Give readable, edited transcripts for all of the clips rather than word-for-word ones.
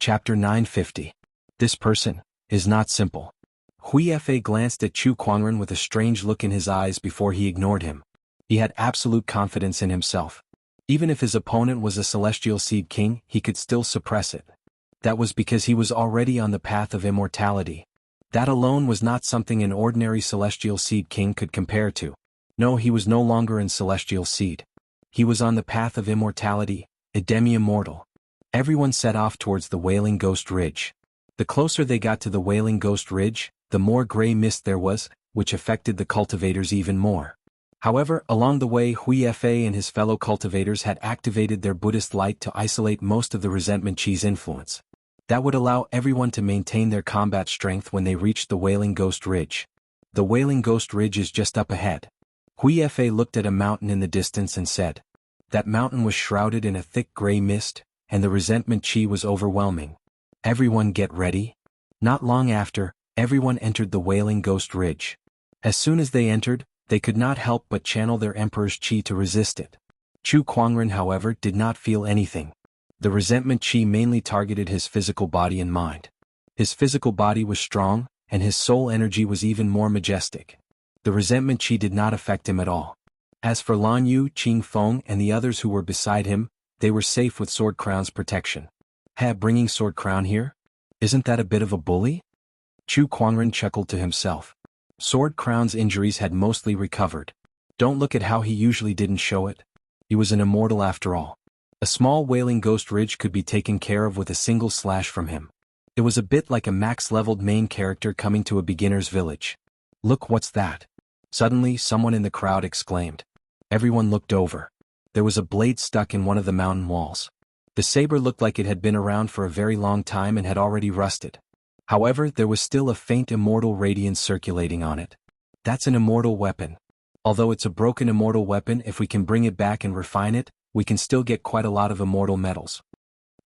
Chapter 950. This person is not simple. Hui Fa glanced at Chu Kuangren with a strange look in his eyes before he ignored him. He had absolute confidence in himself. Even if his opponent was a Celestial Seed King, he could still suppress it. That was because he was already on the path of immortality. That alone was not something an ordinary Celestial Seed King could compare to. No, he was no longer in Celestial Seed. He was on the path of immortality, a demi-immortal. Everyone set off towards the Wailing Ghost Ridge. The closer they got to the Wailing Ghost Ridge, the more gray mist there was, which affected the cultivators even more. However, along the way Hui Fa and his fellow cultivators had activated their Buddhist light to isolate most of the resentment chi's influence. That would allow everyone to maintain their combat strength when they reached the Wailing Ghost Ridge. The Wailing Ghost Ridge is just up ahead. Hui Fa looked at a mountain in the distance and said. That mountain was shrouded in a thick gray mist, and the resentment chi was overwhelming. Everyone get ready? Not long after, everyone entered the Wailing Ghost Ridge. As soon as they entered, they could not help but channel their Emperor's chi to resist it. Chu Kuangren, however, did not feel anything. The resentment chi mainly targeted his physical body and mind. His physical body was strong, and his soul energy was even more majestic. The resentment chi did not affect him at all. As for Lan Yu, Qing Feng and the others who were beside him, they were safe with Sword Crown's protection. Bringing Sword Crown here? Isn't that a bit of a bully? Chu Kuangren chuckled to himself. Sword Crown's injuries had mostly recovered. Don't look at how he usually didn't show it. He was an immortal after all. A small Wailing Ghost Ridge could be taken care of with a single slash from him. It was a bit like a max-leveled main character coming to a beginner's village. Look, what's that? Suddenly, someone in the crowd exclaimed. Everyone looked over. There was a blade stuck in one of the mountain walls. The saber looked like it had been around for a very long time and had already rusted. However, there was still a faint immortal radiance circulating on it. That's an immortal weapon. Although it's a broken immortal weapon, if we can bring it back and refine it, we can still get quite a lot of immortal metals.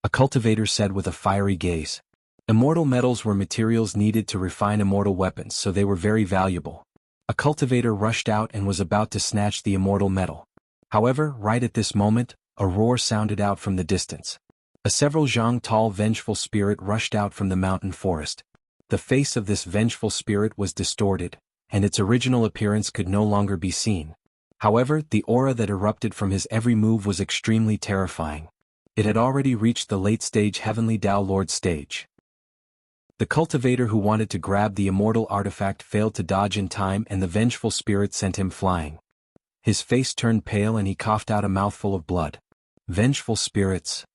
A cultivator said with a fiery gaze. Immortal metals were materials needed to refine immortal weapons, so they were very valuable. A cultivator rushed out and was about to snatch the immortal metal. However, right at this moment, a roar sounded out from the distance. A several zhang tall vengeful spirit rushed out from the mountain forest. The face of this vengeful spirit was distorted, and its original appearance could no longer be seen. However, the aura that erupted from his every move was extremely terrifying. It had already reached the late-stage Heavenly Tao Lord stage. The cultivator who wanted to grab the immortal artifact failed to dodge in time, and the vengeful spirit sent him flying. His face turned pale and he coughed out a mouthful of blood. Vengeful spirits.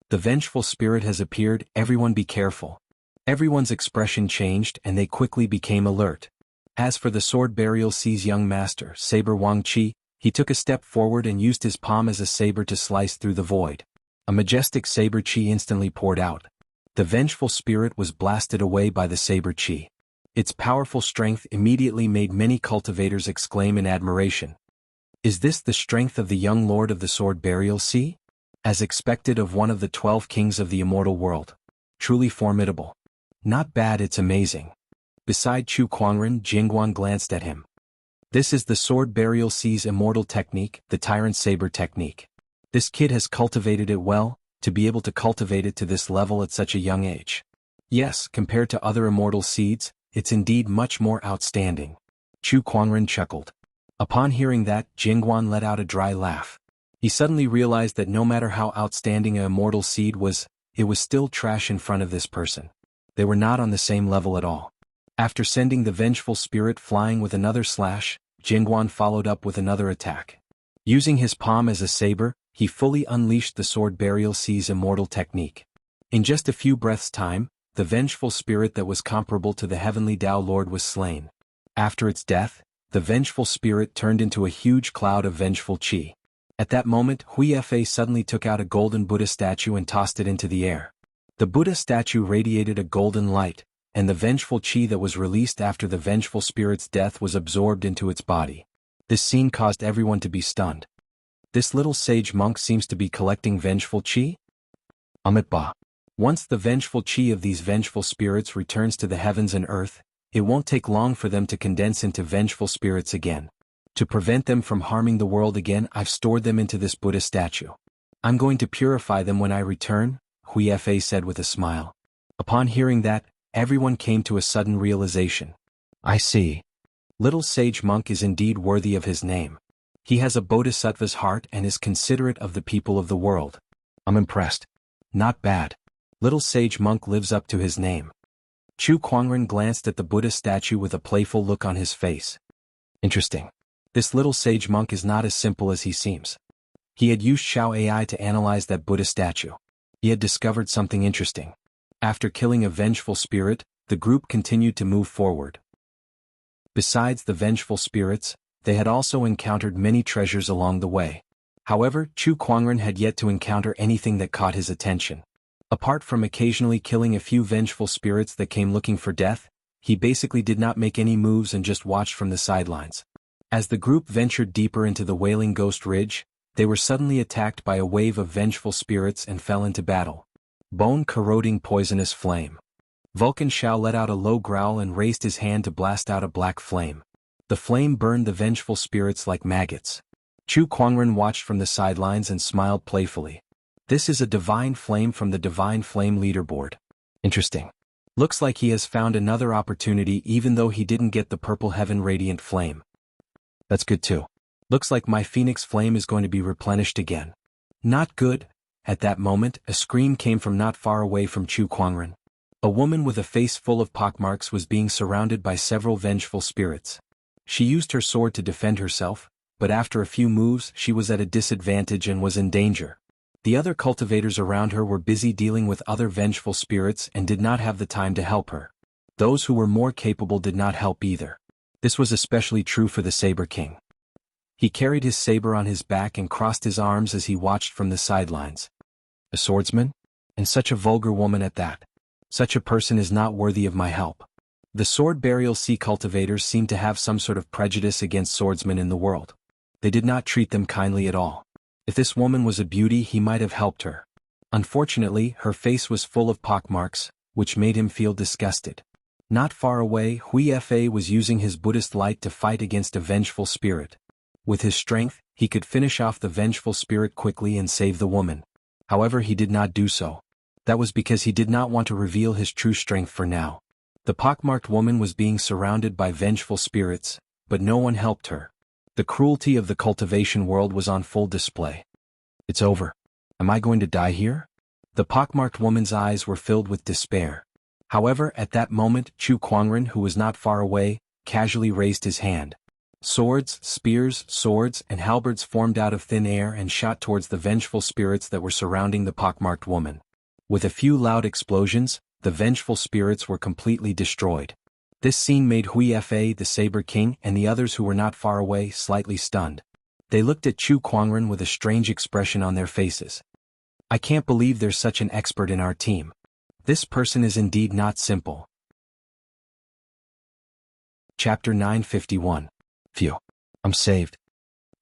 The vengeful spirit has appeared, everyone be careful. Everyone's expression changed and they quickly became alert. As for the Sword Burial Sea's young master, Saber Wang Qi, he took a step forward and used his palm as a saber to slice through the void. A majestic saber chi instantly poured out. The vengeful spirit was blasted away by the saber chi. Its powerful strength immediately made many cultivators exclaim in admiration. Is this the strength of the young lord of the Sword Burial Sea? As expected of one of the 12 kings of the immortal world. Truly formidable. Not bad, it's amazing. Beside Chu Kuangren, Jingguan glanced at him. This is the Sword Burial Sea's immortal technique, the Tyrant Saber technique. This kid has cultivated it well, to be able to cultivate it to this level at such a young age. Yes, compared to other immortal seeds, it's indeed much more outstanding. Chu Kuangren chuckled. Upon hearing that, Jingguan let out a dry laugh. He suddenly realized that no matter how outstanding an immortal seed was, it was still trash in front of this person. They were not on the same level at all. After sending the vengeful spirit flying with another slash, Jingguan followed up with another attack. Using his palm as a saber, he fully unleashed the Sword Burial Sea's immortal technique. In just a few breaths' time, the vengeful spirit that was comparable to the Heavenly Tao Lord was slain. After its death, the vengeful spirit turned into a huge cloud of vengeful chi. At that moment, Hui Fa suddenly took out a golden Buddha statue and tossed it into the air. The Buddha statue radiated a golden light, and the vengeful chi that was released after the vengeful spirit's death was absorbed into its body. This scene caused everyone to be stunned. This little sage monk seems to be collecting vengeful chi? Amitba. Once the vengeful chi of these vengeful spirits returns to the heavens and earth, it won't take long for them to condense into vengeful spirits again. To prevent them from harming the world again, I've stored them into this Buddha statue. I'm going to purify them when I return, Hui Fa said with a smile. Upon hearing that, everyone came to a sudden realization. I see. Little sage monk is indeed worthy of his name. He has a bodhisattva's heart and is considerate of the people of the world. I'm impressed. Not bad. Little sage monk lives up to his name. Chu Kuangren glanced at the Buddha statue with a playful look on his face. Interesting. This little sage monk is not as simple as he seems. He had used Xiao AI to analyze that Buddha statue. He had discovered something interesting. After killing a vengeful spirit, the group continued to move forward. Besides the vengeful spirits, they had also encountered many treasures along the way. However, Chu Kuangren had yet to encounter anything that caught his attention. Apart from occasionally killing a few vengeful spirits that came looking for death, he basically did not make any moves and just watched from the sidelines. As the group ventured deeper into the Wailing Ghost Ridge, they were suddenly attacked by a wave of vengeful spirits and fell into battle. Bone-corroding poisonous flame. Vulcan Shao let out a low growl and raised his hand to blast out a black flame. The flame burned the vengeful spirits like maggots. Chu Kuangren watched from the sidelines and smiled playfully. This is a divine flame from the Divine Flame leaderboard. Interesting. Looks like he has found another opportunity even though he didn't get the Purple Heaven Radiant Flame. That's good too. Looks like my Phoenix Flame is going to be replenished again. Not good. At that moment, a scream came from not far away from Chu Kuangren. A woman with a face full of pockmarks was being surrounded by several vengeful spirits. She used her sword to defend herself, but after a few moves she was at a disadvantage and was in danger. The other cultivators around her were busy dealing with other vengeful spirits and did not have the time to help her. Those who were more capable did not help either. This was especially true for the Saber King. He carried his saber on his back and crossed his arms as he watched from the sidelines. A swordsman? And such a vulgar woman at that. Such a person is not worthy of my help. The sword burial sea cultivators seemed to have some sort of prejudice against swordsmen in the world. They did not treat them kindly at all. If this woman was a beauty, he might have helped her. Unfortunately, her face was full of pockmarks, which made him feel disgusted. Not far away, Hui Fa was using his Buddhist light to fight against a vengeful spirit. With his strength, he could finish off the vengeful spirit quickly and save the woman. However, he did not do so. That was because he did not want to reveal his true strength for now. The pockmarked woman was being surrounded by vengeful spirits, but no one helped her. The cruelty of the cultivation world was on full display. It's over. Am I going to die here? The pockmarked woman's eyes were filled with despair. However, at that moment, Chu Kuangren, who was not far away, casually raised his hand. Swords, spears, swords, and halberds formed out of thin air and shot towards the vengeful spirits that were surrounding the pockmarked woman. With a few loud explosions, the vengeful spirits were completely destroyed. This scene made Hui Fa, the Saber King, and the others who were not far away slightly stunned. They looked at Chu Kuangren with a strange expression on their faces. I can't believe there's such an expert in our team. This person is indeed not simple. Chapter 951. Phew. I'm saved.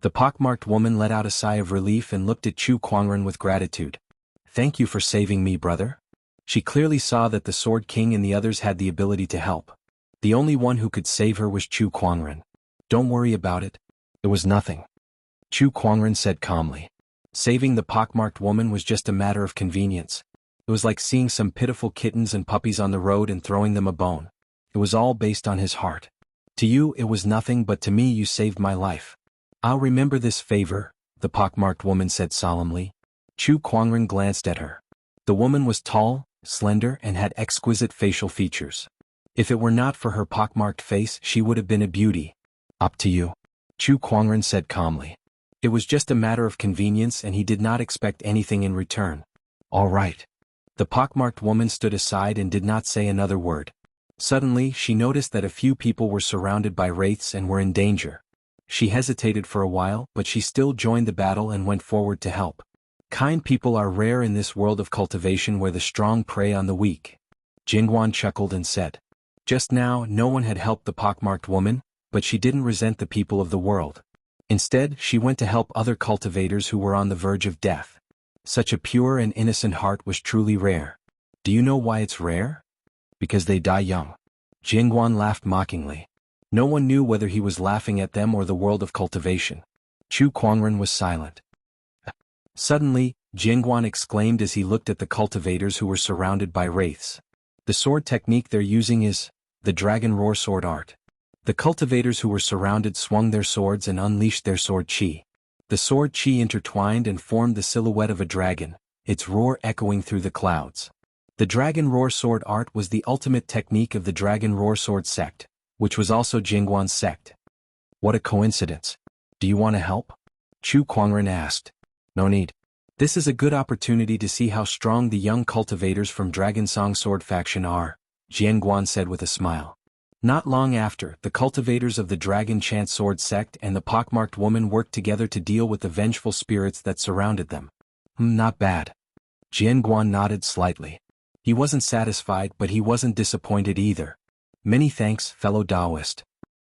The pockmarked woman let out a sigh of relief and looked at Chu Kuangren with gratitude. Thank you for saving me, brother. She clearly saw that the Sword King and the others had the ability to help. The only one who could save her was Chu Kuangren. Don't worry about it. It was nothing. Chu Kuangren said calmly. Saving the pockmarked woman was just a matter of convenience. It was like seeing some pitiful kittens and puppies on the road and throwing them a bone. It was all based on his heart. To you it was nothing, but to me you saved my life. I'll remember this favor, the pockmarked woman said solemnly. Chu Kuangren glanced at her. The woman was tall, slender, and had exquisite facial features. If it were not for her pockmarked face, she would have been a beauty. Up to you. Chu Kuangren said calmly. It was just a matter of convenience and he did not expect anything in return. All right. The pockmarked woman stood aside and did not say another word. Suddenly, she noticed that a few people were surrounded by wraiths and were in danger. She hesitated for a while, but she still joined the battle and went forward to help. Kind people are rare in this world of cultivation where the strong prey on the weak. Jingguan chuckled and said. Just now, no one had helped the pockmarked woman, but she didn't resent the people of the world. Instead, she went to help other cultivators who were on the verge of death. Such a pure and innocent heart was truly rare. Do you know why it's rare? Because they die young. Jingguan laughed mockingly. No one knew whether he was laughing at them or the world of cultivation. Chu Kuangren was silent. Suddenly, Jianghu exclaimed as he looked at the cultivators who were surrounded by wraiths. The sword technique they're using is the Dragon Roar sword art. The cultivators who were surrounded swung their swords and unleashed their sword chi. The sword chi intertwined and formed the silhouette of a dragon, its roar echoing through the clouds. The Dragon Roar sword art was the ultimate technique of the Dragon Roar sword sect, which was also Jianghu's sect. What a coincidence. Do you want to help? Chu Kuangren asked. No need. This is a good opportunity to see how strong the young cultivators from Dragon Song Sword faction are, Jianghu said with a smile. Not long after, the cultivators of the Dragon Chant Sword sect and the pockmarked woman worked together to deal with the vengeful spirits that surrounded them. Not bad. Jianghu nodded slightly. He wasn't satisfied, but he wasn't disappointed either. Many thanks, fellow Taoist.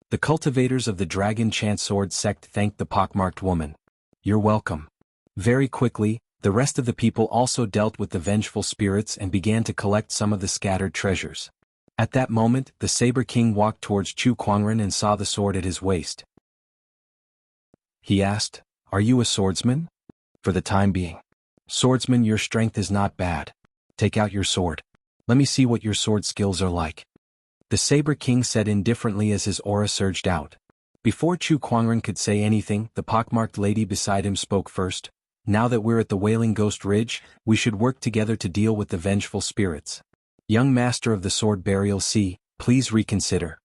The cultivators of the Dragon Chant Sword sect thanked the pockmarked woman. You're welcome. Very quickly, the rest of the people also dealt with the vengeful spirits and began to collect some of the scattered treasures. At that moment, the Saber King walked towards Chu Kuangren and saw the sword at his waist. He asked, "Are you a swordsman?" "For the time being." "Swordsman, your strength is not bad. Take out your sword. Let me see what your sword skills are like." The Saber King said indifferently as his aura surged out. Before Chu Kuangren could say anything, the pockmarked lady beside him spoke first. "Now that we're at the Wailing Ghost Ridge, we should work together to deal with the vengeful spirits. Young master of the sword burial sea, please reconsider."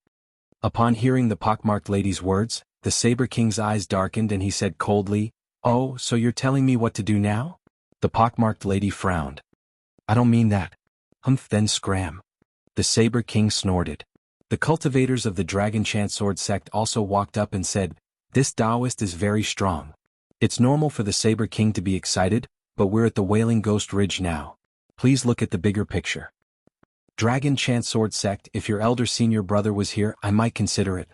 Upon hearing the pockmarked lady's words, the Saber King's eyes darkened and he said coldly, "Oh, so you're telling me what to do now?" The pockmarked lady frowned. "I don't mean that." Then scram. The Saber King snorted. The cultivators of the Dragon Chant Sword sect also walked up and said, "This Taoist is very strong." It's normal for the Saber King to be excited, but we're at the Wailing Ghost Ridge now. Please look at the bigger picture. Dragon Chant Sword sect, if your elder senior brother was here, I might consider it.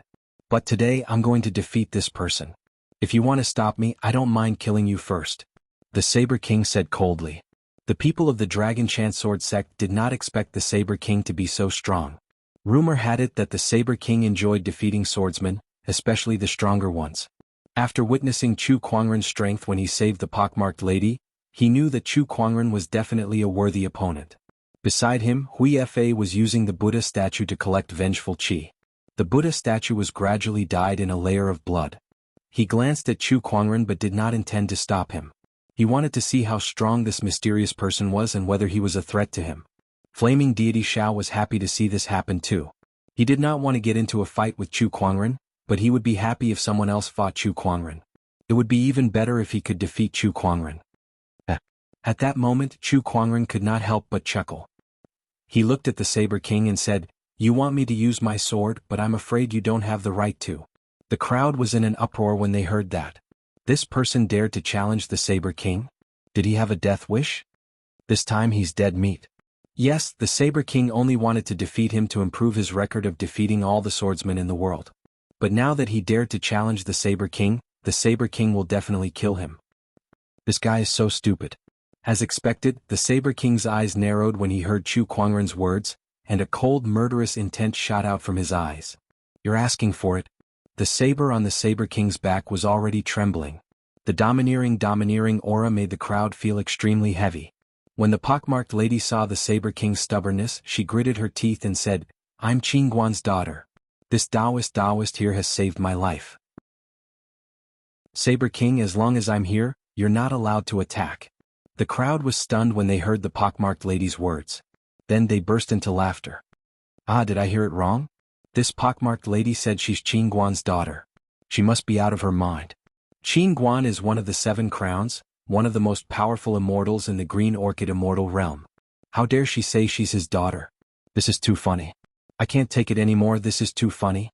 But today I'm going to defeat this person. If you want to stop me, I don't mind killing you first. The Saber King said coldly. The people of the Dragon Chant Sword sect did not expect the Saber King to be so strong. Rumor had it that the Saber King enjoyed defeating swordsmen, especially the stronger ones. After witnessing Chu Kuangren's strength when he saved the pockmarked lady, he knew that Chu Kuangren was definitely a worthy opponent. Beside him, Hui Fa was using the Buddha statue to collect vengeful qi. The Buddha statue was gradually dyed in a layer of blood. He glanced at Chu Kuangren but did not intend to stop him. He wanted to see how strong this mysterious person was and whether he was a threat to him. Flaming Deity Xiao was happy to see this happen too. He did not want to get into a fight with Chu Kuangren, but he would be happy if someone else fought Chu Kuangren. It would be even better if he could defeat Chu Kuangren. At that moment, Chu Kuangren could not help but chuckle. He looked at the Saber King and said, "You want me to use my sword, but I'm afraid you don't have the right to." The crowd was in an uproar when they heard that. This person dared to challenge the Saber King? Did he have a death wish? This time he's dead meat. Yes, the Saber King only wanted to defeat him to improve his record of defeating all the swordsmen in the world. But now that he dared to challenge the Saber King will definitely kill him. This guy is so stupid. As expected, the Saber King's eyes narrowed when he heard Chu Kuangren's words, and a cold murderous intent shot out from his eyes. "You're asking for it." The saber on the Saber King's back was already trembling. The domineering aura made the crowd feel extremely heavy. When the pockmarked lady saw the Saber King's stubbornness, she gritted her teeth and said, "I'm Qingguan's daughter. This Taoist here has saved my life. Saber King, as long as I'm here, you're not allowed to attack." The crowd was stunned when they heard the pockmarked lady's words. Then they burst into laughter. Did I hear it wrong? This pockmarked lady said she's Qingguan's daughter. She must be out of her mind. Qingguan is one of the 7 crowns, one of the most powerful immortals in the Green Orchid immortal realm. How dare she say she's his daughter? This is too funny. I can't take it anymore, this is too funny.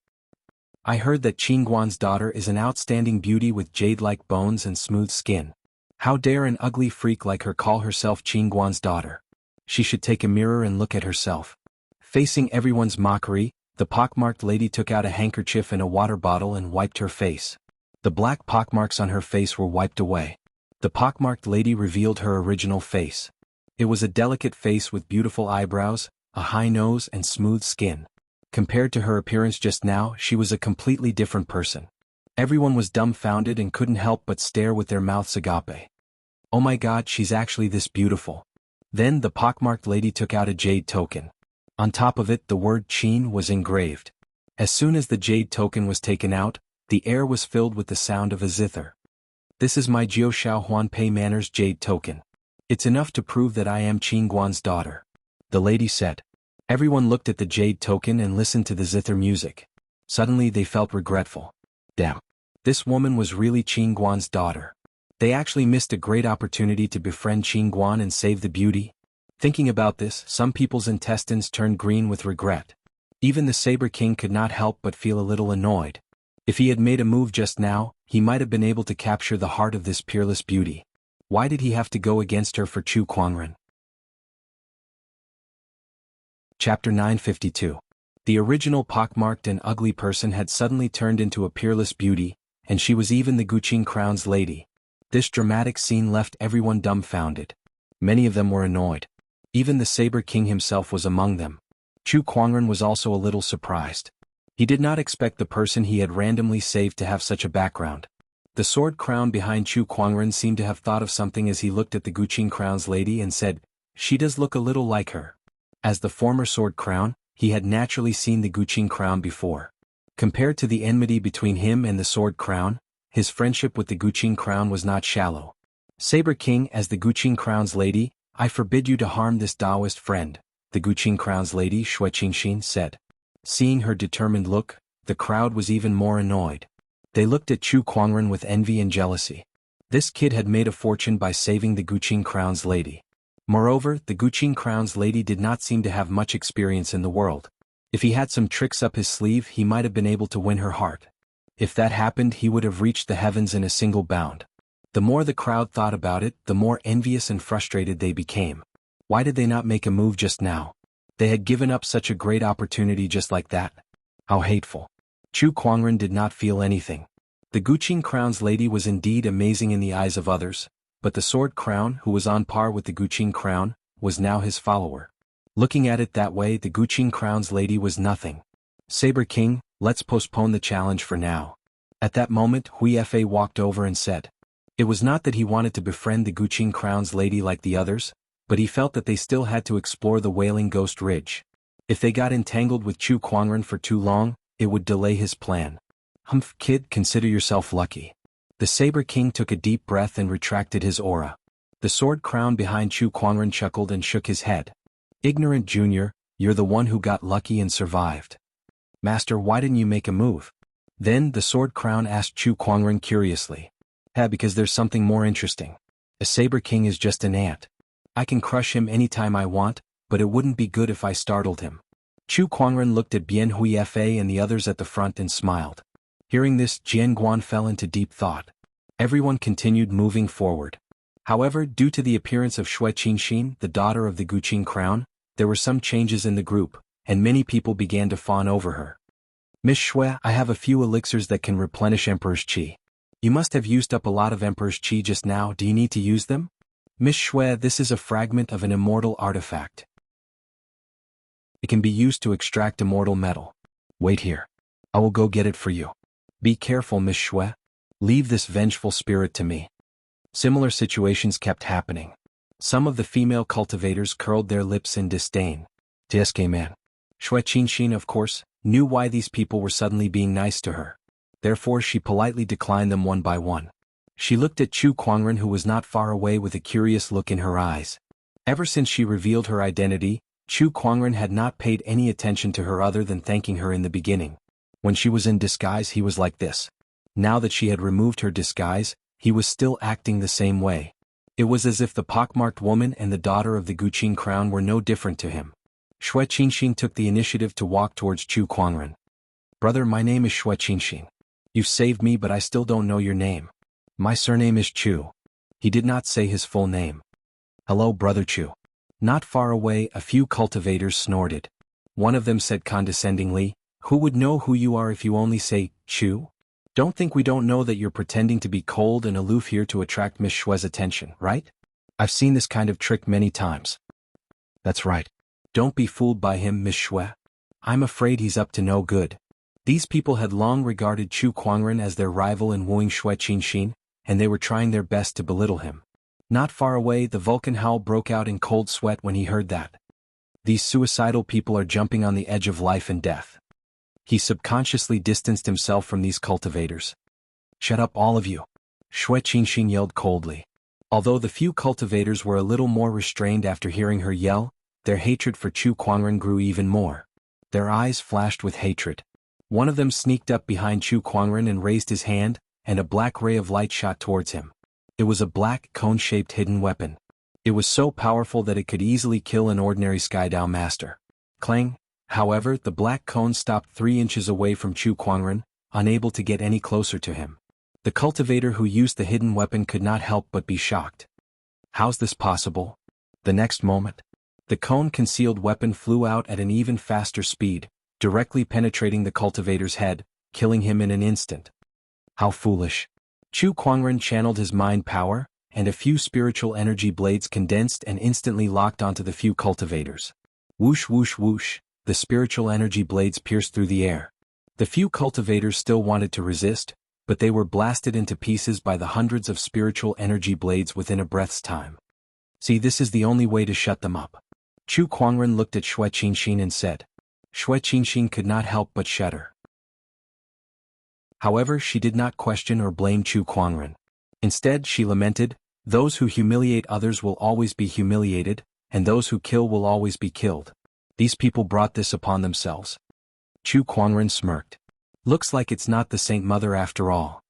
I heard that Qingguan's daughter is an outstanding beauty with jade-like bones and smooth skin. How dare an ugly freak like her call herself Qingguan's daughter? She should take a mirror and look at herself. Facing everyone's mockery, the pockmarked lady took out a handkerchief and a water bottle and wiped her face. The black pockmarks on her face were wiped away. The pockmarked lady revealed her original face. It was a delicate face with beautiful eyebrows, a high nose and smooth skin. Compared to her appearance just now, she was a completely different person. Everyone was dumbfounded and couldn't help but stare with their mouths agape. Oh my god, she's actually this beautiful. Then the pockmarked lady took out a jade token. On top of it the word Qin was engraved. As soon as the jade token was taken out, the air was filled with the sound of a zither. This is my Jiao Shao Huan Pei Manners jade token. It's enough to prove that I am Qin Guan's daughter. The lady said. Everyone looked at the jade token and listened to the zither music. Suddenly they felt regretful. Damn. This woman was really Qin Guan's daughter. They actually missed a great opportunity to befriend Qin Guan and save the beauty. Thinking about this, some people's intestines turned green with regret. Even the Saber King could not help but feel a little annoyed. If he had made a move just now, he might have been able to capture the heart of this peerless beauty. Why did he have to go against her for Chu Kuangren? Chapter 952. The original pockmarked and ugly person had suddenly turned into a peerless beauty, and she was even the Guqing Crown's lady. This dramatic scene left everyone dumbfounded. Many of them were annoyed. Even the Saber King himself was among them. Chu Kuangren was also a little surprised. He did not expect the person he had randomly saved to have such a background. The sword crown behind Chu Kuangren seemed to have thought of something as he looked at the Guqing Crown's lady and said, "She does look a little like her." As the former sword crown, he had naturally seen the Guqing Crown before. Compared to the enmity between him and the sword crown, his friendship with the Guqing Crown was not shallow. Saber King, as the Guqing Crown's lady, "I forbid you to harm this Taoist friend," the Guqing Crown's lady Shui Qingxin said. Seeing her determined look, the crowd was even more annoyed. They looked at Chu Kuangren with envy and jealousy. This kid had made a fortune by saving the Guqing Crown's lady. Moreover, the Guqing Crown's lady did not seem to have much experience in the world. If he had some tricks up his sleeve, he might have been able to win her heart. If that happened, he would have reached the heavens in a single bound. The more the crowd thought about it, the more envious and frustrated they became. Why did they not make a move just now? They had given up such a great opportunity just like that. How hateful. Chu Kuangren did not feel anything. The Guqing Crown's lady was indeed amazing in the eyes of others, but the Sword Crown, who was on par with the Guqing Crown, was now his follower. Looking at it that way, the Guqing Crown's lady was nothing. Saber King, let's postpone the challenge for now. At that moment, Hui Fa walked over and said. It was not that he wanted to befriend the Guqing Crown's lady like the others, but he felt that they still had to explore the Wailing Ghost Ridge. If they got entangled with Chu Kuangren for too long, it would delay his plan. Humph, kid, consider yourself lucky. The Saber King took a deep breath and retracted his aura. The Sword Crown behind Chu Kuangren chuckled and shook his head. Ignorant junior, you're the one who got lucky and survived. Master, why didn't you make a move? Then the Sword Crown asked Chu Kuangren curiously. Because there's something more interesting. A Saber King is just an ant. I can crush him anytime I want, but it wouldn't be good if I startled him. Chu Kuangren looked at Bian Hui Fa and the others at the front and smiled. Hearing this, Jian Guan fell into deep thought. Everyone continued moving forward. However, due to the appearance of Shui Qingxin, the daughter of the Guqing Crown, there were some changes in the group, and many people began to fawn over her. Miss Shui, I have a few elixirs that can replenish Emperor's Qi. You must have used up a lot of Emperor's Qi just now. Do you need to use them? Miss Shui, this is a fragment of an immortal artifact. It can be used to extract immortal metal. Wait here. I will go get it for you. Be careful, Miss Shui. Leave this vengeful spirit to me. Similar situations kept happening. Some of the female cultivators curled their lips in disdain. TSK man. Shui Qingxin, of course, knew why these people were suddenly being nice to her. Therefore she politely declined them one by one. She looked at Chu Kuangren, who was not far away, with a curious look in her eyes. Ever since she revealed her identity, Chu Kuangren had not paid any attention to her other than thanking her in the beginning. When she was in disguise, he was like this. Now that she had removed her disguise, he was still acting the same way. It was as if the pockmarked woman and the daughter of the Guqing Crown were no different to him. Shui Qingxin took the initiative to walk towards Chu Kuangren. Brother, my name is Shui Qingxin. You've saved me, but I still don't know your name. My surname is Chu. He did not say his full name. Hello, Brother Chu. Not far away, a few cultivators snorted. One of them said condescendingly, who would know who you are if you only say, Chu? Don't think we don't know that you're pretending to be cold and aloof here to attract Miss Shui's attention, right? I've seen this kind of trick many times. That's right. Don't be fooled by him, Miss Shui. I'm afraid he's up to no good. These people had long regarded Chu Kuangren as their rival in wooing Shui Qingxin, and they were trying their best to belittle him. Not far away, the Vulcan howl broke out in cold sweat when he heard that. These suicidal people are jumping on the edge of life and death. He subconsciously distanced himself from these cultivators. Shut up, all of you, Shui Qingxin yelled coldly. Although the few cultivators were a little more restrained after hearing her yell, their hatred for Chu Quanren grew even more. Their eyes flashed with hatred. One of them sneaked up behind Chu Quanren and raised his hand, and a black ray of light shot towards him. It was a black, cone-shaped hidden weapon. It was so powerful that it could easily kill an ordinary Skydao master. Clang! However, the black cone stopped 3 inches away from Chu Quanren, unable to get any closer to him. The cultivator who used the hidden weapon could not help but be shocked. How's this possible? The next moment, the cone-concealed weapon flew out at an even faster speed, directly penetrating the cultivator's head, killing him in an instant. How foolish. Chu Quanren channeled his mind power, and a few spiritual energy blades condensed and instantly locked onto the few cultivators. Whoosh whoosh whoosh, the spiritual energy blades pierced through the air. The few cultivators still wanted to resist, but they were blasted into pieces by the hundreds of spiritual energy blades within a breath's time. See, this is the only way to shut them up. Chu Quanren looked at Shui Qingxin and said. Shui Qingxin could not help but shudder. However, she did not question or blame Chu Quanren. Instead, she lamented, "Those who humiliate others will always be humiliated, and those who kill will always be killed. These people brought this upon themselves." Chu Quanren smirked. "Looks like it's not the Saint Mother after all."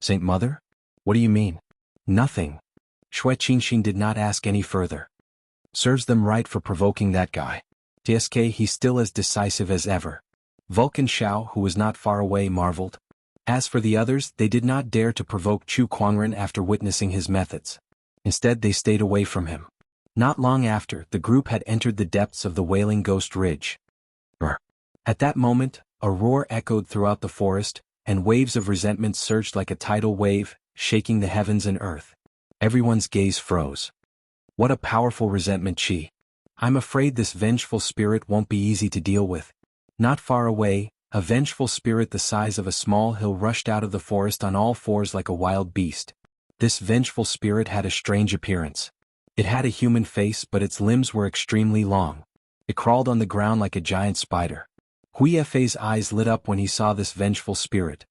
"Saint Mother? What do you mean?" "Nothing." Shui Qingxin did not ask any further. "Serves them right for provoking that guy. TSK, he's still as decisive as ever." Vulcan Shao, who was not far away, marveled. As for the others, they did not dare to provoke Chu Quanren after witnessing his methods. Instead, they stayed away from him. Not long after, the group had entered the depths of the Wailing Ghost Ridge. At that moment, a roar echoed throughout the forest, and waves of resentment surged like a tidal wave, shaking the heavens and earth. Everyone's gaze froze. What a powerful resentment chi. I'm afraid this vengeful spirit won't be easy to deal with. Not far away, a vengeful spirit the size of a small hill rushed out of the forest on all fours like a wild beast. This vengeful spirit had a strange appearance. It had a human face, but its limbs were extremely long. It crawled on the ground like a giant spider. Hui Fei's eyes lit up when he saw this vengeful spirit.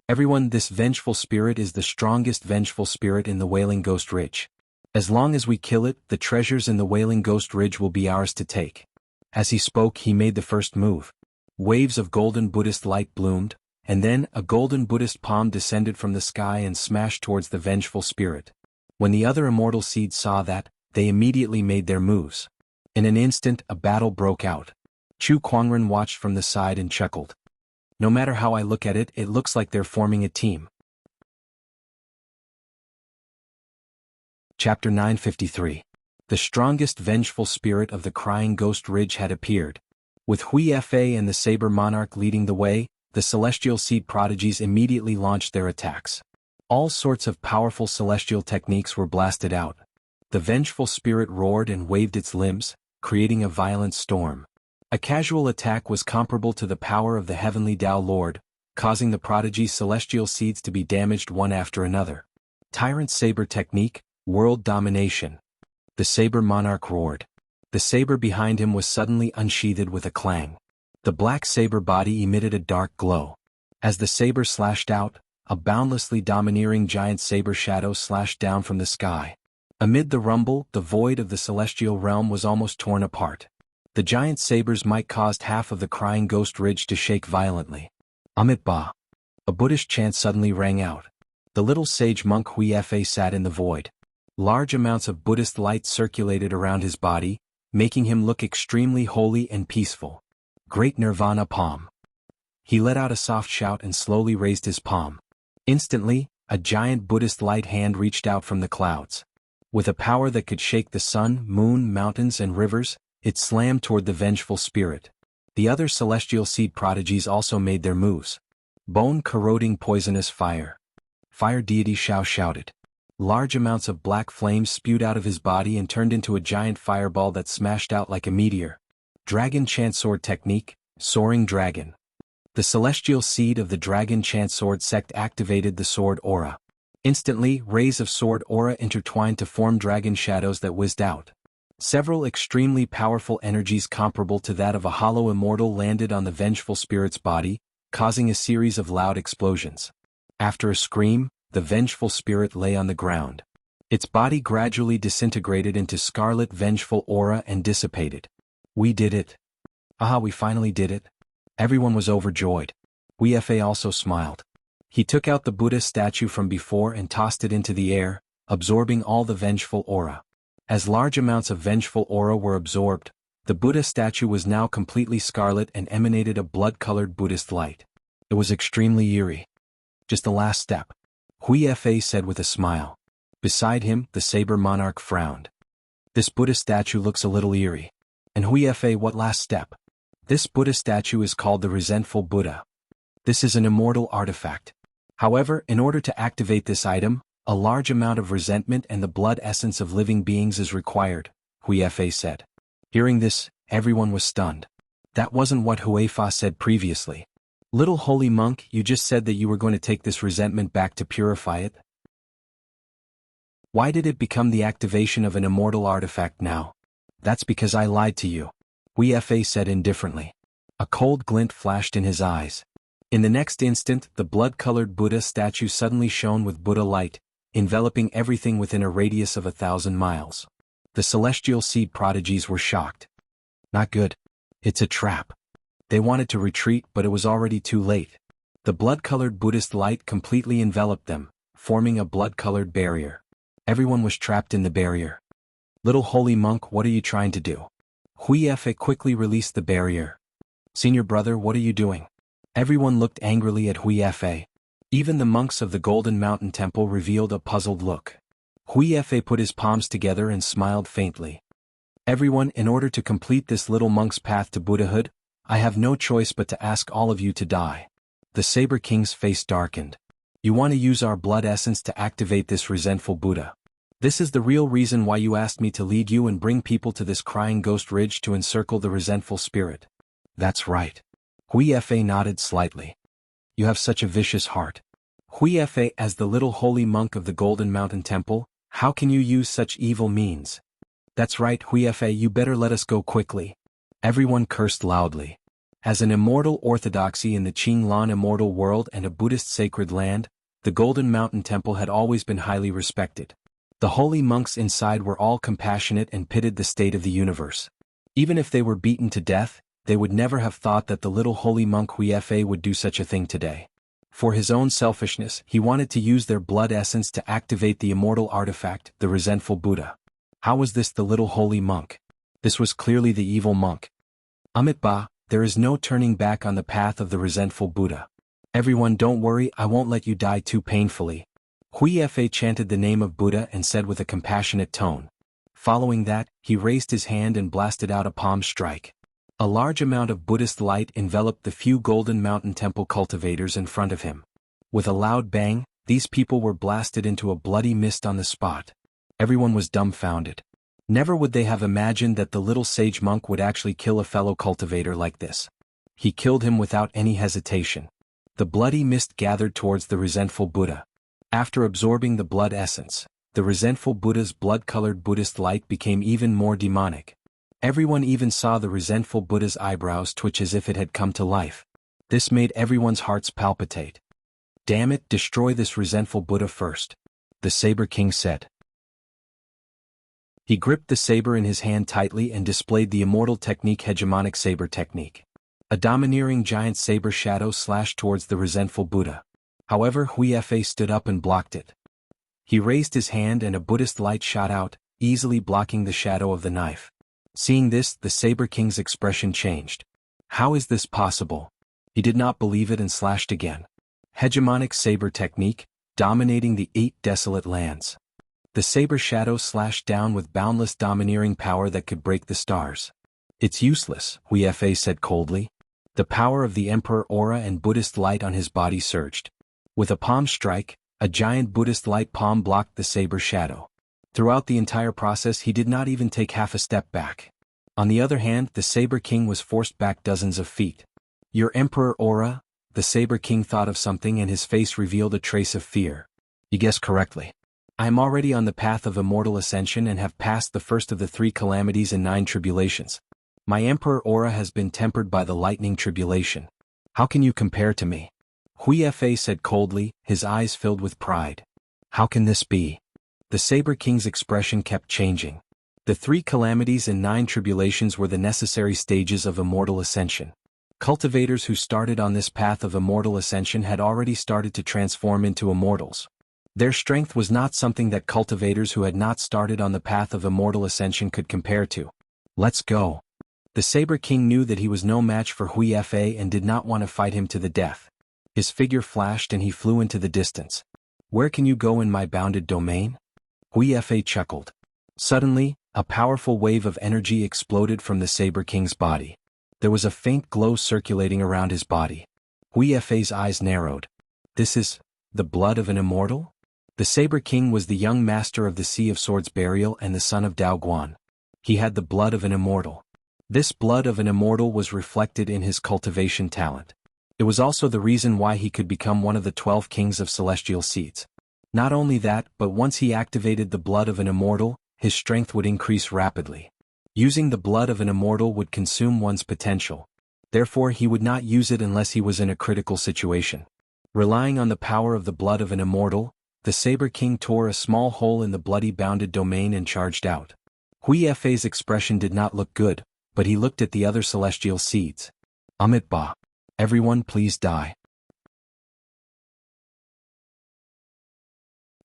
Everyone, this vengeful spirit is the strongest vengeful spirit in the Wailing Ghost Ridge. As long as we kill it, the treasures in the Wailing Ghost Ridge will be ours to take. As he spoke, he made the first move. Waves of golden Buddhist light bloomed, and then a golden Buddhist palm descended from the sky and smashed towards the vengeful spirit. When the other immortal seeds saw that, they immediately made their moves. In an instant, a battle broke out. Chu Quanren watched from the side and chuckled. No matter how I look at it, it looks like they're forming a team. Chapter 953. The strongest vengeful spirit of the Crying Ghost Ridge had appeared. With Hui Fei and the Saber Monarch leading the way, the celestial seed prodigies immediately launched their attacks. All sorts of powerful celestial techniques were blasted out. The vengeful spirit roared and waved its limbs, creating a violent storm. A casual attack was comparable to the power of the heavenly Tao Lord, causing the prodigy's celestial seeds to be damaged one after another. Tyrant Saber Technique, World Domination. The Saber Monarch roared. The saber behind him was suddenly unsheathed with a clang. The black saber body emitted a dark glow. As the saber slashed out, a boundlessly domineering giant saber shadow slashed down from the sky. Amid the rumble, the void of the celestial realm was almost torn apart. The giant saber's might caused half of the Crying Ghost Ridge to shake violently. Amit Ba. A Buddhist chant suddenly rang out. The little sage monk Hui Fei sat in the void. Large amounts of Buddhist light circulated around his body, making him look extremely holy and peaceful. Great Nirvana Palm. He let out a soft shout and slowly raised his palm. Instantly, a giant Buddhist light hand reached out from the clouds. With a power that could shake the sun, moon, mountains, and rivers, it slammed toward the vengeful spirit. The other celestial seed prodigies also made their moves. Bone-corroding poisonous fire. Fire deity Shao shouted. Large amounts of black flames spewed out of his body and turned into a giant fireball that smashed out like a meteor. Dragon Chant Sword Technique, Soaring Dragon. The celestial seed of the Dragon Chant Sword sect activated the sword aura. Instantly, rays of sword aura intertwined to form dragon shadows that whizzed out. Several extremely powerful energies comparable to that of a hollow immortal landed on the vengeful spirit's body, causing a series of loud explosions. After a scream, the vengeful spirit lay on the ground. Its body gradually disintegrated into scarlet vengeful aura and dissipated. We did it. Ah, we finally did it. Everyone was overjoyed. Wuxia also smiled. He took out the Buddha statue from before and tossed it into the air, absorbing all the vengeful aura. As large amounts of vengeful aura were absorbed, the Buddha statue was now completely scarlet and emanated a blood-colored Buddhist light. It was extremely eerie. Just the last step, Wuxia said with a smile. Beside him, the saber monarch frowned. This Buddha statue looks a little eerie. And Wuxia, what last step? This Buddha statue is called the Resentful Buddha. This is an immortal artifact. However, in order to activate this item, a large amount of resentment and the blood essence of living beings is required, Wuxia said. Hearing this, everyone was stunned. That wasn't what Wuxia said previously. Little holy monk, you just said that you were going to take this resentment back to purify it? Why did it become the activation of an immortal artifact now? That's because I lied to you, Wuxia said indifferently. A cold glint flashed in his eyes. In the next instant, the blood-colored Buddha statue suddenly shone with Buddha light, enveloping everything within a radius of 1,000 miles. The celestial seed prodigies were shocked. Not good. It's a trap. They wanted to retreat, but it was already too late. The blood-colored Buddhist light completely enveloped them, forming a blood-colored barrier. Everyone was trapped in the barrier. Little holy monk, what are you trying to do? Wuxia quickly released the barrier. Senior brother, what are you doing? Everyone looked angrily at Wuxia. Even the monks of the Golden Mountain Temple revealed a puzzled look. Wuxia put his palms together and smiled faintly. Everyone, in order to complete this little monk's path to Buddhahood, I have no choice but to ask all of you to die. The Saber King's face darkened. You want to use our blood essence to activate this resentful Buddha. This is the real reason why you asked me to lead you and bring people to this crying ghost ridge to encircle the resentful spirit. That's right. Wuxia nodded slightly. You have such a vicious heart. Wuxia, as the little holy monk of the Golden Mountain Temple, how can you use such evil means? That's right, Wuxia, you better let us go quickly. Everyone cursed loudly. As an immortal orthodoxy in the Qinglan immortal world and a Buddhist sacred land, the Golden Mountain Temple had always been highly respected. The holy monks inside were all compassionate and pitied the state of the universe. Even if they were beaten to death, they would never have thought that the little holy monk Wuxia would do such a thing today. For his own selfishness, he wanted to use their blood essence to activate the immortal artifact, the resentful Buddha. How was this the little holy monk? This was clearly the evil monk. Amitabha, there is no turning back on the path of the resentful Buddha. Everyone, don't worry, I won't let you die too painfully. Wuxia chanted the name of Buddha and said with a compassionate tone. Following that, he raised his hand and blasted out a palm strike. A large amount of Buddhist light enveloped the few Golden Mountain Temple cultivators in front of him. With a loud bang, these people were blasted into a bloody mist on the spot. Everyone was dumbfounded. Never would they have imagined that the little sage monk would actually kill a fellow cultivator like this. He killed him without any hesitation. The bloody mist gathered towards the resentful Buddha. After absorbing the blood essence, the resentful Buddha's blood-colored Buddhist light became even more demonic. Everyone even saw the resentful Buddha's eyebrows twitch as if it had come to life. This made everyone's hearts palpitate. Damn it, destroy this resentful Buddha first, the Saber King said. He gripped the saber in his hand tightly and displayed the immortal technique hegemonic saber technique. A domineering giant saber shadow slashed towards the resentful Buddha. However, Wuxia stood up and blocked it. He raised his hand and a Buddhist light shot out, easily blocking the shadow of the knife. Seeing this, the Saber King's expression changed. How is this possible? He did not believe it and slashed again. Hegemonic saber technique, dominating the 8 desolate lands. The saber shadow slashed down with boundless domineering power that could break the stars. It's useless, Wuxia said coldly. The power of the Emperor aura and Buddhist light on his body surged. With a palm strike, a giant Buddhist light palm blocked the saber shadow. Throughout the entire process he did not even take half a step back. On the other hand, the Saber King was forced back dozens of feet. Your Emperor aura? The Saber King thought of something and his face revealed a trace of fear. You guessed correctly. I am already on the path of immortal ascension and have passed the first of the 3 calamities and 9 tribulations. My emperor aura has been tempered by the lightning tribulation. How can you compare to me? Wuxia said coldly, his eyes filled with pride. How can this be? The Saber King's expression kept changing. The 3 calamities and 9 tribulations were the necessary stages of immortal ascension. Cultivators who started on this path of immortal ascension had already started to transform into immortals. Their strength was not something that cultivators who had not started on the path of immortal ascension could compare to. Let's go. The Saber King knew that he was no match for Wuxia and did not want to fight him to the death. His figure flashed and he flew into the distance. Where can you go in my bounded domain? Wuxia chuckled. Suddenly, a powerful wave of energy exploded from the Saber King's body. There was a faint glow circulating around his body. Wuxia's eyes narrowed. This is the blood of an immortal? The Saber King was the young master of the Sea of Swords burial and the son of Dao Guan. He had the blood of an immortal. This blood of an immortal was reflected in his cultivation talent. It was also the reason why he could become one of the 12 kings of celestial seeds. Not only that, but once he activated the blood of an immortal, his strength would increase rapidly. Using the blood of an immortal would consume one's potential. Therefore he would not use it unless he was in a critical situation. Relying on the power of the blood of an immortal, the Saber King tore a small hole in the bloody bounded domain and charged out. Wuxia's expression did not look good, but he looked at the other celestial seeds. Amit Ba. Everyone please die.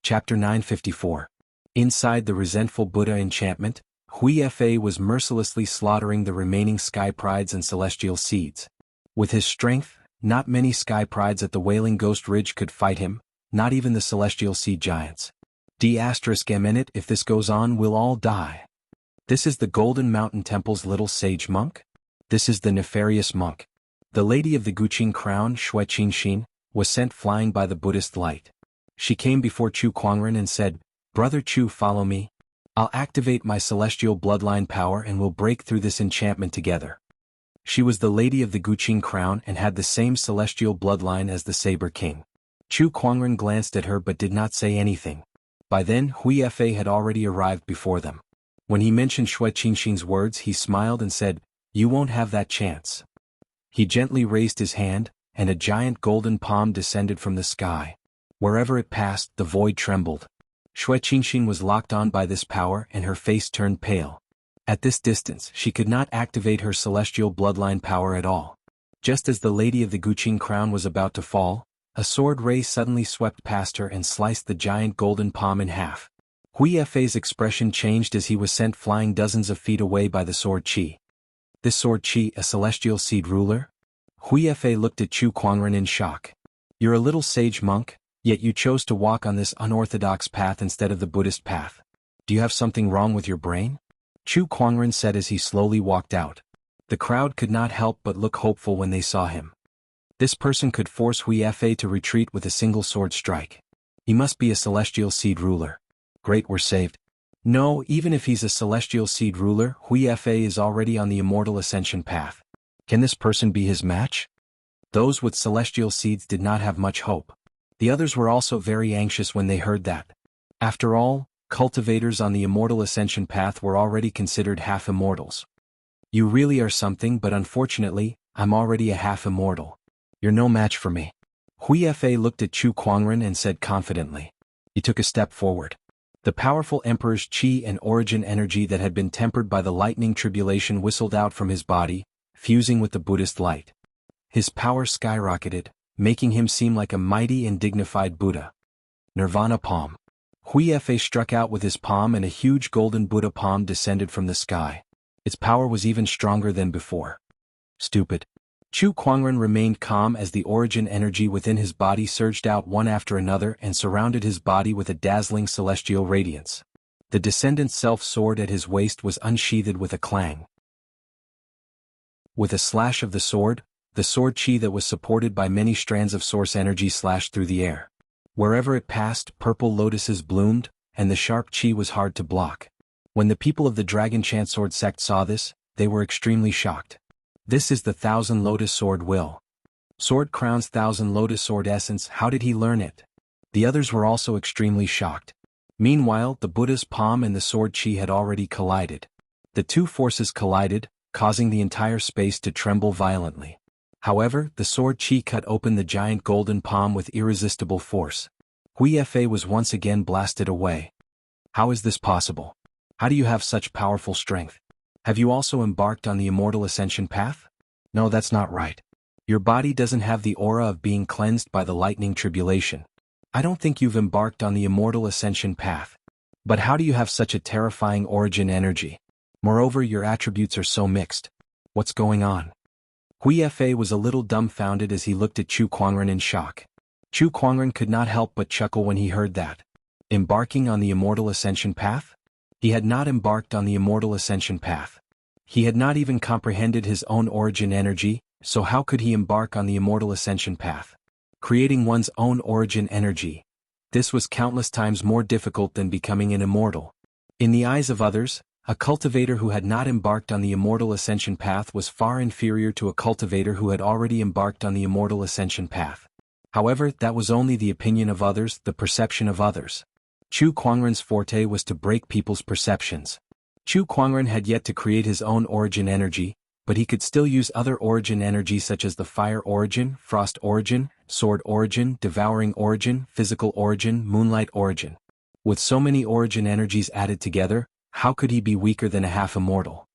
Chapter 954. Inside the resentful Buddha enchantment, Wuxia was mercilessly slaughtering the remaining sky prides and celestial seeds. With his strength, not many sky prides at the Wailing Ghost Ridge could fight him, not even the celestial seed giants. D****, if this goes on we'll all die. This is the Golden Mountain Temple's little sage monk? This is the nefarious monk. The lady of the Guqing crown, Shui Qinxin, was sent flying by the Buddhist light. She came before Chu Kuangren and said, "Brother Chu, follow me. I'll activate my celestial bloodline power and we'll break through this enchantment together." She was the lady of the Guqing crown and had the same celestial bloodline as the Saber King. Chu Kuangren glanced at her but did not say anything. By then Wuxia had already arrived before them. When he mentioned Shui Qinxin's words he smiled and said, "You won't have that chance." He gently raised his hand, and a giant golden palm descended from the sky. Wherever it passed, the void trembled. Shui Qinxin was locked on by this power and her face turned pale. At this distance she could not activate her celestial bloodline power at all. Just as the lady of the Guqing crown was about to fall, a sword ray suddenly swept past her and sliced the giant golden palm in half. Wuxia's expression changed as he was sent flying dozens of feet away by the sword Qi. This sword Qi, a celestial seed ruler? Wuxia looked at Chu Kuangren in shock. You're a little sage monk, yet you chose to walk on this unorthodox path instead of the Buddhist path. Do you have something wrong with your brain? Chu Kuangren said as he slowly walked out. The crowd could not help but look hopeful when they saw him. This person could force Wuxia to retreat with a single sword strike. He must be a celestial seed ruler. Great, we're saved. No, even if he's a celestial seed ruler, Wuxia is already on the immortal ascension path. Can this person be his match? Those with celestial seeds did not have much hope. The others were also very anxious when they heard that. After all, cultivators on the immortal ascension path were already considered half-immortals. You really are something, but unfortunately, I'm already a half-immortal. You're no match for me. Wuxia looked at Chu Kuangren and said confidently. He took a step forward. The powerful emperor's qi and origin energy that had been tempered by the lightning tribulation whistled out from his body, fusing with the Buddhist light. His power skyrocketed, making him seem like a mighty and dignified Buddha. Nirvana palm. Wuxia struck out with his palm and a huge golden Buddha palm descended from the sky. Its power was even stronger than before. Stupid. Chu Kuangren remained calm as the origin energy within his body surged out one after another and surrounded his body with a dazzling celestial radiance. The descendant self-sword at his waist was unsheathed with a clang. With a slash of the sword qi that was supported by many strands of source energy slashed through the air. Wherever it passed, purple lotuses bloomed, and the sharp qi was hard to block. When the people of the Dragon Chant Sword sect saw this, they were extremely shocked. This is the Thousand Lotus Sword will. Sword Crown's Thousand Lotus Sword essence. How did he learn it? The others were also extremely shocked. Meanwhile, the Buddha's palm and the sword chi had already collided. The two forces collided, causing the entire space to tremble violently. However, the sword chi cut open the giant golden palm with irresistible force. Hui Fa was once again blasted away. How is this possible? How do you have such powerful strength? Have you also embarked on the immortal ascension path? No, that's not right. Your body doesn't have the aura of being cleansed by the lightning tribulation. I don't think you've embarked on the immortal ascension path. But how do you have such a terrifying origin energy? Moreover, your attributes are so mixed. What's going on? Hui Fa was a little dumbfounded as he looked at Chu Kuangren in shock. Chu Kuangren could not help but chuckle when he heard that. Embarking on the immortal ascension path? He had not embarked on the immortal ascension path. He had not even comprehended his own origin energy, so how could he embark on the immortal ascension path? Creating one's own origin energy. This was countless times more difficult than becoming an immortal. In the eyes of others, a cultivator who had not embarked on the immortal ascension path was far inferior to a cultivator who had already embarked on the immortal ascension path. However, that was only the opinion of others, the perception of others. Chu Kuangren's forte was to break people's perceptions. Chu Kuangren had yet to create his own origin energy, but he could still use other origin energies such as the fire origin, frost origin, sword origin, devouring origin, physical origin, moonlight origin. With so many origin energies added together, how could he be weaker than a half-immortal?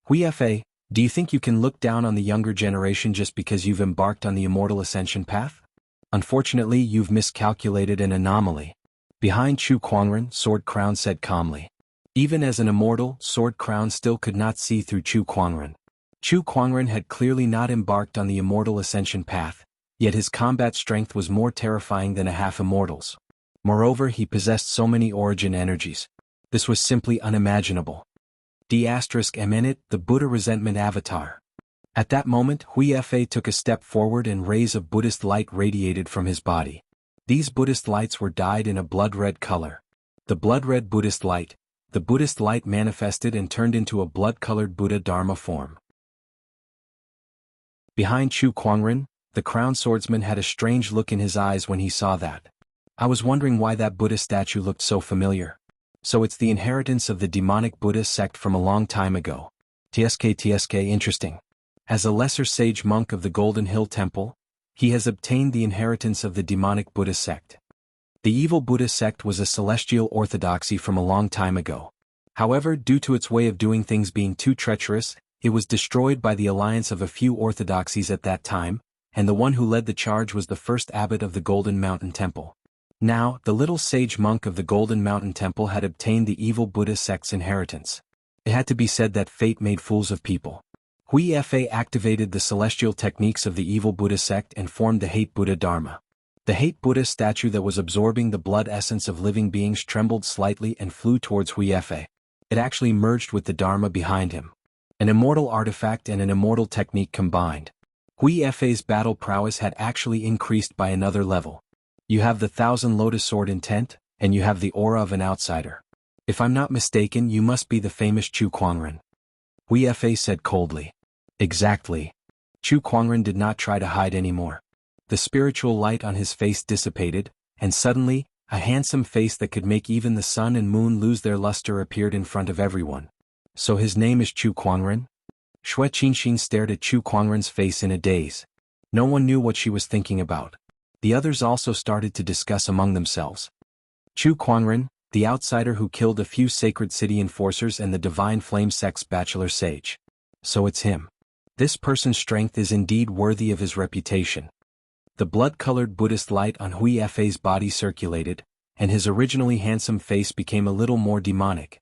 Hui Fa, do you think you can look down on the younger generation just because you've embarked on the immortal ascension path? Unfortunately, you've miscalculated an anomaly. Behind Chu Kuangren, Sword Crown said calmly. Even as an immortal, Sword Crown still could not see through Chu Kuangren. Chu Kuangren had clearly not embarked on the immortal ascension path, yet his combat strength was more terrifying than a half-immortal's. Moreover, he possessed so many origin energies. This was simply unimaginable. D***MN, the Buddha resentment avatar. At that moment, Hui Fa took a step forward and rays of Buddhist light radiated from his body. These Buddhist lights were dyed in a blood-red color. The blood-red Buddhist light, the Buddhist light manifested and turned into a blood-colored Buddha Dharma form. Behind Chu Kuangren, the crowned swordsman had a strange look in his eyes when he saw that. I was wondering why that Buddha statue looked so familiar. So it's the inheritance of the demonic Buddha sect from a long time ago. TSK interesting. As a lesser sage monk of the Golden Hill Temple, he has obtained the inheritance of the demonic Buddha sect. The evil Buddha sect was a celestial orthodoxy from a long time ago. However, due to its way of doing things being too treacherous, it was destroyed by the alliance of a few orthodoxies at that time, and the one who led the charge was the first abbot of the Golden Mountain Temple. Now, the little sage monk of the Golden Mountain Temple had obtained the evil Buddha sect's inheritance. It had to be said that fate made fools of people. Hui Fa activated the celestial techniques of the evil Buddha sect and formed the Hate Buddha Dharma. The Hate Buddha statue that was absorbing the blood essence of living beings trembled slightly and flew towards Hui Fa. It actually merged with the Dharma behind him. An immortal artifact and an immortal technique combined. Hui Fa's battle prowess had actually increased by another level. You have the Thousand Lotus Sword intent, and you have the aura of an outsider. If I'm not mistaken, you must be the famous Chu Kuangren. Hui Fa said coldly. Exactly. Chu Kuangren did not try to hide anymore. The spiritual light on his face dissipated, and suddenly, a handsome face that could make even the sun and moon lose their luster appeared in front of everyone. So his name is Chu Kuangren? Xue Qinxin stared at Chu Kuangren's face in a daze. No one knew what she was thinking about. The others also started to discuss among themselves. Chu Kuangren, the outsider who killed a few sacred city enforcers and the Divine Flame sect's bachelor sage. So it's him. This person's strength is indeed worthy of his reputation. The blood-colored Buddhist light on Hui Fa's body circulated, and his originally handsome face became a little more demonic.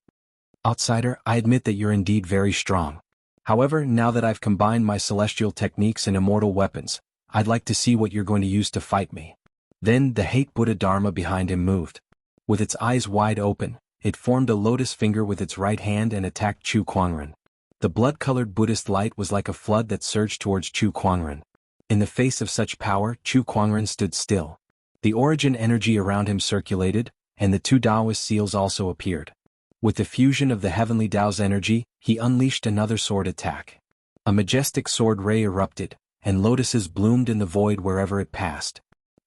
Outsider, I admit that you're indeed very strong. However, now that I've combined my celestial techniques and immortal weapons, I'd like to see what you're going to use to fight me. Then the Hate Buddha Dharma behind him moved. With its eyes wide open, it formed a lotus finger with its right hand and attacked Chu Kuangren. The blood-colored Buddhist light was like a flood that surged towards Chu Kuangren. In the face of such power, Chu Kuangren stood still. The origin energy around him circulated, and the two Taoist seals also appeared. With the fusion of the heavenly Tao's energy, he unleashed another sword attack. A majestic sword ray erupted, and lotuses bloomed in the void wherever it passed.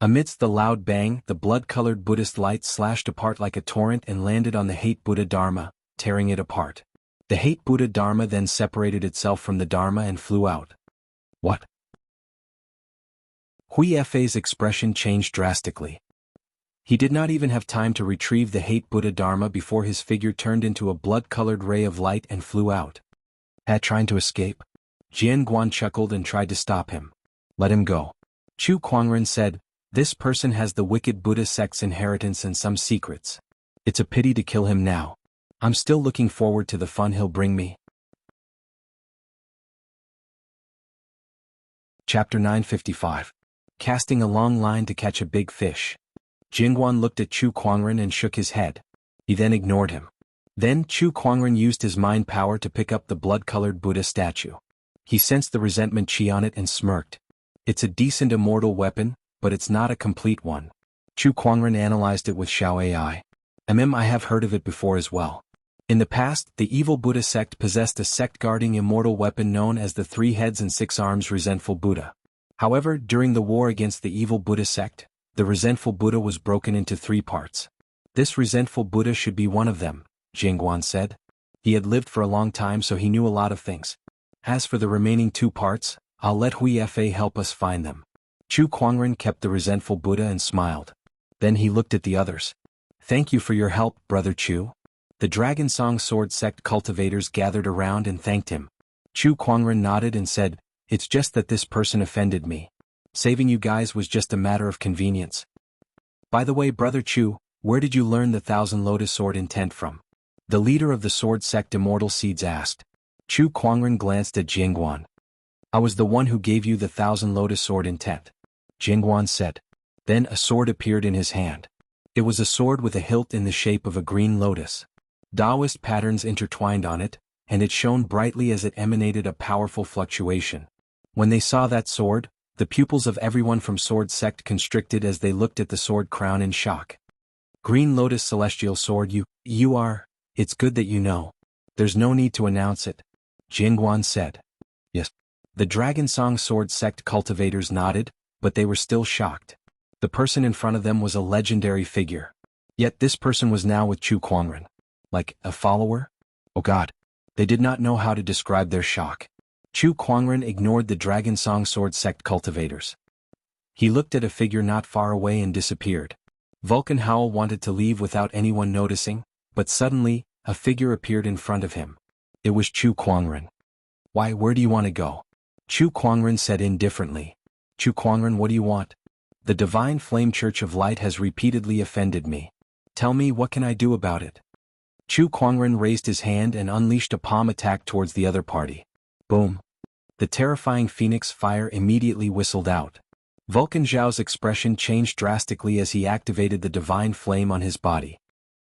Amidst the loud bang, the blood-colored Buddhist light slashed apart like a torrent and landed on the Hate Buddha Dharma, tearing it apart. The Hate Buddha Dharma then separated itself from the Dharma and flew out. What? Hui Fei's expression changed drastically. He did not even have time to retrieve the Hate Buddha Dharma before his figure turned into a blood-colored ray of light and flew out. Trying to escape? Jianghu chuckled and tried to stop him. Let him go. Chu Kuangren said, this person has the wicked Buddha sect's inheritance and some secrets. It's a pity to kill him now. I'm still looking forward to the fun he'll bring me. Chapter 955. Casting a long line to catch a big fish. Jingguan looked at Chu Kuangren and shook his head. He then ignored him. Then Chu Kuangren used his mind power to pick up the blood-colored Buddha statue. He sensed the resentment chi on it and smirked. It's a decent immortal weapon, but it's not a complete one. Chu Kuangren analyzed it with Xiao AI. I have heard of it before as well. In the past, the evil Buddha sect possessed a sect-guarding immortal weapon known as the 3 heads and 6 arms resentful Buddha. However, during the war against the evil Buddha sect, the resentful Buddha was broken into 3 parts. This resentful Buddha should be one of them, Jingguan said. He had lived for a long time so he knew a lot of things. As for the remaining 2 parts, I'll let Hui Fei help us find them. Chu Kuangren kept the resentful Buddha and smiled. Then he looked at the others. Thank you for your help, Brother Chu. The Dragon Song Sword Sect cultivators gathered around and thanked him. Chu Kuangren nodded and said, it's just that this person offended me. Saving you guys was just a matter of convenience. By the way, Brother Chu, where did you learn the 1,000 Lotus Sword intent from? The leader of the Sword Sect Immortal Seeds asked. Chu Kuangren glanced at Jingguan. I was the one who gave you the 1,000 Lotus Sword intent. Jingguan said. Then a sword appeared in his hand. It was a sword with a hilt in the shape of a green lotus. Taoist patterns intertwined on it, and it shone brightly as it emanated a powerful fluctuation. When they saw that sword, the pupils of everyone from Sword Sect constricted as they looked at the sword crown in shock. Green Lotus Celestial Sword, you are, it's good that you know. There's no need to announce it. Jingguan said. Yes. The Dragon Song Sword Sect cultivators nodded, but they were still shocked. The person in front of them was a legendary figure. Yet this person was now with Chu Kuangren. Like, a follower? Oh God. They did not know how to describe their shock. Chu Kuangren ignored the Dragon Song Sword Sect cultivators. He looked at a figure not far away and disappeared. Vulcan Howl wanted to leave without anyone noticing, but suddenly, a figure appeared in front of him. It was Chu Kuangren. Why, where do you want to go? Chu Kuangren said indifferently. Chu Kuangren, what do you want? The Divine Flame Church of Light has repeatedly offended me. Tell me, what can I do about it? Chu Kuangren raised his hand and unleashed a palm attack towards the other party. Boom. The terrifying phoenix fire immediately whistled out. Vulcan Zhao's expression changed drastically as he activated the divine flame on his body.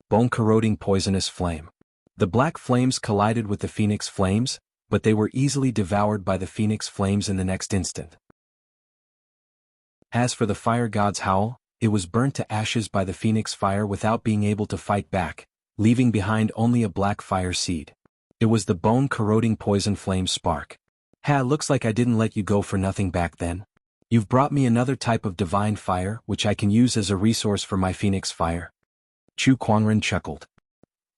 Bone-corroding poisonous flame. The black flames collided with the phoenix flames, but they were easily devoured by the phoenix flames in the next instant. As for the fire god's howl, it was burnt to ashes by the phoenix fire without being able to fight back, leaving behind only a black fire seed. It was the bone-corroding poison flame spark. Looks like I didn't let you go for nothing back then. You've brought me another type of divine fire which I can use as a resource for my phoenix fire. Chu Kuangren chuckled.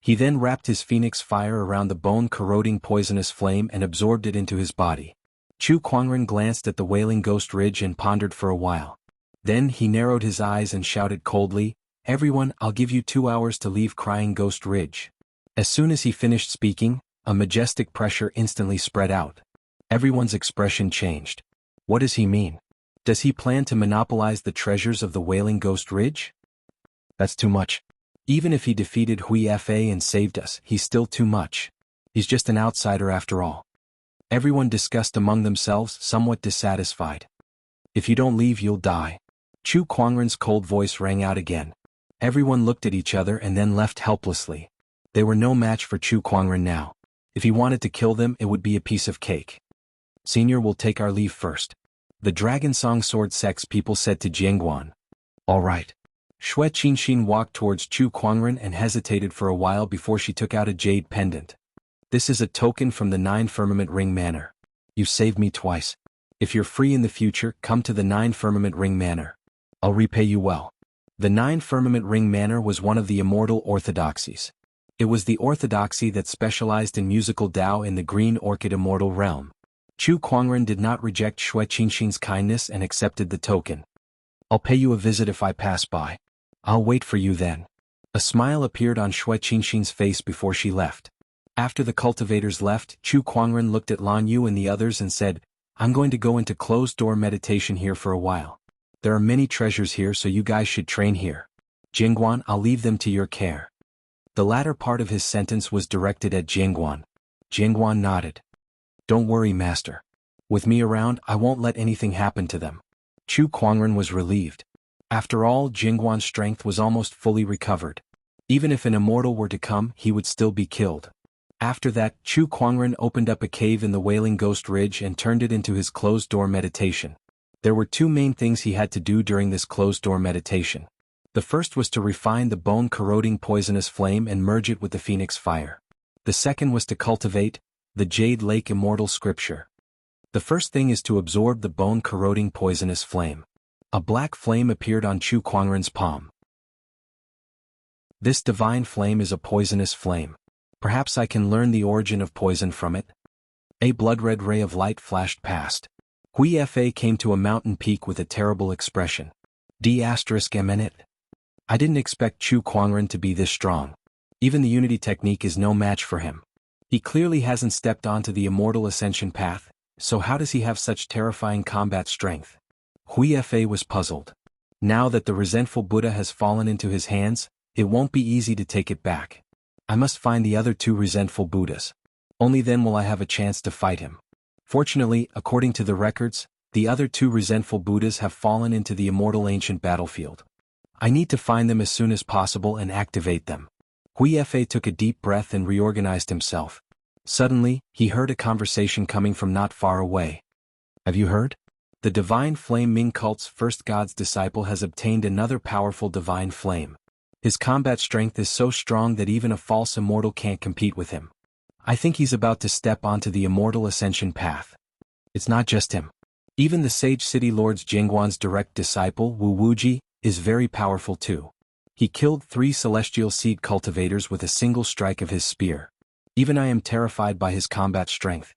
He then wrapped his phoenix fire around the bone-corroding poisonous flame and absorbed it into his body. Chu Kuangren glanced at the wailing Ghost Ridge and pondered for a while. Then he narrowed his eyes and shouted coldly, Everyone, I'll give you 2 hours to leave Crying Ghost Ridge. As soon as he finished speaking, a majestic pressure instantly spread out. Everyone's expression changed. What does he mean? Does he plan to monopolize the treasures of the Wailing Ghost Ridge? That's too much. Even if he defeated Hui Fei and saved us, he's still too much. He's just an outsider after all. Everyone discussed among themselves, somewhat dissatisfied. If you don't leave, you'll die. Chu Kuangren's cold voice rang out again. Everyone looked at each other and then left helplessly. They were no match for Chu Kuangren now. If he wanted to kill them, it would be a piece of cake. Senior will take our leave first. The Dragon Song Sword Sect's people said to Jiangguan. All right. Xue Qinxin walked towards Chu Kuangren and hesitated for a while before she took out a jade pendant. This is a token from the 9 Firmament Ring Manor. You saved me twice. If you're free in the future, come to the 9 Firmament Ring Manor. I'll repay you well. The Nine Firmament Ring Manor was one of the immortal orthodoxies. It was the orthodoxy that specialized in musical Tao in the Green Orchid immortal realm. Chu Kuangren did not reject Xue Qingxing's kindness and accepted the token. I'll pay you a visit if I pass by. I'll wait for you then. A smile appeared on Xue Qingxing's face before she left. After the cultivators left, Chu Kuangren looked at Lan Yu and the others and said, I'm going to go into closed-door meditation here for a while. There are many treasures here, so you guys should train here. Jingguan, I'll leave them to your care. The latter part of his sentence was directed at Jingguan. Jingguan nodded. Don't worry, master. With me around, I won't let anything happen to them. Chu Kuangren was relieved. After all, Jingguan's strength was almost fully recovered. Even if an immortal were to come, he would still be killed. After that, Chu Kuangren opened up a cave in the Wailing Ghost Ridge and turned it into his closed-door meditation. There were two main things he had to do during this closed-door meditation. The first was to refine the bone-corroding poisonous flame and merge it with the phoenix fire. The second was to cultivate the Jade Lake Immortal Scripture. The first thing is to absorb the bone-corroding poisonous flame. A black flame appeared on Chu Kuangren's palm. This divine flame is a poisonous flame. Perhaps I can learn the origin of poison from it. A blood-red ray of light flashed past. Hui Fa came to a mountain peak with a terrible expression. D*MN. I didn't expect Chu Kuangren to be this strong. Even the unity technique is no match for him. He clearly hasn't stepped onto the immortal ascension path, so how does he have such terrifying combat strength? Hui Fa was puzzled. Now that the resentful Buddha has fallen into his hands, it won't be easy to take it back. I must find the other two resentful Buddhas. Only then will I have a chance to fight him. Fortunately, according to the records, the other two resentful Buddhas have fallen into the immortal ancient battlefield. I need to find them as soon as possible and activate them. Hui Fa took a deep breath and reorganized himself. Suddenly, he heard a conversation coming from not far away. Have you heard? The Divine Flame Ming cult's first god's disciple has obtained another powerful divine flame. His combat strength is so strong that even a false immortal can't compete with him. I think he's about to step onto the immortal ascension path. It's not just him. Even the Sage City Lord's Jingguan's direct disciple, Wu Wuji, is very powerful too. He killed 3 celestial seed cultivators with a single strike of his spear. Even I am terrified by his combat strength.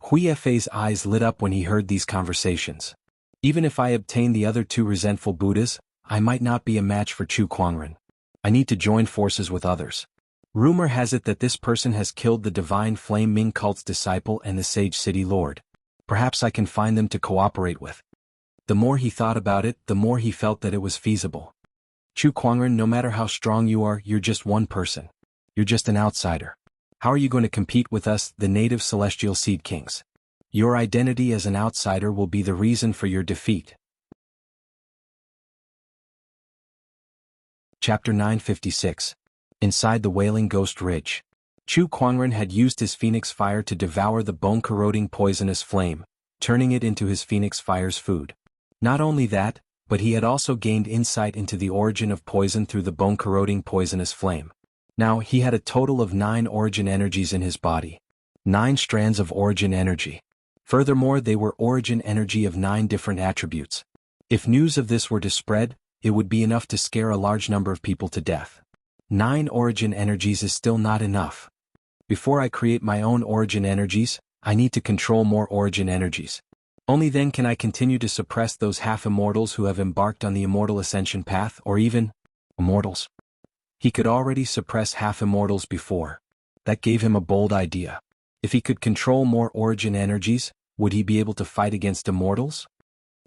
Hui Fa's eyes lit up when he heard these conversations. Even if I obtain the other two resentful Buddhas, I might not be a match for Chu Kuangren. I need to join forces with others. Rumor has it that this person has killed the Divine Flame Ming cult's disciple and the Sage City Lord. Perhaps I can find them to cooperate with. The more he thought about it, the more he felt that it was feasible. Chu Kuangren, no matter how strong you are, you're just one person. You're just an outsider. How are you going to compete with us, the native celestial seed kings? Your identity as an outsider will be the reason for your defeat. Chapter 956. Inside the Wailing Ghost Ridge. Chu Kuangren had used his phoenix fire to devour the bone-corroding poisonous flame, turning it into his phoenix fire's food. Not only that, but he had also gained insight into the origin of poison through the bone-corroding poisonous flame. Now, he had a total of 9 origin energies in his body. 9 strands of origin energy. Furthermore, they were origin energy of 9 different attributes. If news of this were to spread, it would be enough to scare a large number of people to death. 9 origin energies is still not enough. Before I create my own origin energies, I need to control more origin energies. Only then can I continue to suppress those half-immortals who have embarked on the immortal ascension path, or even immortals. He could already suppress half-immortals before. That gave him a bold idea. If he could control more origin energies, would he be able to fight against immortals?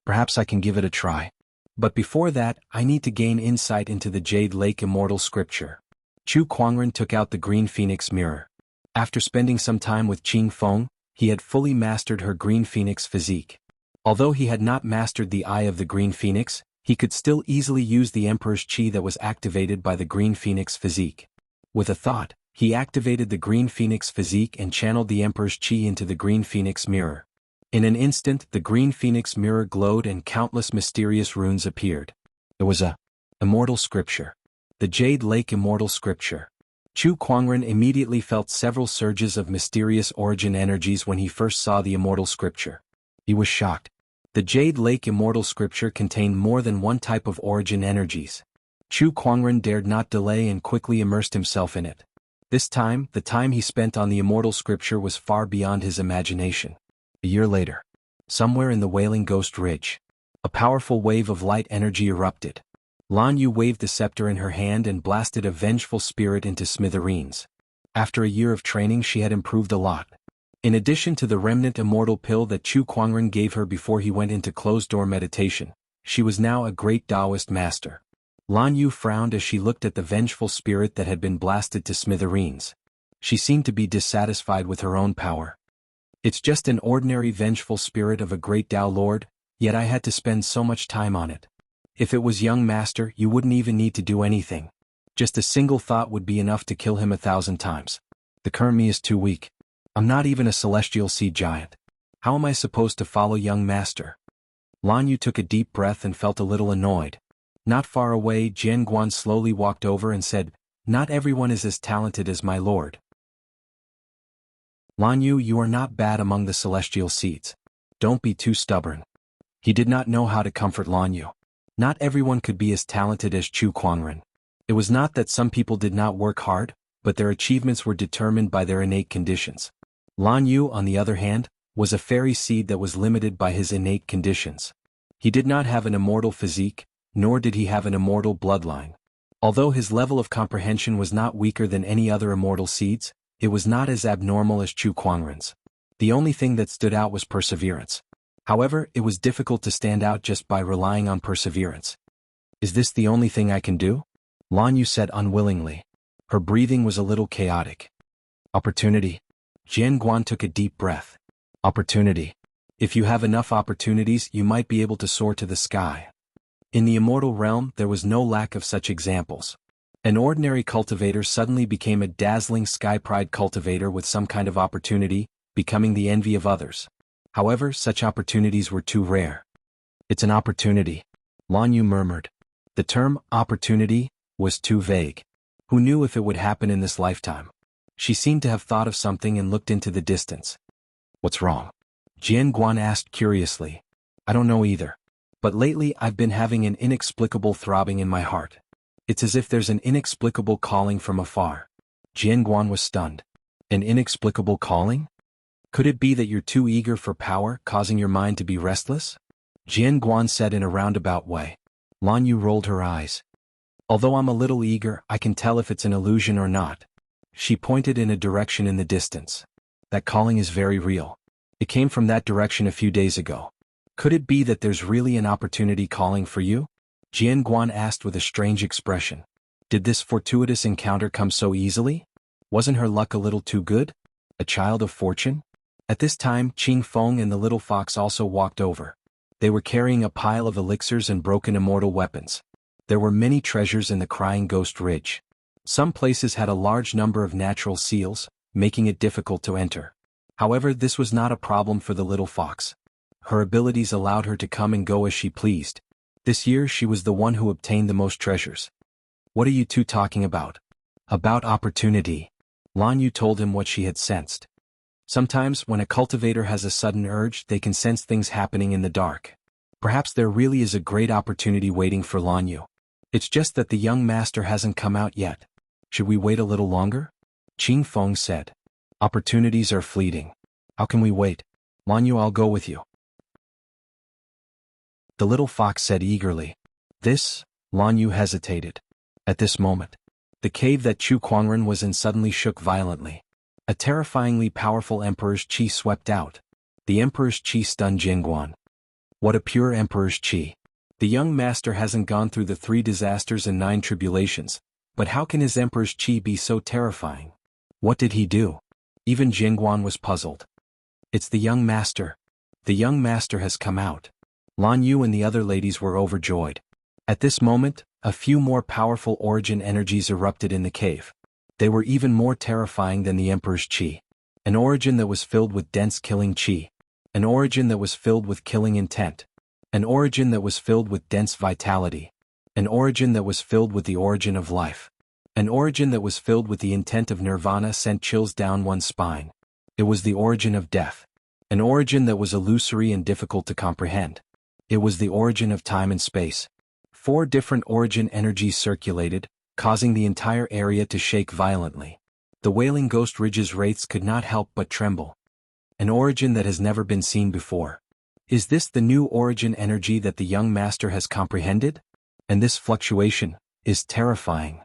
Perhaps I can give it a try. But before that, I need to gain insight into the Jade Lake Immortal Scripture. Chu Kuangren took out the Green Phoenix Mirror. After spending some time with Qing Feng, he had fully mastered her Green Phoenix physique. Although he had not mastered the Eye of the Green Phoenix, he could still easily use the Emperor's Qi that was activated by the Green Phoenix physique. With a thought, he activated the Green Phoenix physique and channeled the Emperor's Qi into the Green Phoenix Mirror. In an instant, the Green Phoenix Mirror glowed and countless mysterious runes appeared. It was a immortal scripture. The Jade Lake Immortal Scripture. Chu Kuangren immediately felt several surges of mysterious origin energies when he first saw the immortal scripture. He was shocked. The Jade Lake Immortal Scripture contained more than one type of origin energies. Chu Kuangren dared not delay and quickly immersed himself in it. This time, the time he spent on the Immortal Scripture was far beyond his imagination. A year later, somewhere in the Wailing Ghost Ridge, a powerful wave of light energy erupted. Lan Yu waved the scepter in her hand and blasted a vengeful spirit into smithereens. After a year of training, she had improved a lot. In addition to the remnant immortal pill that Chu Kuangren gave her before he went into closed-door meditation, she was now a great Taoist master. Lan Yu frowned as she looked at the vengeful spirit that had been blasted to smithereens. She seemed to be dissatisfied with her own power. It's just an ordinary vengeful spirit of a great Tao Lord, yet I had to spend so much time on it. If it was young master, you wouldn't even need to do anything. Just a single thought would be enough to kill him 1,000 times. The current me is too weak. I'm not even a celestial seed giant. How am I supposed to follow young master? Lan Yu took a deep breath and felt a little annoyed. Not far away, Jian Guan slowly walked over and said, "Not everyone is as talented as my lord." Lan Yu, you are not bad among the celestial seeds. Don't be too stubborn. He did not know how to comfort Lan Yu. Not everyone could be as talented as Chu Kuangren. It was not that some people did not work hard, but their achievements were determined by their innate conditions. Lan Yu, on the other hand, was a fairy seed that was limited by his innate conditions. He did not have an immortal physique, nor did he have an immortal bloodline. Although his level of comprehension was not weaker than any other immortal seeds, it was not as abnormal as Chu Kuangren's. The only thing that stood out was perseverance. However, it was difficult to stand out just by relying on perseverance. Is this the only thing I can do? Lan Yu said unwillingly. Her breathing was a little chaotic. Opportunity. Jian Guan took a deep breath. Opportunity. If you have enough opportunities, you might be able to soar to the sky. In the immortal realm, there was no lack of such examples. An ordinary cultivator suddenly became a dazzling sky-pride cultivator with some kind of opportunity, becoming the envy of others. However, such opportunities were too rare. It's an opportunity, Lan Yu murmured. The term opportunity was too vague. Who knew if it would happen in this lifetime? She seemed to have thought of something and looked into the distance. What's wrong? Jian Guan asked curiously. I don't know either. But lately I've been having an inexplicable throbbing in my heart. It's as if there's an inexplicable calling from afar. Jian Guan was stunned. An inexplicable calling? Could it be that you're too eager for power, causing your mind to be restless? Jian Guan said in a roundabout way. Lan Yu rolled her eyes. Although I'm a little eager, I can tell if it's an illusion or not. She pointed in a direction in the distance. That calling is very real. It came from that direction a few days ago. Could it be that there's really an opportunity calling for you? Jian Guan asked with a strange expression. Did this fortuitous encounter come so easily? Wasn't her luck a little too good? A child of fortune? At this time, Qing Feng and the little fox also walked over. They were carrying a pile of elixirs and broken immortal weapons. There were many treasures in the Crying Ghost Ridge. Some places had a large number of natural seals, making it difficult to enter. However, this was not a problem for the little fox. Her abilities allowed her to come and go as she pleased. This year she was the one who obtained the most treasures. What are you two talking about? About opportunity. Lan Yu told him what she had sensed. Sometimes, when a cultivator has a sudden urge, they can sense things happening in the dark. Perhaps there really is a great opportunity waiting for Lan Yu. It's just that the young master hasn't come out yet. Should we wait a little longer? Qing Feng said. Opportunities are fleeting. How can we wait? Lan Yu, I'll go with you. The little fox said eagerly. This? Lan Yu hesitated. At this moment, the cave that Chu Kuangren was in suddenly shook violently. A terrifyingly powerful emperor's qi swept out. The emperor's qi stunned Jian Guan. What a pure emperor's qi. The young master hasn't gone through the 3 disasters and 9 tribulations, but how can his emperor's qi be so terrifying? What did he do? Even Jian Guan was puzzled. It's the young master. The young master has come out. Lan Yu and the other ladies were overjoyed. At this moment, a few more powerful origin energies erupted in the cave. They were even more terrifying than the emperor's qi. An origin that was filled with dense killing qi. An origin that was filled with killing intent. An origin that was filled with dense vitality. An origin that was filled with the origin of life. An origin that was filled with the intent of nirvana sent chills down one's spine. It was the origin of death. An origin that was illusory and difficult to comprehend. It was the origin of time and space. 4 different origin energies circulated, causing the entire area to shake violently. The wailing ghost ridge's wraiths could not help but tremble. An origin that has never been seen before. Is this the new origin energy that the young master has comprehended? And this fluctuation is terrifying.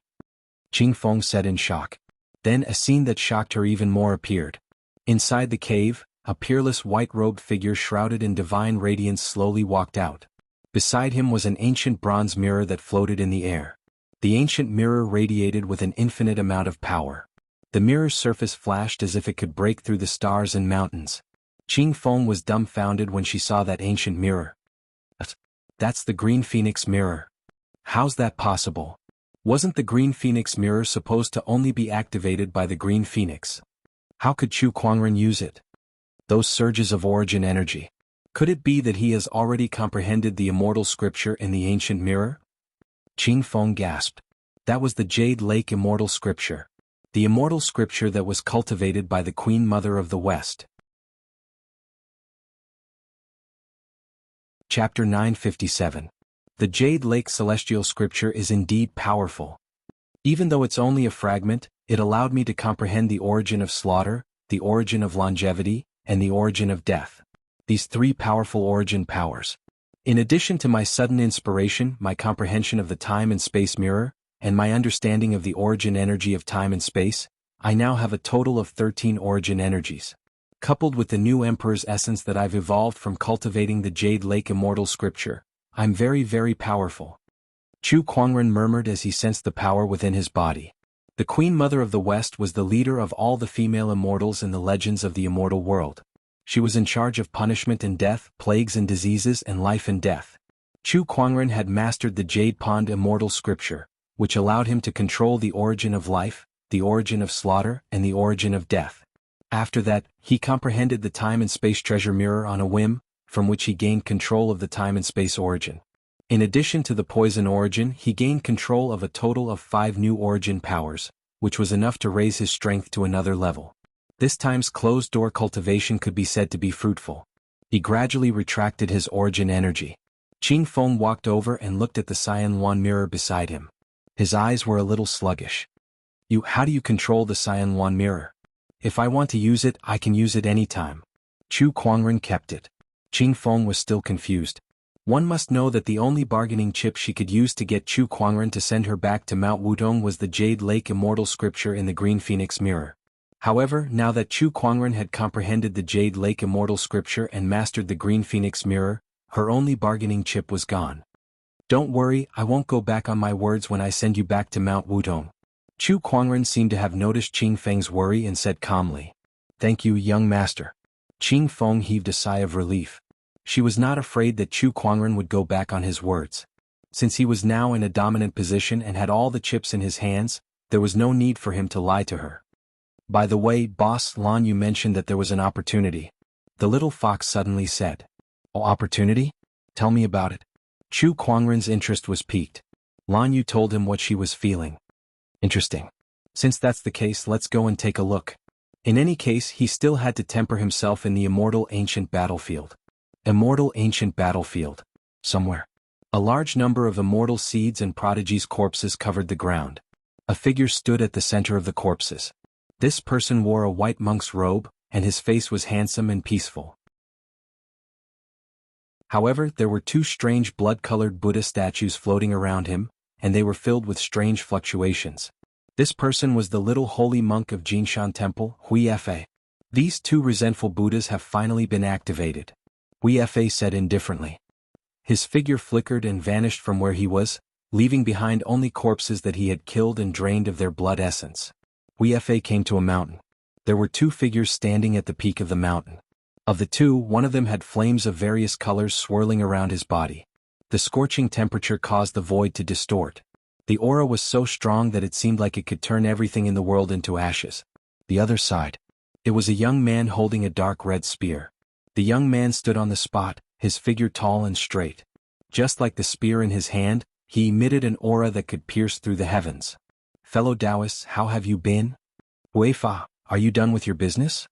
Qing Feng said in shock. Then a scene that shocked her even more appeared. Inside the cave, a peerless white-robed figure shrouded in divine radiance slowly walked out. Beside him was an ancient bronze mirror that floated in the air. The ancient mirror radiated with an infinite amount of power. The mirror's surface flashed as if it could break through the stars and mountains. Qing Feng was dumbfounded when she saw that ancient mirror. That's the Green Phoenix mirror. How's that possible? Wasn't the Green Phoenix mirror supposed to only be activated by the Green Phoenix? How could Chu Kuangren use it? Those surges of origin energy. Could it be that he has already comprehended the immortal scripture in the ancient mirror? Qing Feng gasped. That was the Jade Lake immortal scripture. The immortal scripture that was cultivated by the Queen Mother of the West. Chapter 957. The Jade Lake Celestial Scripture is indeed powerful. Even though it's only a fragment, it allowed me to comprehend the origin of slaughter, the origin of longevity, and the origin of death. These 3 powerful origin powers. In addition to my sudden inspiration, my comprehension of the time and space mirror, and my understanding of the origin energy of time and space, I now have a total of 13 origin energies. Coupled with the new Emperor's essence that I've evolved from cultivating the Jade Lake Immortal Scripture, I'm very, very powerful. Chu Kuangren murmured as he sensed the power within his body. The Queen Mother of the West was the leader of all the female immortals in the legends of the immortal world. She was in charge of punishment and death, plagues and diseases, and life and death. Chu Kuangren had mastered the Jade Pond Immortal Scripture, which allowed him to control the origin of life, the origin of slaughter, and the origin of death. After that, he comprehended the time and space treasure mirror on a whim, from which he gained control of the time and space origin. In addition to the poison origin, he gained control of a total of 5 new origin powers, which was enough to raise his strength to another level. This time's closed-door cultivation could be said to be fruitful. He gradually retracted his origin energy. Qing Feng walked over and looked at the Cyan Yuan mirror beside him. His eyes were a little sluggish. How do you control the Cyan Yuan mirror? If I want to use it, I can use it anytime. Chu Kuangren kept it. Qing Feng was still confused. One must know that the only bargaining chip she could use to get Chu Kuangren to send her back to Mount Wudong was the Jade Lake Immortal Scripture in the Green Phoenix Mirror. However, now that Chu Kuangren had comprehended the Jade Lake Immortal Scripture and mastered the Green Phoenix Mirror, her only bargaining chip was gone. Don't worry, I won't go back on my words when I send you back to Mount Wudong. Chu Kuangren seemed to have noticed Qing Feng's worry and said calmly. Thank you, young master. Qing Feng heaved a sigh of relief. She was not afraid that Chu Kuangren would go back on his words. Since he was now in a dominant position and had all the chips in his hands, there was no need for him to lie to her. By the way, Boss Lan, you mentioned that there was an opportunity. The little fox suddenly said. Oh, opportunity? Tell me about it. Chu Kuangren's interest was piqued. Lan Yu told him what she was feeling. Interesting. Since that's the case, let's go and take a look. In any case, he still had to temper himself in the immortal ancient battlefield. Immortal ancient battlefield. Somewhere. A large number of immortal seeds and prodigies' corpses covered the ground. A figure stood at the center of the corpses. This person wore a white monk's robe, and his face was handsome and peaceful. However, there were 2 strange blood-colored Buddha statues floating around him, and they were filled with strange fluctuations. This person was the little holy monk of Jinshan Temple, Hui Fa. These 2 resentful Buddhas have finally been activated. Hui Fa said indifferently. His figure flickered and vanished from where he was, leaving behind only corpses that he had killed and drained of their blood essence. Hui Fa came to a mountain. There were 2 figures standing at the peak of the mountain. Of the 2, one of them had flames of various colors swirling around his body. The scorching temperature caused the void to distort. The aura was so strong that it seemed like it could turn everything in the world into ashes. The other side. It was a young man holding a dark red spear. The young man stood on the spot, his figure tall and straight. Just like the spear in his hand, he emitted an aura that could pierce through the heavens. Fellow Taoists, how have you been? Hui Fa, are you done with your business?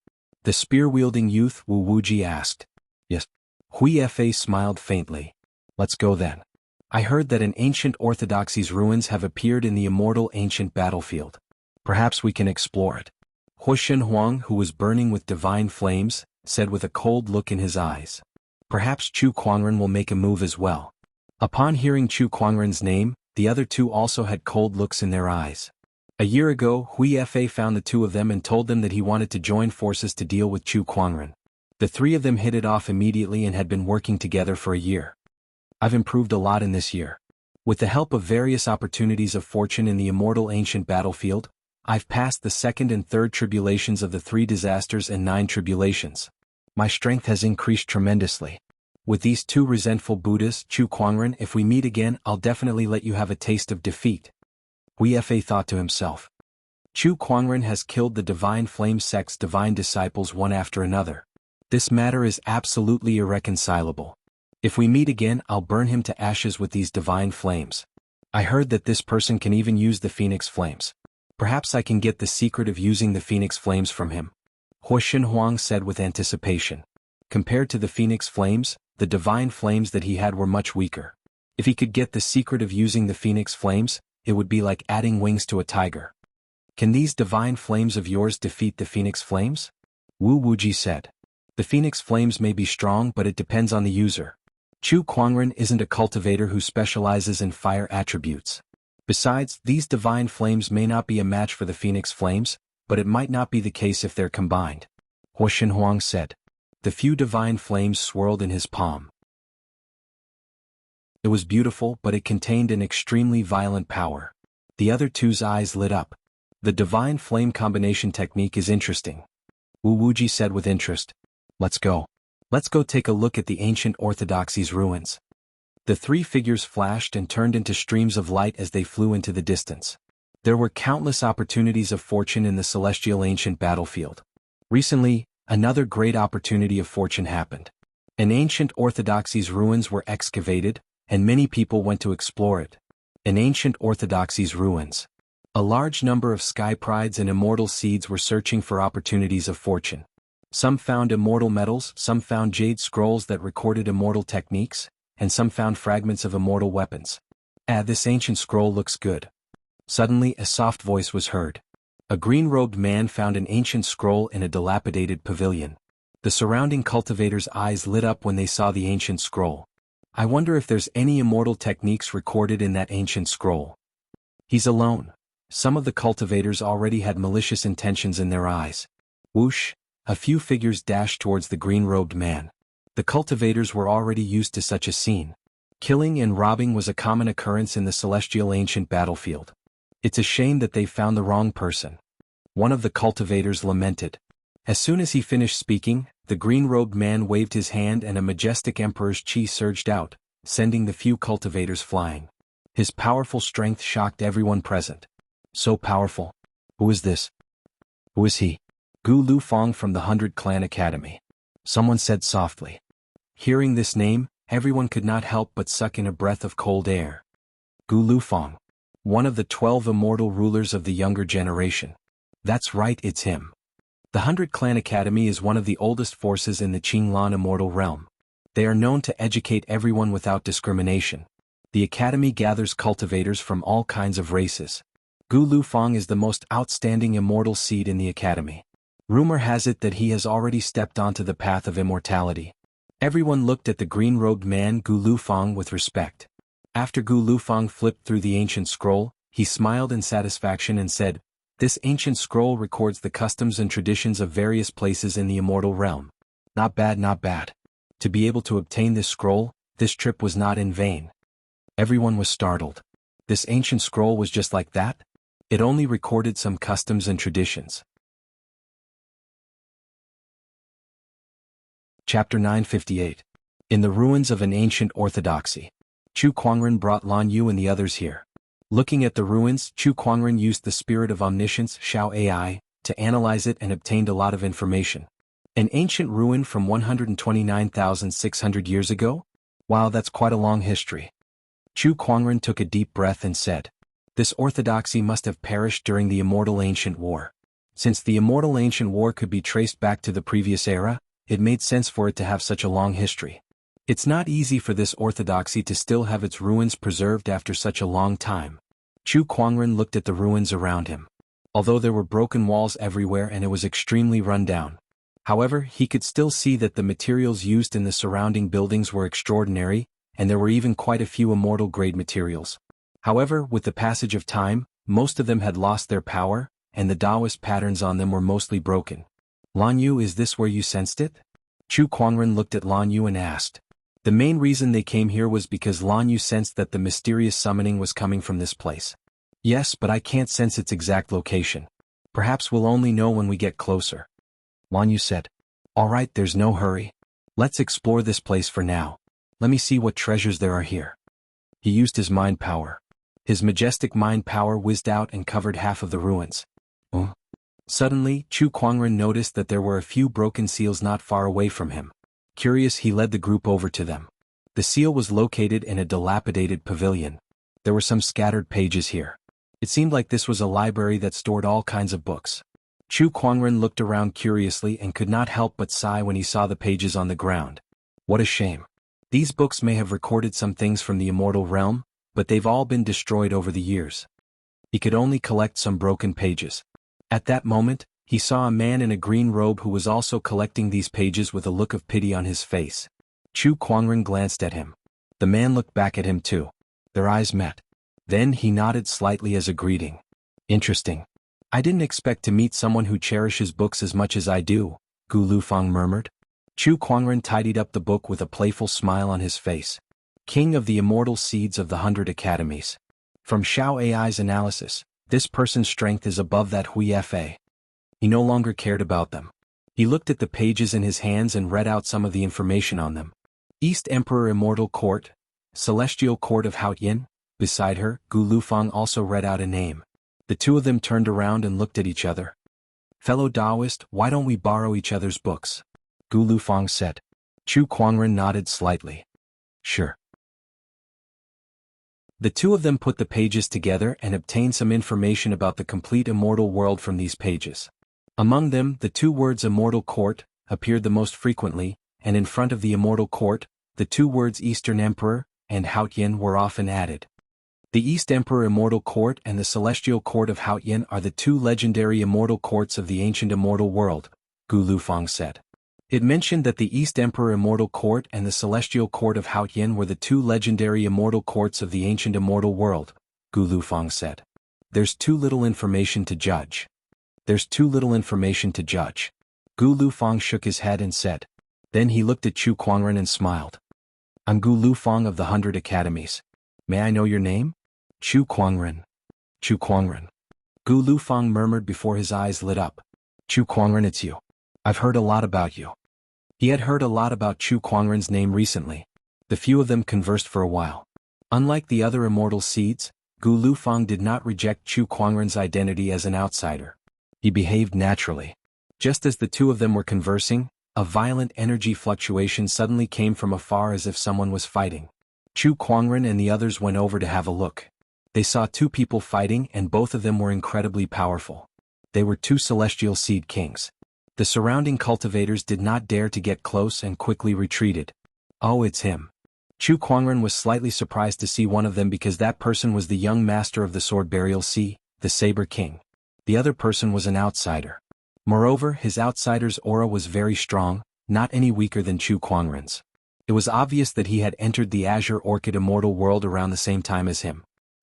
The spear-wielding youth Wu Wuji asked. Yes. Hui Fa smiled faintly. Let's go then. I heard that an ancient orthodoxy's ruins have appeared in the immortal ancient battlefield. Perhaps we can explore it. Huishen Huang, who was burning with divine flames, said with a cold look in his eyes. Perhaps Chu Kuangren will make a move as well. Upon hearing Chu Kuangren's name, the other two also had cold looks in their eyes. A year ago, Hui Fa found the two of them and told them that he wanted to join forces to deal with Chu Kuangren. The three of them hit it off immediately and had been working together for a year. I've improved a lot in this year. With the help of various opportunities of fortune in the immortal ancient battlefield, I've passed the second and third tribulations of the 3 disasters and 9 tribulations. My strength has increased tremendously. With these 2 resentful Buddhas, Chu Kuangren, if we meet again, I'll definitely let you have a taste of defeat. Hui Fa thought to himself. Chu Kuangren has killed the Divine Flame sect's divine disciples one after another. This matter is absolutely irreconcilable. If we meet again, I'll burn him to ashes with these divine flames. I heard that this person can even use the phoenix flames. Perhaps I can get the secret of using the phoenix flames from him. Huishen Huang said with anticipation. Compared to the phoenix flames, the divine flames that he had were much weaker. If he could get the secret of using the phoenix flames, it would be like adding wings to a tiger. Can these divine flames of yours defeat the phoenix flames? Wu Wuji said. The phoenix flames may be strong, but it depends on the user. Chu Kuangren isn't a cultivator who specializes in fire attributes. Besides, these divine flames may not be a match for the phoenix flames, but it might not be the case if they're combined. Huishen Huang said. The few divine flames swirled in his palm. It was beautiful, but it contained an extremely violent power. The other two's eyes lit up. The divine flame combination technique is interesting. Wu Wuji said with interest. Let's go. Let's go take a look at the ancient orthodoxy's ruins. The 3 figures flashed and turned into streams of light as they flew into the distance. There were countless opportunities of fortune in the celestial ancient battlefield. Recently, another great opportunity of fortune happened. An ancient orthodoxy's ruins were excavated, and many people went to explore it. An ancient orthodoxy's ruins. A large number of sky prides and immortal seeds were searching for opportunities of fortune. Some found immortal metals, some found jade scrolls that recorded immortal techniques, and some found fragments of immortal weapons. This ancient scroll looks good. Suddenly a soft voice was heard. A green-robed man found an ancient scroll in a dilapidated pavilion. The surrounding cultivators' eyes lit up when they saw the ancient scroll. I wonder if there's any immortal techniques recorded in that ancient scroll. He's alone. Some of the cultivators already had malicious intentions in their eyes. Whoosh! A few figures dashed towards the green-robed man. The cultivators were already used to such a scene. Killing and robbing was a common occurrence in the celestial ancient battlefield. It's a shame that they found the wrong person. One of the cultivators lamented. As soon as he finished speaking, the green-robed man waved his hand and a majestic emperor's chi surged out, sending the few cultivators flying. His powerful strength shocked everyone present. So powerful. Who is this? Who is he? Gu Lufang from the 100 Clan Academy. Someone said softly. Hearing this name, everyone could not help but suck in a breath of cold air. Gu Lufang. One of the 12 immortal rulers of the younger generation. That's right, it's him. The 100 Clan Academy is one of the oldest forces in the Qinglan immortal realm. They are known to educate everyone without discrimination. The academy gathers cultivators from all kinds of races. Gu Lufang is the most outstanding immortal seed in the academy. Rumor has it that he has already stepped onto the path of immortality. Everyone looked at the green-robed man Gu Lufang with respect. After Gu Lufang flipped through the ancient scroll, he smiled in satisfaction and said, This ancient scroll records the customs and traditions of various places in the immortal realm. Not bad, not bad. To be able to obtain this scroll, this trip was not in vain. Everyone was startled. This ancient scroll was just like that? It only recorded some customs and traditions. Chapter 958. In the ruins of an ancient orthodoxy. Chu Kuangren brought Lan Yu and the others here. Looking at the ruins, Chu Kuangren used the spirit of omniscience, Xiao AI, to analyze it and obtained a lot of information. An ancient ruin from 129,600 years ago? Wow, that's quite a long history. Chu Kuangren took a deep breath and said, This orthodoxy must have perished during the immortal ancient war. Since the immortal ancient war could be traced back to the previous era, it made sense for it to have such a long history. It's not easy for this orthodoxy to still have its ruins preserved after such a long time. Chu Kuangren looked at the ruins around him. Although there were broken walls everywhere and it was extremely run down. However, he could still see that the materials used in the surrounding buildings were extraordinary, and there were even quite a few immortal-grade materials. However, with the passage of time, most of them had lost their power, and the Taoist patterns on them were mostly broken. Lan Yu, is this where you sensed it? Chu Kuangren looked at Lan Yu and asked. The main reason they came here was because Lan Yu sensed that the mysterious summoning was coming from this place. Yes, but I can't sense its exact location. Perhaps we'll only know when we get closer. Lan Yu said. Alright, there's no hurry. Let's explore this place for now. Let me see what treasures there are here. He used his mind power. His majestic mind power whizzed out and covered half of the ruins. Suddenly, Chu Kuangren noticed that there were a few broken seals not far away from him. Curious, he led the group over to them. The seal was located in a dilapidated pavilion. There were some scattered pages here. It seemed like this was a library that stored all kinds of books. Chu Kuangren looked around curiously and could not help but sigh when he saw the pages on the ground. What a shame. These books may have recorded some things from the immortal realm, but they've all been destroyed over the years. He could only collect some broken pages. At that moment, he saw a man in a green robe who was also collecting these pages with a look of pity on his face. Chu Kuangren glanced at him. The man looked back at him too. Their eyes met. Then he nodded slightly as a greeting. Interesting. I didn't expect to meet someone who cherishes books as much as I do, Gu Lufang murmured. Chu Kuangren tidied up the book with a playful smile on his face. King of the Immortal Seeds of the 100 Academies. From Xiao AI's analysis, this person's strength is above that Hui Fa. He no longer cared about them. He looked at the pages in his hands and read out some of the information on them. East Emperor Immortal Court, Celestial Court of Haotian. Beside her, Gu Lufang also read out a name. The two of them turned around and looked at each other. Fellow Taoist, why don't we borrow each other's books? Gu Lufang said. Chu Kuangren nodded slightly. Sure. The two of them put the pages together and obtained some information about the complete immortal world from these pages. Among them, the two words Immortal Court appeared the most frequently, and in front of the Immortal Court, the two words Eastern Emperor and Haotian were often added. The East Emperor Immortal Court and the Celestial Court of Haotian are the two legendary immortal courts of the ancient immortal world, Gu Lufang said. It mentioned that the East Emperor Immortal Court and the Celestial Court of Haotian were the two legendary immortal courts of the ancient immortal world, Gu Lufang said. There's too little information to judge. There's too little information to judge. Gu Lufang shook his head and said. Then he looked at Chu Kuangren and smiled. I'm Gu Lufang of the 100 Academies. May I know your name? Chu Kuangren. Chu Kuangren. Gu Lufang murmured before his eyes lit up. Chu Kuangren, it's you. I've heard a lot about you. He had heard a lot about Chu Kuangren's name recently. The few of them conversed for a while. Unlike the other immortal seeds, Gu Lufang did not reject Chu Kuangren's identity as an outsider. He behaved naturally. Just as the two of them were conversing, a violent energy fluctuation suddenly came from afar as if someone was fighting. Chu Kuangren and the others went over to have a look. They saw two people fighting and both of them were incredibly powerful. They were two celestial seed kings. The surrounding cultivators did not dare to get close and quickly retreated. Oh, it's him. Chu Kuangren was slightly surprised to see one of them because that person was the young master of the Sword Burial Sea, the Saber King. The other person was an outsider. Moreover, his outsider's aura was very strong, not any weaker than Chu Kuangren's. It was obvious that he had entered the Azure Orchid immortal world around the same time as him.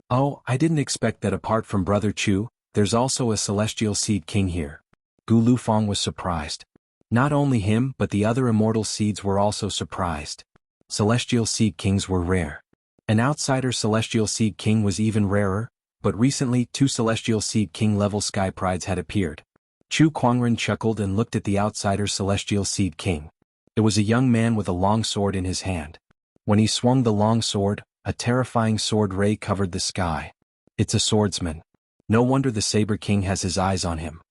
Oh, I didn't expect that apart from Brother Chu, there's also a Celestial Seed King here. Gu Lufang was surprised. Not only him but the other immortal seeds were also surprised. Celestial Seed Kings were rare. An outsider Celestial Seed King was even rarer, but recently two Celestial Seed King level Sky Prides had appeared. Chu Kuangren chuckled and looked at the outsider Celestial Seed King. It was a young man with a long sword in his hand. When he swung the long sword, a terrifying sword ray covered the sky. It's a swordsman. No wonder the Saber King has his eyes on him.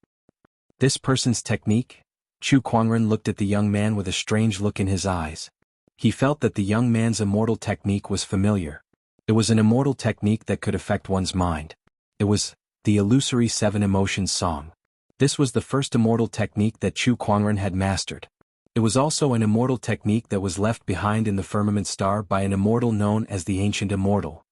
This person's technique? Chu Kuangren looked at the young man with a strange look in his eyes. He felt that the young man's immortal technique was familiar. It was an immortal technique that could affect one's mind. It was the illusory 7 emotions song. This was the first immortal technique that Chu Kuangren had mastered. It was also an immortal technique that was left behind in the firmament star by an immortal known as the Ancient Immortal.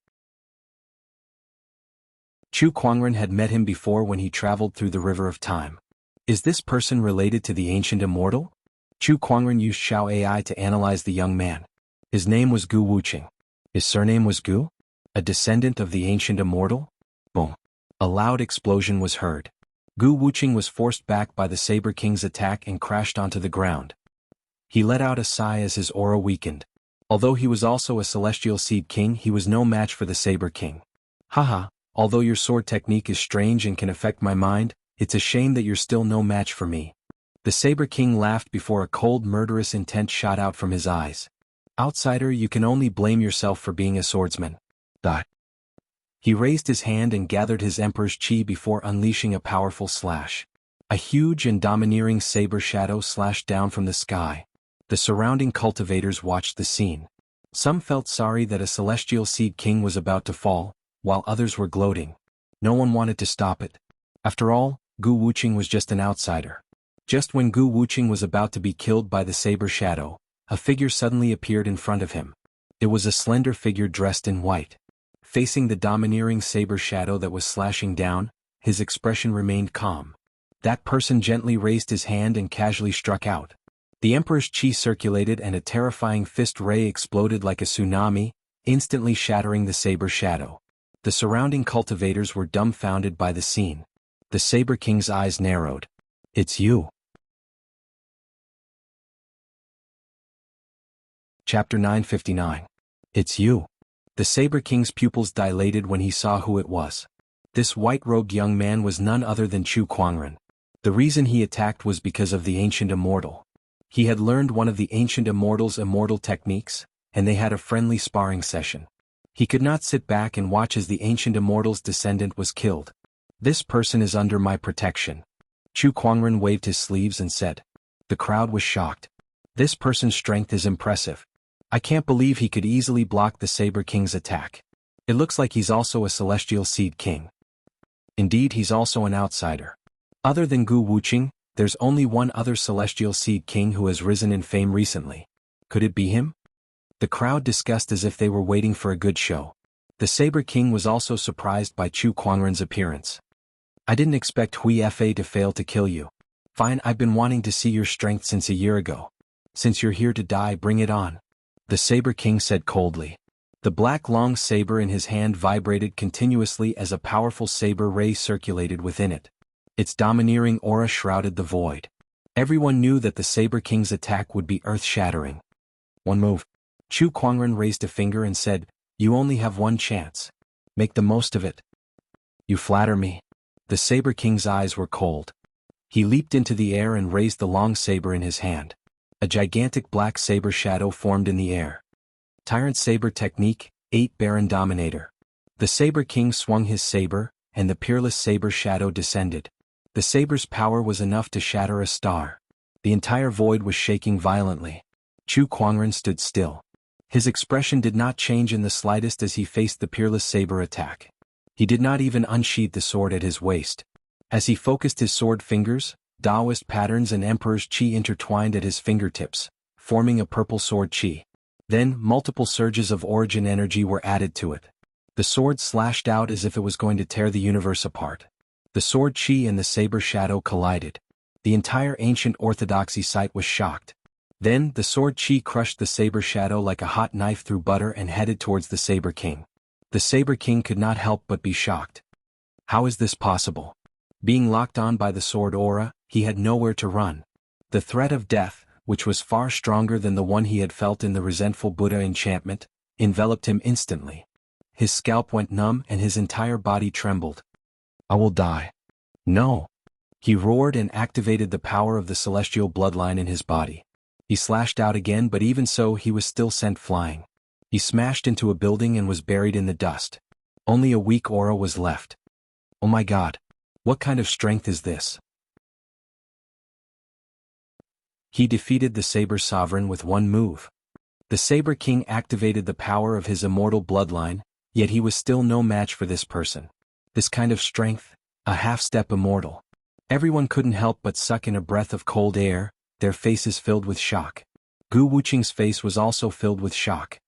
Chu Kuangren had met him before when he traveled through the River of Time. Is this person related to the Ancient Immortal? Chu Kuangren used Xiao AI to analyze the young man. His name was Gu Wuqing. His surname was Gu? A descendant of the Ancient Immortal? Boom. A loud explosion was heard. Gu Wuqing was forced back by the Saber King's attack and crashed onto the ground. He let out a sigh as his aura weakened. Although he was also a Celestial Seed King, he was no match for the Saber King. Haha, although your sword technique is strange and can affect my mind, it's a shame that you're still no match for me. The Saber King laughed before a cold murderous intent shot out from his eyes. Outsider, you can only blame yourself for being a swordsman. He raised his hand and gathered his Emperor's Chi before unleashing a powerful slash. A huge and domineering saber shadow slashed down from the sky. The surrounding cultivators watched the scene. Some felt sorry that a Celestial Seed King was about to fall, while others were gloating. No one wanted to stop it. After all, Gu Wuqing was just an outsider. Just when Gu Wuqing was about to be killed by the saber shadow, a figure suddenly appeared in front of him. It was a slender figure dressed in white. Facing the domineering saber shadow that was slashing down, his expression remained calm. That person gently raised his hand and casually struck out. The Emperor's Chi circulated and a terrifying fist ray exploded like a tsunami, instantly shattering the saber shadow. The surrounding cultivators were dumbfounded by the scene. The Saber King's eyes narrowed. It's you. Chapter 959. It's you. The Saber King's pupils dilated when he saw who it was. This white-robed young man was none other than Chu Kuangren. The reason he attacked was because of the Ancient Immortal. He had learned one of the Ancient Immortal's immortal techniques, and they had a friendly sparring session. He could not sit back and watch as the Ancient Immortal's descendant was killed. This person is under my protection. Chu Kuangren waved his sleeves and said. The crowd was shocked. This person's strength is impressive. I can't believe he could easily block the Saber King's attack. It looks like he's also a Celestial Seed King. Indeed, he's also an outsider. Other than Gu Wuqing, there's only one other Celestial Seed King who has risen in fame recently. Could it be him? The crowd discussed as if they were waiting for a good show. The Saber King was also surprised by Chu Kuangren's appearance. I didn't expect Hui Fa to fail to kill you. Fine, I've been wanting to see your strength since a year ago. Since you're here to die, bring it on. The Saber King said coldly. The black long saber in his hand vibrated continuously as a powerful saber ray circulated within it. Its domineering aura shrouded the void. Everyone knew that the Saber King's attack would be earth-shattering. One move. Chu Kuangren raised a finger and said, You only have one chance. Make the most of it. You flatter me. The Saber King's eyes were cold. He leaped into the air and raised the long saber in his hand. A gigantic black saber shadow formed in the air. Tyrant Saber Technique, 8 Baron Dominator. The Saber King swung his saber, and the peerless saber shadow descended. The saber's power was enough to shatter a star. The entire void was shaking violently. Chu Kuangren stood still. His expression did not change in the slightest as he faced the peerless saber attack. He did not even unsheath the sword at his waist. As he focused his sword fingers, Taoist patterns and Emperor's Chi intertwined at his fingertips, forming a purple sword Chi. Then, multiple surges of origin energy were added to it. The sword slashed out as if it was going to tear the universe apart. The sword Chi and the saber shadow collided. The entire ancient orthodoxy site was shocked. Then, the sword Chi crushed the saber shadow like a hot knife through butter and headed towards the Saber King. The Saber King could not help but be shocked. How is this possible? Being locked on by the sword aura, he had nowhere to run. The threat of death, which was far stronger than the one he had felt in the resentful Buddha enchantment, enveloped him instantly. His scalp went numb and his entire body trembled. I will die. No. He roared and activated the power of the celestial bloodline in his body. He slashed out again, but even so he was still sent flying. He smashed into a building and was buried in the dust. Only a weak aura was left. Oh my God. What kind of strength is this? He defeated the Saber Sovereign with one move. The Saber King activated the power of his immortal bloodline, yet he was still no match for this person. This kind of strength, a half-step immortal. Everyone couldn't help but suck in a breath of cold air, their faces filled with shock. Gu Wuqing's face was also filled with shock.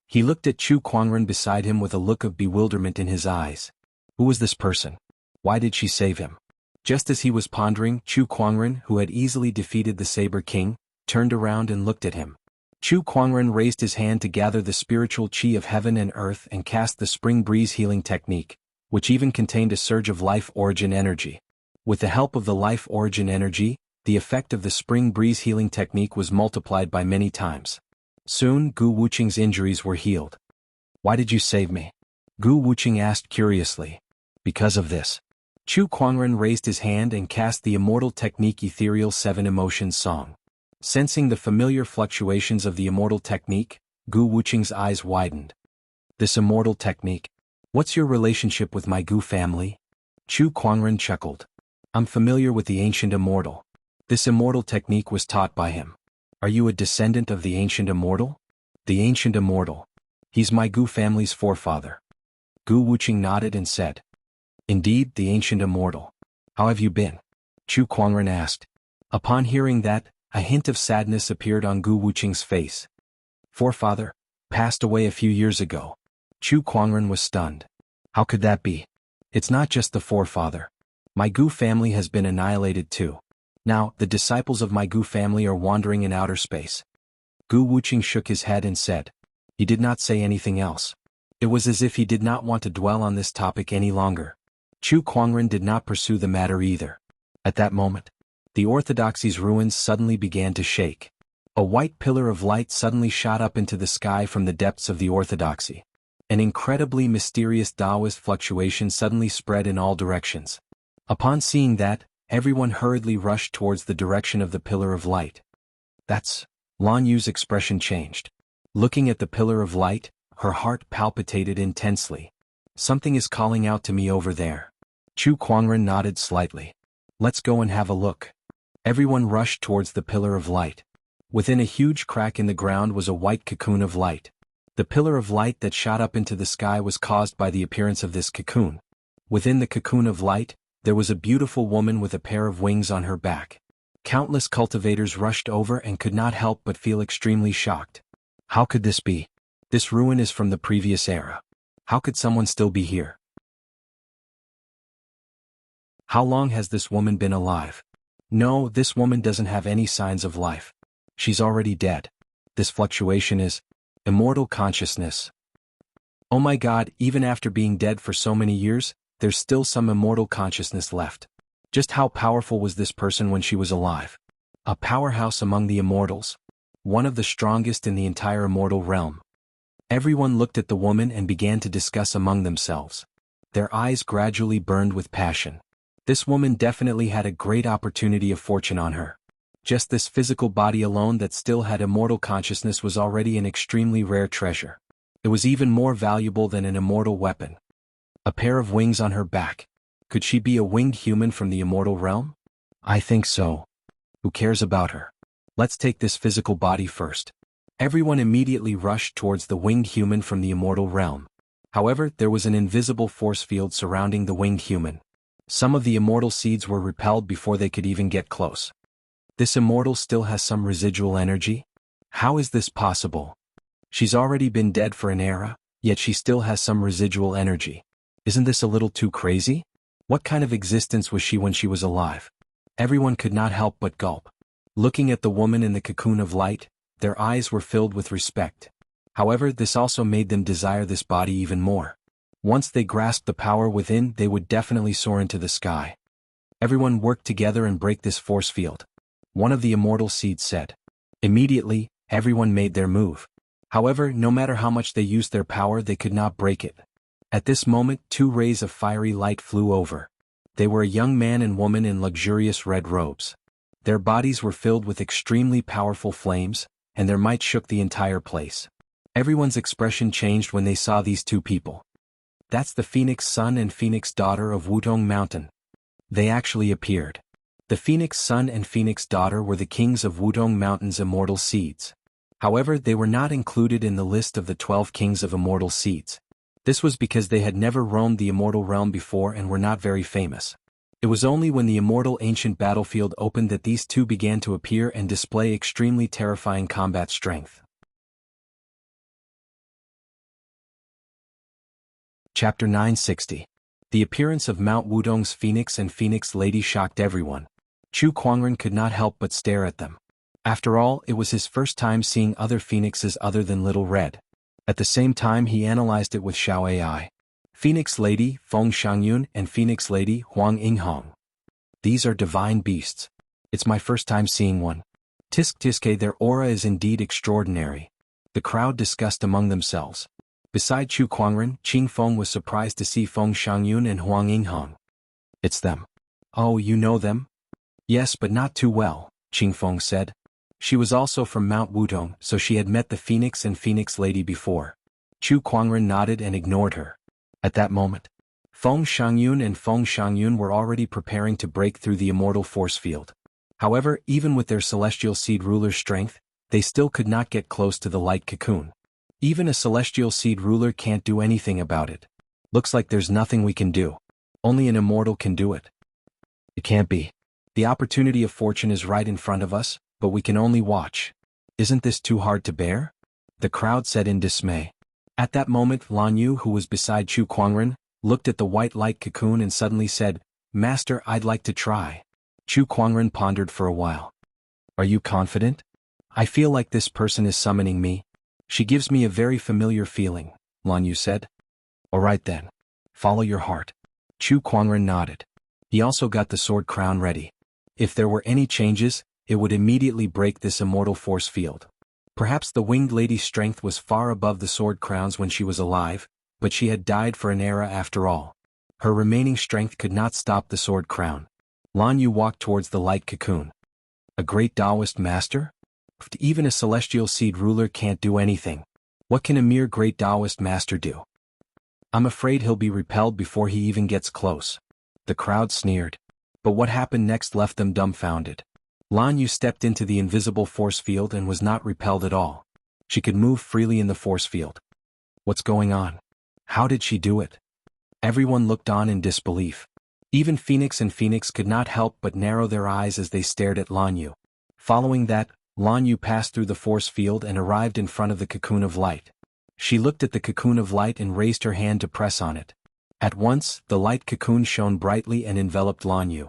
He looked at Chu Kuangren beside him with a look of bewilderment in his eyes. Who was this person? Why did she save him? Just as he was pondering, Chu Kuangren, who had easily defeated the Saber King, turned around and looked at him. Chu Kuangren raised his hand to gather the spiritual qi of heaven and earth and cast the spring breeze healing technique, which even contained a surge of life origin energy. With the help of the life origin energy, the effect of the spring breeze healing technique was multiplied by many times. Soon, Gu Wuqing's injuries were healed. Why did you save me? Gu Wuqing asked curiously. Because of this. Chu Kuangren raised his hand and cast the immortal technique Ethereal 7 Emotions Song. Sensing the familiar fluctuations of the immortal technique, Gu Wuqing's eyes widened. This immortal technique? What's your relationship with my Gu family? Chu Kuangren chuckled. I'm familiar with the ancient immortal. This immortal technique was taught by him. Are you a descendant of the ancient immortal? The ancient immortal. He's my Gu family's forefather. Gu Wuqing nodded and said. Indeed, the ancient immortal. How have you been? Chu Kuangren asked. Upon hearing that, a hint of sadness appeared on Gu Wuqing's face. Forefather? Passed away a few years ago. Chu Kuangren was stunned. How could that be? It's not just the forefather. My Gu family has been annihilated too. Now, the disciples of my Gu family are wandering in outer space. Gu Wuqing shook his head and said. He did not say anything else. It was as if he did not want to dwell on this topic any longer. Chu Kuangren did not pursue the matter either. At that moment, the orthodoxy's ruins suddenly began to shake. A white pillar of light suddenly shot up into the sky from the depths of the orthodoxy. An incredibly mysterious Taoist fluctuation suddenly spread in all directions. Upon seeing that, everyone hurriedly rushed towards the direction of the pillar of light. That's... Lan Yu's expression changed. Looking at the pillar of light, her heart palpitated intensely. Something is calling out to me over there. Chu Kuangren nodded slightly. Let's go and have a look. Everyone rushed towards the pillar of light. Within a huge crack in the ground was a white cocoon of light. The pillar of light that shot up into the sky was caused by the appearance of this cocoon. Within the cocoon of light, there was a beautiful woman with a pair of wings on her back. Countless cultivators rushed over and could not help but feel extremely shocked. How could this be? This ruin is from the previous era. How could someone still be here? How long has this woman been alive? No, this woman doesn't have any signs of life. She's already dead. This fluctuation is immortal consciousness. Oh my God, even after being dead for so many years, there's still some immortal consciousness left. Just how powerful was this person when she was alive? A powerhouse among the immortals. One of the strongest in the entire immortal realm. Everyone looked at the woman and began to discuss among themselves. Their eyes gradually burned with passion. This woman definitely had a great opportunity of fortune on her. Just this physical body alone that still had immortal consciousness was already an extremely rare treasure. It was even more valuable than an immortal weapon. A pair of wings on her back. Could she be a winged human from the immortal realm? I think so. Who cares about her? Let's take this physical body first. Everyone immediately rushed towards the winged human from the immortal realm. However, there was an invisible force field surrounding the winged human. Some of the immortal seeds were repelled before they could even get close. This immortal still has some residual energy? How is this possible? She's already been dead for an era, yet she still has some residual energy. Isn't this a little too crazy? What kind of existence was she when she was alive? Everyone could not help but gulp. Looking at the woman in the cocoon of light, their eyes were filled with respect. However, this also made them desire this body even more. Once they grasped the power within, they would definitely soar into the sky. Everyone worked together and break this force field. One of the immortal seeds said. Immediately, everyone made their move. However, no matter how much they used their power, they could not break it. At this moment, two rays of fiery light flew over. They were a young man and woman in luxurious red robes. Their bodies were filled with extremely powerful flames, and their might shook the entire place. Everyone's expression changed when they saw these two people. That's the Phoenix Son and Phoenix Daughter of Wudong Mountain. They actually appeared. The Phoenix Son and Phoenix Daughter were the kings of Wudong Mountain's immortal seeds. However, they were not included in the list of the 12 kings of immortal seeds. This was because they had never roamed the immortal realm before and were not very famous. It was only when the immortal ancient battlefield opened that these two began to appear and display extremely terrifying combat strength. Chapter 960. The appearance of Mount Wudong's Phoenix and Phoenix Lady shocked everyone. Chu Kuangren could not help but stare at them. After all, it was his first time seeing other phoenixes other than Little Red. At the same time he analyzed it with Xiao Ai. Phoenix Lady, Feng Xiangyun, and Phoenix Lady, Huang Yinghong. These are divine beasts. It's my first time seeing one. Tiske, their aura is indeed extraordinary. The crowd discussed among themselves. Beside Chu Kuangren, Qing Feng was surprised to see Feng Xiangyun and Huang Yinghong. It's them. Oh, you know them? Yes, but not too well, Qing Feng said. She was also from Mount Wudong, so she had met the Phoenix and Phoenix Lady before. Chu Kuangren nodded and ignored her. At that moment, Feng Xiangyun and Feng Xiangyun were already preparing to break through the immortal force field. However, even with their celestial seed ruler's strength, they still could not get close to the light cocoon. Even a celestial seed ruler can't do anything about it. Looks like there's nothing we can do. Only an immortal can do it. It can't be. The opportunity of fortune is right in front of us, but we can only watch. Isn't this too hard to bear? The crowd said in dismay. At that moment, Lan Yu, who was beside Chu Kuangren, looked at the white light cocoon and suddenly said, "Master, I'd like to try." Chu Kuangren pondered for a while. Are you confident? I feel like this person is summoning me. She gives me a very familiar feeling, Lan Yu said. All right then. Follow your heart. Chu Kuangren nodded. He also got the sword crown ready. If there were any changes, it would immediately break this immortal force field. Perhaps the winged lady's strength was far above the sword crowns when she was alive, but she had died for an era after all. Her remaining strength could not stop the sword crown. Lan Yu walked towards the light cocoon. A great Taoist master? Even a celestial seed ruler can't do anything. What can a mere great Taoist master do? I'm afraid he'll be repelled before he even gets close. The crowd sneered. But what happened next left them dumbfounded. Lan Yu stepped into the invisible force field and was not repelled at all. She could move freely in the force field. What's going on? How did she do it? Everyone looked on in disbelief. Even Phoenix and Phoenix could not help but narrow their eyes as they stared at Lan Yu. Following that, Lan Yu passed through the force field and arrived in front of the cocoon of light. She looked at the cocoon of light and raised her hand to press on it. At once, the light cocoon shone brightly and enveloped Lan Yu.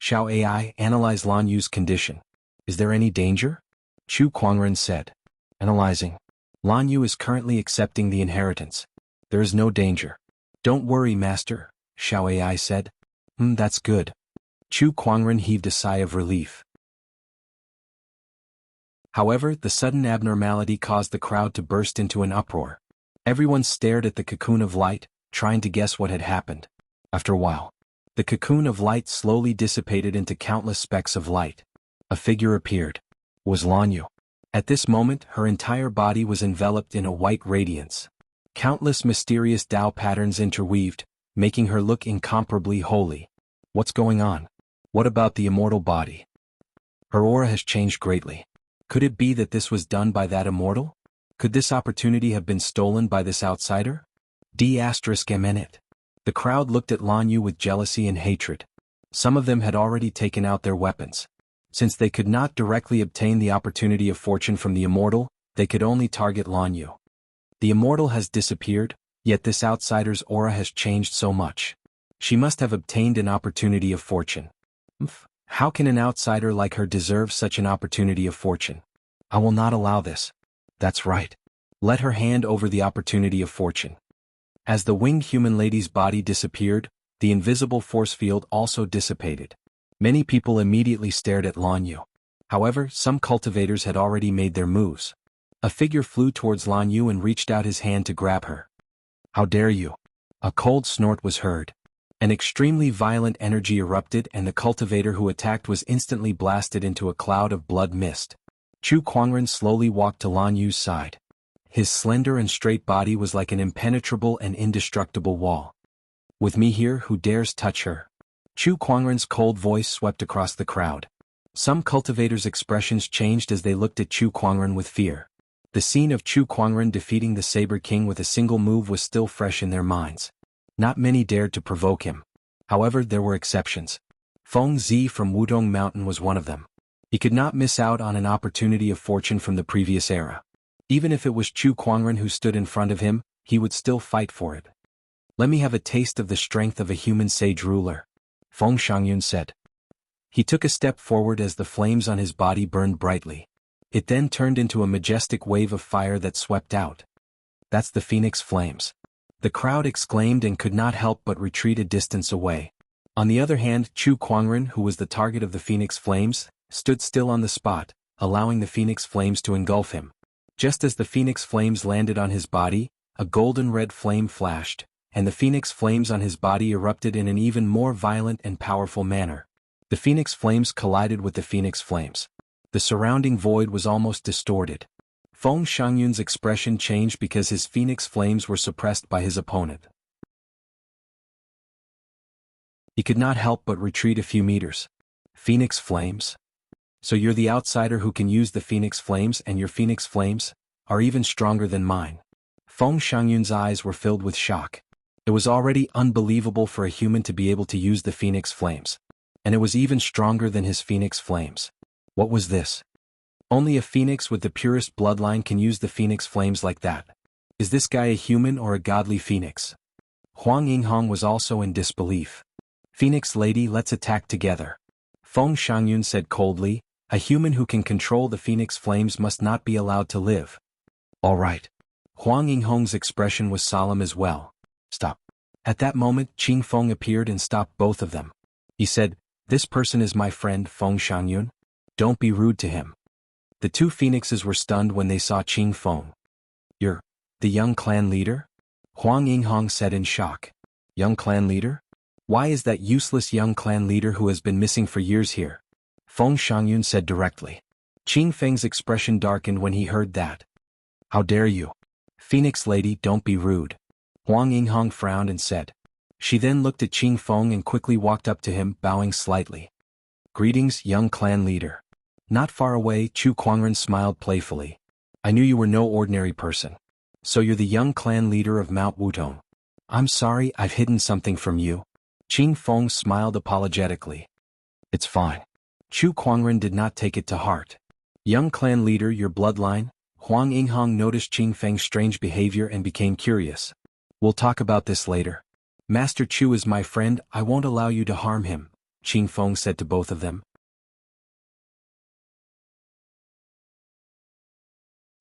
Xiao Ai, analyze Lan Yu's condition. Is there any danger? Chu Kuangren said. Analyzing. Lan Yu is currently accepting the inheritance. There is no danger. Don't worry, master, Xiao Ai said. That's good. Chu Kuangren heaved a sigh of relief. However, the sudden abnormality caused the crowd to burst into an uproar. Everyone stared at the cocoon of light, trying to guess what had happened. After a while, the cocoon of light slowly dissipated into countless specks of light. A figure appeared. It was Lan Yu. At this moment, her entire body was enveloped in a white radiance. Countless mysterious Tao patterns interweaved, making her look incomparably holy. What's going on? What about the immortal body? Her aura has changed greatly. Could it be that this was done by that immortal? Could this opportunity have been stolen by this outsider? D***it. The crowd looked at Lan Yu with jealousy and hatred. Some of them had already taken out their weapons. Since they could not directly obtain the opportunity of fortune from the immortal, they could only target Lan Yu. The immortal has disappeared, yet this outsider's aura has changed so much. She must have obtained an opportunity of fortune. How can an outsider like her deserve such an opportunity of fortune? I will not allow this. That's right. Let her hand over the opportunity of fortune. As the winged human lady's body disappeared, the invisible force field also dissipated. Many people immediately stared at Lan Yu. However, some cultivators had already made their moves. A figure flew towards Lan Yu and reached out his hand to grab her. How dare you? A cold snort was heard. An extremely violent energy erupted and the cultivator who attacked was instantly blasted into a cloud of blood mist. Chu Kuangren slowly walked to Lan Yu's side. His slender and straight body was like an impenetrable and indestructible wall. With me here, who dares touch her? Chu Kuangren's cold voice swept across the crowd. Some cultivators' expressions changed as they looked at Chu Kuangren with fear. The scene of Chu Kuangren defeating the Saber King with a single move was still fresh in their minds. Not many dared to provoke him. However, there were exceptions. Feng Zi from Wudong Mountain was one of them. He could not miss out on an opportunity of fortune from the previous era. Even if it was Chu Kuangren who stood in front of him, he would still fight for it. Let me have a taste of the strength of a human sage ruler, Feng Shangyun said. He took a step forward as the flames on his body burned brightly. It then turned into a majestic wave of fire that swept out. That's the Phoenix Flames. The crowd exclaimed and could not help but retreat a distance away. On the other hand, Chu Kuangren, who was the target of the Phoenix Flames, stood still on the spot, allowing the Phoenix Flames to engulf him. Just as the Phoenix Flames landed on his body, a golden red flame flashed, and the Phoenix Flames on his body erupted in an even more violent and powerful manner. The Phoenix Flames collided with the Phoenix Flames. The surrounding void was almost distorted. Feng Shangyun's expression changed because his Phoenix Flames were suppressed by his opponent. He could not help but retreat a few meters. Phoenix Flames? So you're the outsider who can use the Phoenix Flames, and your Phoenix Flames are even stronger than mine. Feng Shangyun's eyes were filled with shock. It was already unbelievable for a human to be able to use the Phoenix Flames. And it was even stronger than his Phoenix Flames. What was this? Only a phoenix with the purest bloodline can use the Phoenix Flames like that. Is this guy a human or a godly phoenix? Huang Yinghong was also in disbelief. Phoenix lady, let's attack together. Feng Shangyun said coldly, a human who can control the Phoenix Flames must not be allowed to live. All right. Huang Yinghong's expression was solemn as well. Stop. At that moment, Qing Feng appeared and stopped both of them. He said, this person is my friend Feng Shangyun. Don't be rude to him. The two phoenixes were stunned when they saw Qing Feng. You're the young clan leader? Huang Yinghong said in shock. Young clan leader? Why is that useless young clan leader who has been missing for years here? Feng Shangyun said directly. Qing Feng's expression darkened when he heard that. How dare you? Phoenix lady, don't be rude. Huang Yinghong frowned and said. She then looked at Qing Feng and quickly walked up to him, bowing slightly. Greetings, young clan leader. Not far away, Chu Kuangren smiled playfully. I knew you were no ordinary person. So you're the young clan leader of Mount Wudong. I'm sorry, I've hidden something from you. Qing Feng smiled apologetically. It's fine. Chu Kuangren did not take it to heart. Young clan leader, your bloodline? Huang Yinghong noticed Qing Feng's strange behavior and became curious. We'll talk about this later. Master Chu is my friend, I won't allow you to harm him, Qing Feng said to both of them.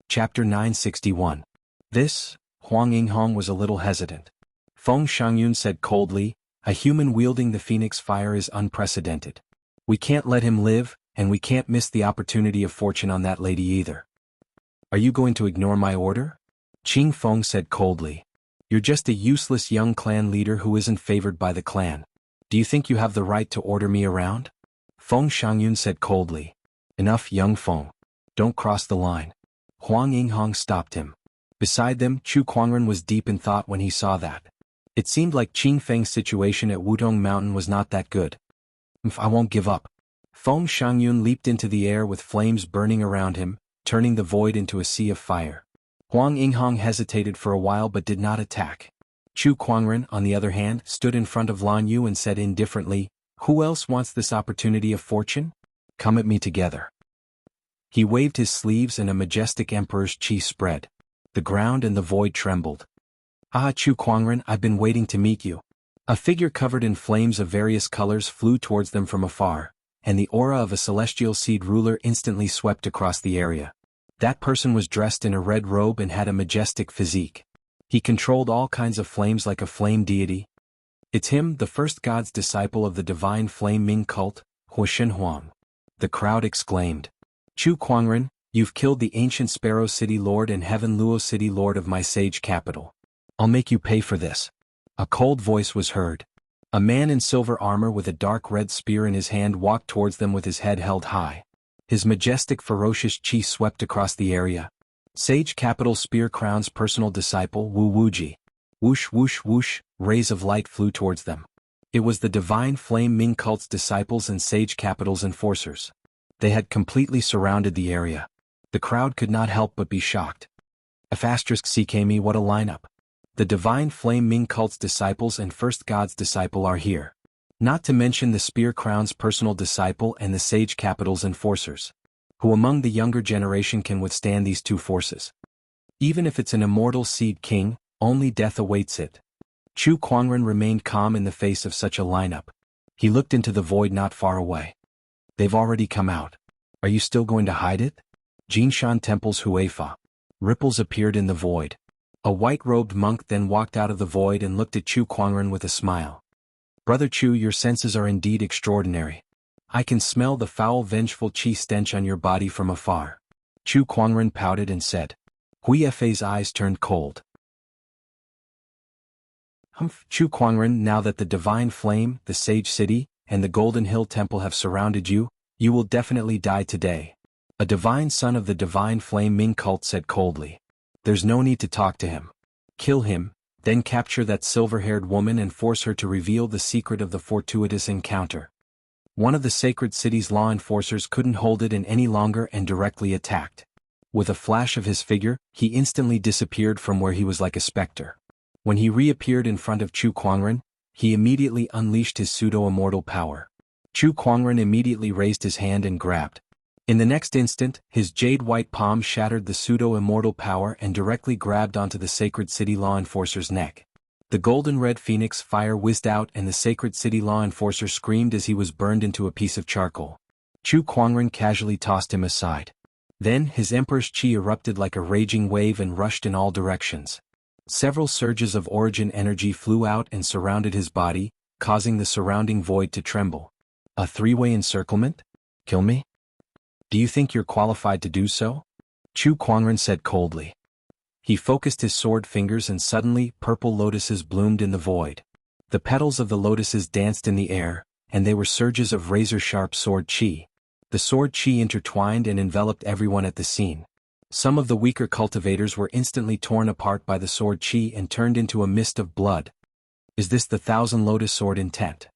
Chapter 961. This, Huang Yinghong was a little hesitant. Feng Shangyun said coldly, a human wielding the Phoenix Fire is unprecedented. We can't let him live, and we can't miss the opportunity of fortune on that lady either. Are you going to ignore my order? Qing Feng said coldly. You're just a useless young clan leader who isn't favored by the clan. Do you think you have the right to order me around? Feng Shangyun said coldly. Enough, young Feng. Don't cross the line. Huang Yinghong stopped him. Beside them, Chu Kuangren was deep in thought when he saw that. It seemed like Qing Feng's situation at Wudong Mountain was not that good. I won't give up. Feng Shangyun leaped into the air with flames burning around him, turning the void into a sea of fire. Huang Yinghong hesitated for a while but did not attack. Chu Kuangren, on the other hand, stood in front of Lan Yu and said indifferently, who else wants this opportunity of fortune? Come at me together. He waved his sleeves and a majestic emperor's chi spread. The ground and the void trembled. Ah, Chu Kuangren, I've been waiting to meet you. A figure covered in flames of various colors flew towards them from afar, and the aura of a celestial seed ruler instantly swept across the area. That person was dressed in a red robe and had a majestic physique. He controlled all kinds of flames like a flame deity. It's him, the first god's disciple of the divine flame Ming cult, Huashen Huang. The crowd exclaimed. Chu Kuangren, you've killed the ancient Sparrow City Lord and Heaven Luo City Lord of my sage capital. I'll make you pay for this. A cold voice was heard. A man in silver armor with a dark red spear in his hand walked towards them with his head held high. His majestic ferocious chi swept across the area. Sage Capital Spear Crown's personal disciple Wu Wuji. Whoosh whoosh whoosh, rays of light flew towards them. It was the divine flame Ming cult's disciples and Sage Capital's enforcers. They had completely surrounded the area. The crowd could not help but be shocked. *CKME, what a lineup. The divine flame Ming cult's disciples and first god's disciple are here. Not to mention the Spear Crown's personal disciple and the Sage Capital's enforcers. Who among the younger generation can withstand these two forces? Even if it's an immortal seed king, only death awaits it. Chu Kuangren remained calm in the face of such a lineup. He looked into the void not far away. They've already come out. Are you still going to hide it? Jinshan Temple's Huefa. Ripples appeared in the void. A white-robed monk then walked out of the void and looked at Chu Kuangren with a smile. Brother Chu, your senses are indeed extraordinary. I can smell the foul vengeful qi stench on your body from afar. Chu Kuangren pouted and said. Hui Fei's eyes turned cold. Humph, Chu Kuangren, now that the Divine Flame, the Sage City, and the Golden Hill Temple have surrounded you, you will definitely die today. A divine son of the Divine Flame Ming cult said coldly. There's no need to talk to him. Kill him, then capture that silver-haired woman and force her to reveal the secret of the fortuitous encounter. One of the sacred city's law enforcers couldn't hold it in any longer and directly attacked. With a flash of his figure, he instantly disappeared from where he was like a specter. When he reappeared in front of Chu Kuangren, he immediately unleashed his pseudo-immortal power. Chu Kuangren immediately raised his hand and grabbed. In the next instant, his jade-white palm shattered the pseudo-immortal power and directly grabbed onto the sacred city law enforcer's neck. The golden-red phoenix fire whizzed out and the sacred city law enforcer screamed as he was burned into a piece of charcoal. Chu Kuangren casually tossed him aside. Then his emperor's qi erupted like a raging wave and rushed in all directions. Several surges of origin energy flew out and surrounded his body, causing the surrounding void to tremble. A three-way encirclement? Kill me? Do you think you're qualified to do so? Chu Kuangren said coldly. He focused his sword fingers and suddenly purple lotuses bloomed in the void. The petals of the lotuses danced in the air, and they were surges of razor-sharp sword qi. The sword qi intertwined and enveloped everyone at the scene. Some of the weaker cultivators were instantly torn apart by the sword qi and turned into a mist of blood. Is this the Thousand Lotus Sword intent?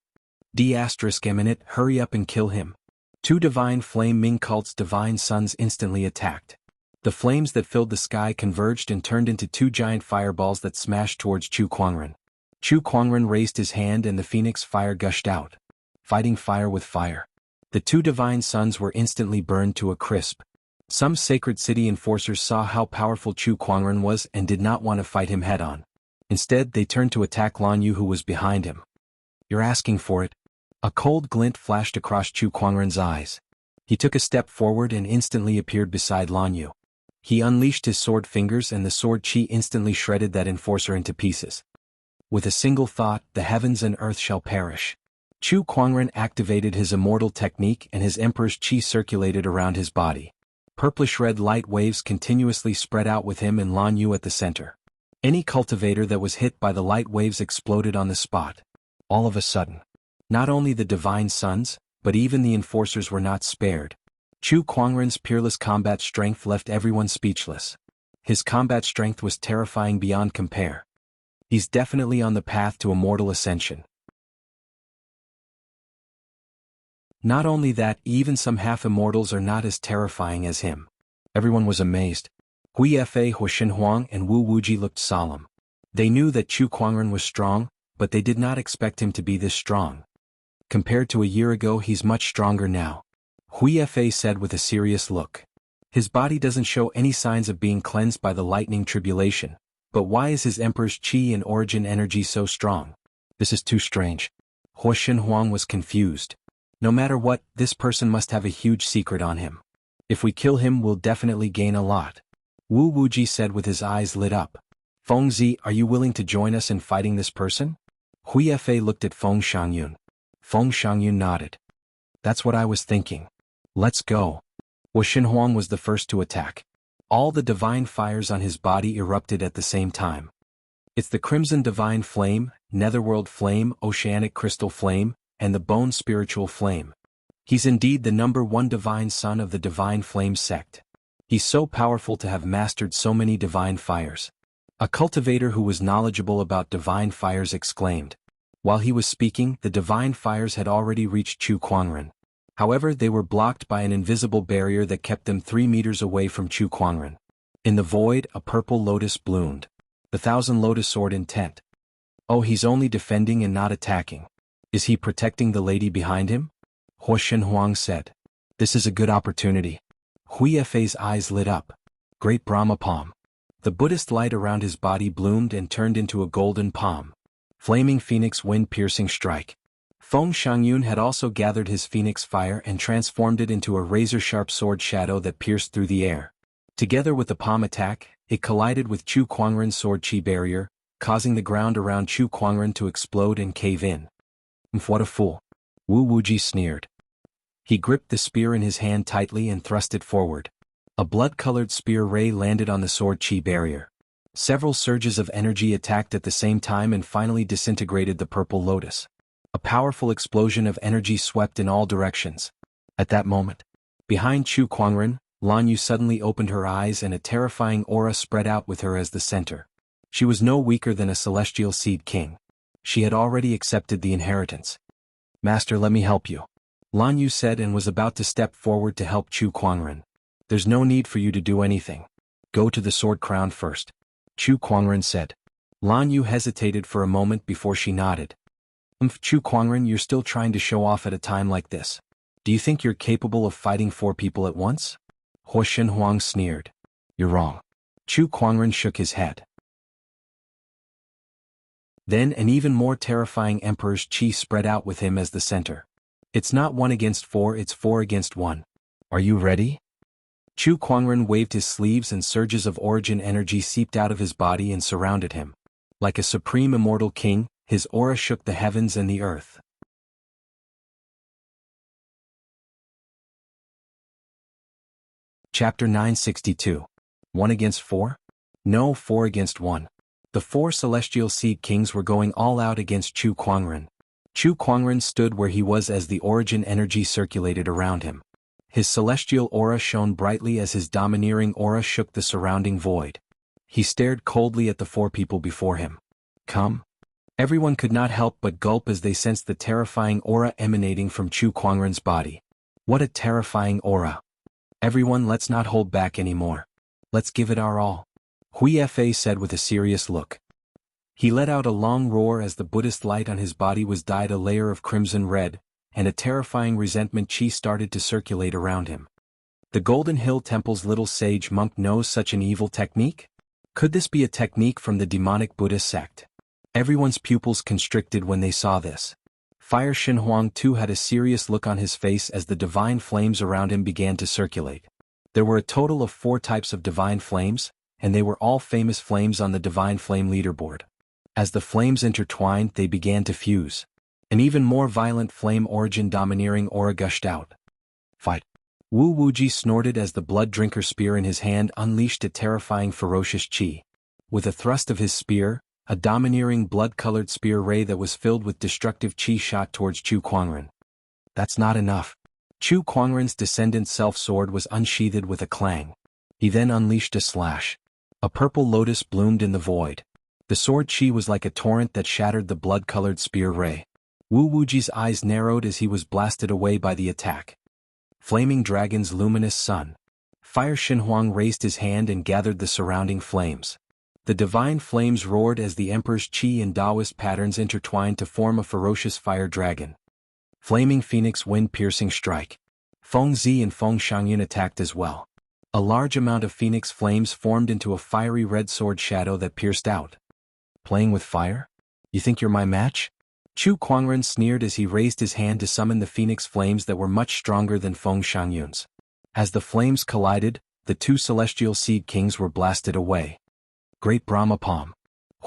Eminent, hurry up and kill him. Two Divine Flame Ming cult's divine sons instantly attacked. The flames that filled the sky converged and turned into two giant fireballs that smashed towards Chu Kuangren. Chu Kuangren raised his hand and the phoenix fire gushed out. Fighting fire with fire. The two divine sons were instantly burned to a crisp. Some sacred city enforcers saw how powerful Chu Kuangren was and did not want to fight him head-on. Instead, they turned to attack Lan Yu, who was behind him. You're asking for it. A cold glint flashed across Chu Kuangren's eyes. He took a step forward and instantly appeared beside Lan Yu. He unleashed his sword fingers and the sword qi instantly shredded that enforcer into pieces. With a single thought, the heavens and earth shall perish. Chu Kuangren activated his immortal technique and his emperor's qi circulated around his body. Purplish-red light waves continuously spread out with him and Lan Yu at the center. Any cultivator that was hit by the light waves exploded on the spot. All of a sudden. Not only the divine sons, but even the enforcers were not spared. Chu Kuangren's peerless combat strength left everyone speechless. His combat strength was terrifying beyond compare. He's definitely on the path to immortal ascension. Not only that, even some half-immortals are not as terrifying as him. Everyone was amazed. Hui Fa, Huo Huang, and Wu Wuji looked solemn. They knew that Chu Kuangren was strong, but they did not expect him to be this strong. Compared to a year ago, he's much stronger now. Hui Fa said with a serious look. His body doesn't show any signs of being cleansed by the lightning tribulation, but why is his emperor's qi and origin energy so strong? This is too strange. Huo Huang was confused. No matter what, this person must have a huge secret on him. If we kill him, we'll definitely gain a lot. Wu Wuji said with his eyes lit up. Fengzi, are you willing to join us in fighting this person? Hui Fa looked at Feng Shangyun. Feng Shangyun nodded. That's what I was thinking. Let's go. Huo Huang was the first to attack. All the divine fires on his body erupted at the same time. It's the Crimson Divine Flame, Netherworld Flame, Oceanic Crystal Flame, and the Bone Spiritual Flame. He's indeed the #1 divine son of the Divine Flame sect. He's so powerful to have mastered so many divine fires. A cultivator who was knowledgeable about divine fires exclaimed. While he was speaking, the divine fires had already reached Chu Kuangren. However, they were blocked by an invisible barrier that kept them 3 meters away from Chu Kuangren. In the void, a purple lotus bloomed. The Thousand Lotus Sword intent. Oh, he's only defending and not attacking. Is he protecting the lady behind him? Huo Shenhuang said. This is a good opportunity. Hui Fei's eyes lit up. Great Brahma palm. The Buddhist light around his body bloomed and turned into a golden palm. Flaming phoenix wind-piercing strike. Feng Shangyun had also gathered his phoenix fire and transformed it into a razor-sharp sword shadow that pierced through the air. Together with the palm attack, it collided with Chu Kuangren's sword chi barrier, causing the ground around Chu Kuangren to explode and cave in. What a fool! Wu Wuji sneered. He gripped the spear in his hand tightly and thrust it forward. A blood-colored spear ray landed on the sword chi barrier. Several surges of energy attacked at the same time and finally disintegrated the purple lotus. A powerful explosion of energy swept in all directions. At that moment, behind Chu Kuangren, Lan Yu suddenly opened her eyes and a terrifying aura spread out with her as the center. She was no weaker than a celestial seed king. She had already accepted the inheritance. Master, let me help you. Lan Yu said and was about to step forward to help Chu Kuangren. There's no need for you to do anything. Go to the sword crown first. Chu Kuangren said. Lan Yu hesitated for a moment before she nodded. Chu Kuangren, you're still trying to show off at a time like this. Do you think you're capable of fighting 4 people at once? Huo Shenhuang sneered. You're wrong. Chu Kuangren shook his head. Then an even more terrifying emperor's chi spread out with him as the center. It's not 1 against 4, it's 4 against 1. Are you ready? Chu Kuangren waved his sleeves and surges of origin energy seeped out of his body and surrounded him. Like a supreme immortal king, his aura shook the heavens and the earth. Chapter 962. 1 against 4? No, 4 against 1. The 4 celestial seed kings were going all out against Chu Kuangren. Chu Kuangren stood where he was as the origin energy circulated around him. His celestial aura shone brightly as his domineering aura shook the surrounding void. He stared coldly at the 4 people before him. Come. Everyone could not help but gulp as they sensed the terrifying aura emanating from Chu Kuangren's body. What a terrifying aura. Everyone, let's not hold back anymore. Let's give it our all. Hui Fei said with a serious look. He let out a long roar as the Buddhist light on his body was dyed a layer of crimson red, and a terrifying resentment chi started to circulate around him. The Golden Hill Temple's little sage monk knows such an evil technique? Could this be a technique from the demonic Buddhist sect? Everyone's pupils constricted when they saw this. Fire Shenhuang too had a serious look on his face as the divine flames around him began to circulate. There were a total of 4 types of divine flames, and they were all famous flames on the divine flame leaderboard. As the flames intertwined, they began to fuse. An even more violent flame origin domineering aura gushed out. Fight! Wu Wuji snorted as the blood drinker spear in his hand unleashed a terrifying ferocious chi. With a thrust of his spear, a domineering blood-colored spear ray that was filled with destructive chi shot towards Chu Kuangren. That's not enough. Chu Kuangren's descendant self-sword was unsheathed with a clang. He then unleashed a slash. A purple lotus bloomed in the void. The sword chi was like a torrent that shattered the blood-colored spear ray. Wu Wuji's eyes narrowed as he was blasted away by the attack. Flaming Dragon's luminous sun. Fire Shenhuang raised his hand and gathered the surrounding flames. The divine flames roared as the Emperor's chi and Taoist patterns intertwined to form a ferocious fire dragon. Flaming Phoenix wind-piercing strike. Feng Zi and Feng Shangyun attacked as well. A large amount of phoenix flames formed into a fiery red sword shadow that pierced out. Playing with fire? You think you're my match? Chu Kuangren sneered as he raised his hand to summon the phoenix flames that were much stronger than Feng Shangyun's. As the flames collided, the 2 celestial seed kings were blasted away. Great Brahma palm.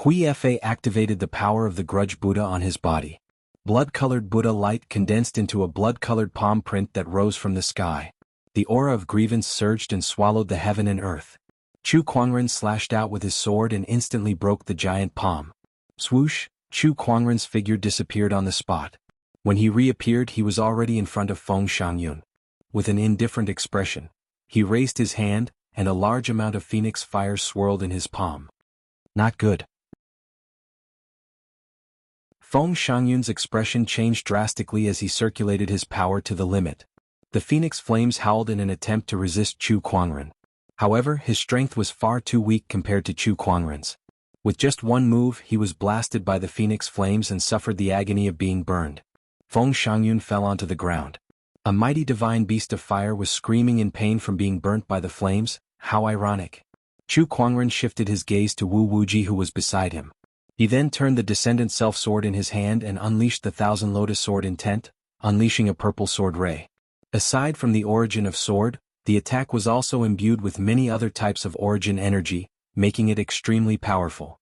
Hui Fei activated the power of the grudge Buddha on his body. Blood-colored Buddha light condensed into a blood-colored palm print that rose from the sky. The aura of grievance surged and swallowed the heaven and earth. Chu Kuangren slashed out with his sword and instantly broke the giant palm. Swoosh, Chu Kuangren's figure disappeared on the spot. When he reappeared, he was already in front of Feng Shangyun. With an indifferent expression, he raised his hand, and a large amount of phoenix fire swirled in his palm. Not good. Feng Shangyun's expression changed drastically as he circulated his power to the limit. The phoenix flames howled in an attempt to resist Chu Kuangren. However, his strength was far too weak compared to Chu Kuangren's. With just one move, he was blasted by the phoenix flames and suffered the agony of being burned. Feng Shangyun fell onto the ground. A mighty divine beast of fire was screaming in pain from being burnt by the flames. How ironic. Chu Kuangren shifted his gaze to Wu Wuji, who was beside him. He then turned the Descendant Self-Sword in his hand and unleashed the Thousand Lotus Sword intent, unleashing a purple sword ray. Aside from the origin of sword, the attack was also imbued with many other types of origin energy, making it extremely powerful.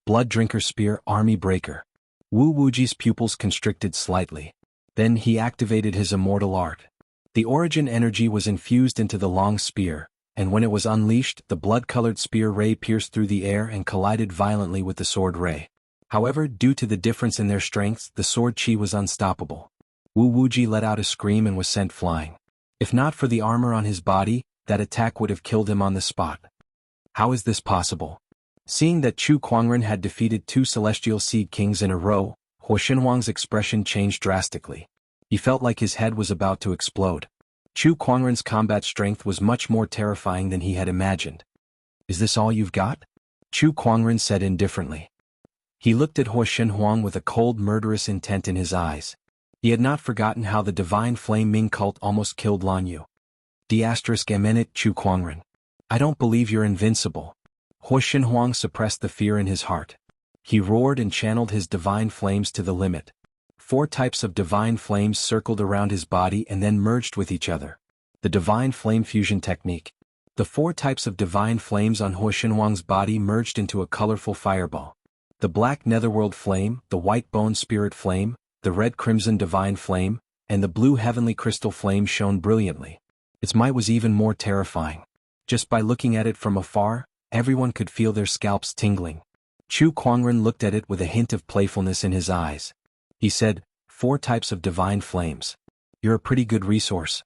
Blood Drinker Spear, Army Breaker. Wu Wuji's pupils constricted slightly. Then he activated his immortal art. The origin energy was infused into the long spear, and when it was unleashed, the blood-colored spear ray pierced through the air and collided violently with the sword ray. However, due to the difference in their strengths, the sword chi was unstoppable. Wu Wuji let out a scream and was sent flying. If not for the armor on his body, that attack would have killed him on the spot. How is this possible? Seeing that Chu Kuangren had defeated 2 Celestial Seed Kings in a row, Huo Shenhuang's expression changed drastically. He felt like his head was about to explode. Chu Kuangren's combat strength was much more terrifying than he had imagined. Is this all you've got? Chu Kuangren said indifferently. He looked at Huo Shenhuang with a cold murderous intent in his eyes. He had not forgotten how the Divine Flame Ming cult almost killed Lan Yu. D*Eminent Chu Kuangren. I don't believe you're invincible. Huo Shenhuang suppressed the fear in his heart. He roared and channeled his divine flames to the limit. 4 types of divine flames circled around his body and then merged with each other. The Divine Flame Fusion Technique. The 4 types of divine flames on Huo Shenhuang's body merged into a colorful fireball. The Black Netherworld Flame, the White Bone Spirit Flame, the Red Crimson Divine Flame, and the Blue Heavenly Crystal Flame shone brilliantly. Its might was even more terrifying. Just by looking at it from afar, everyone could feel their scalps tingling. Chu Kuangren looked at it with a hint of playfulness in his eyes. He said, 4 types of divine flames. You're a pretty good resource.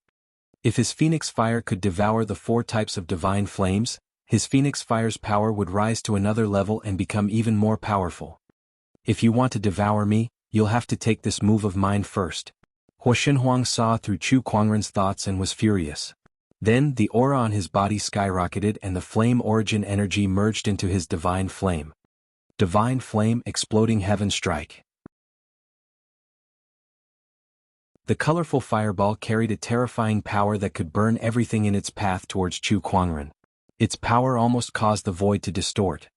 If his Phoenix Fire could devour the 4 types of divine flames, his Phoenix Fire's power would rise to another level and become even more powerful. If you want to devour me, you'll have to take this move of mine first. Huo Shenhuang saw through Chu Kuangren's thoughts and was furious. Then the aura on his body skyrocketed and the flame origin energy merged into his divine flame. Divine Flame Exploding Heaven Strike. The colorful fireball carried a terrifying power that could burn everything in its path towards Chu Kuangren. Its power almost caused the void to distort.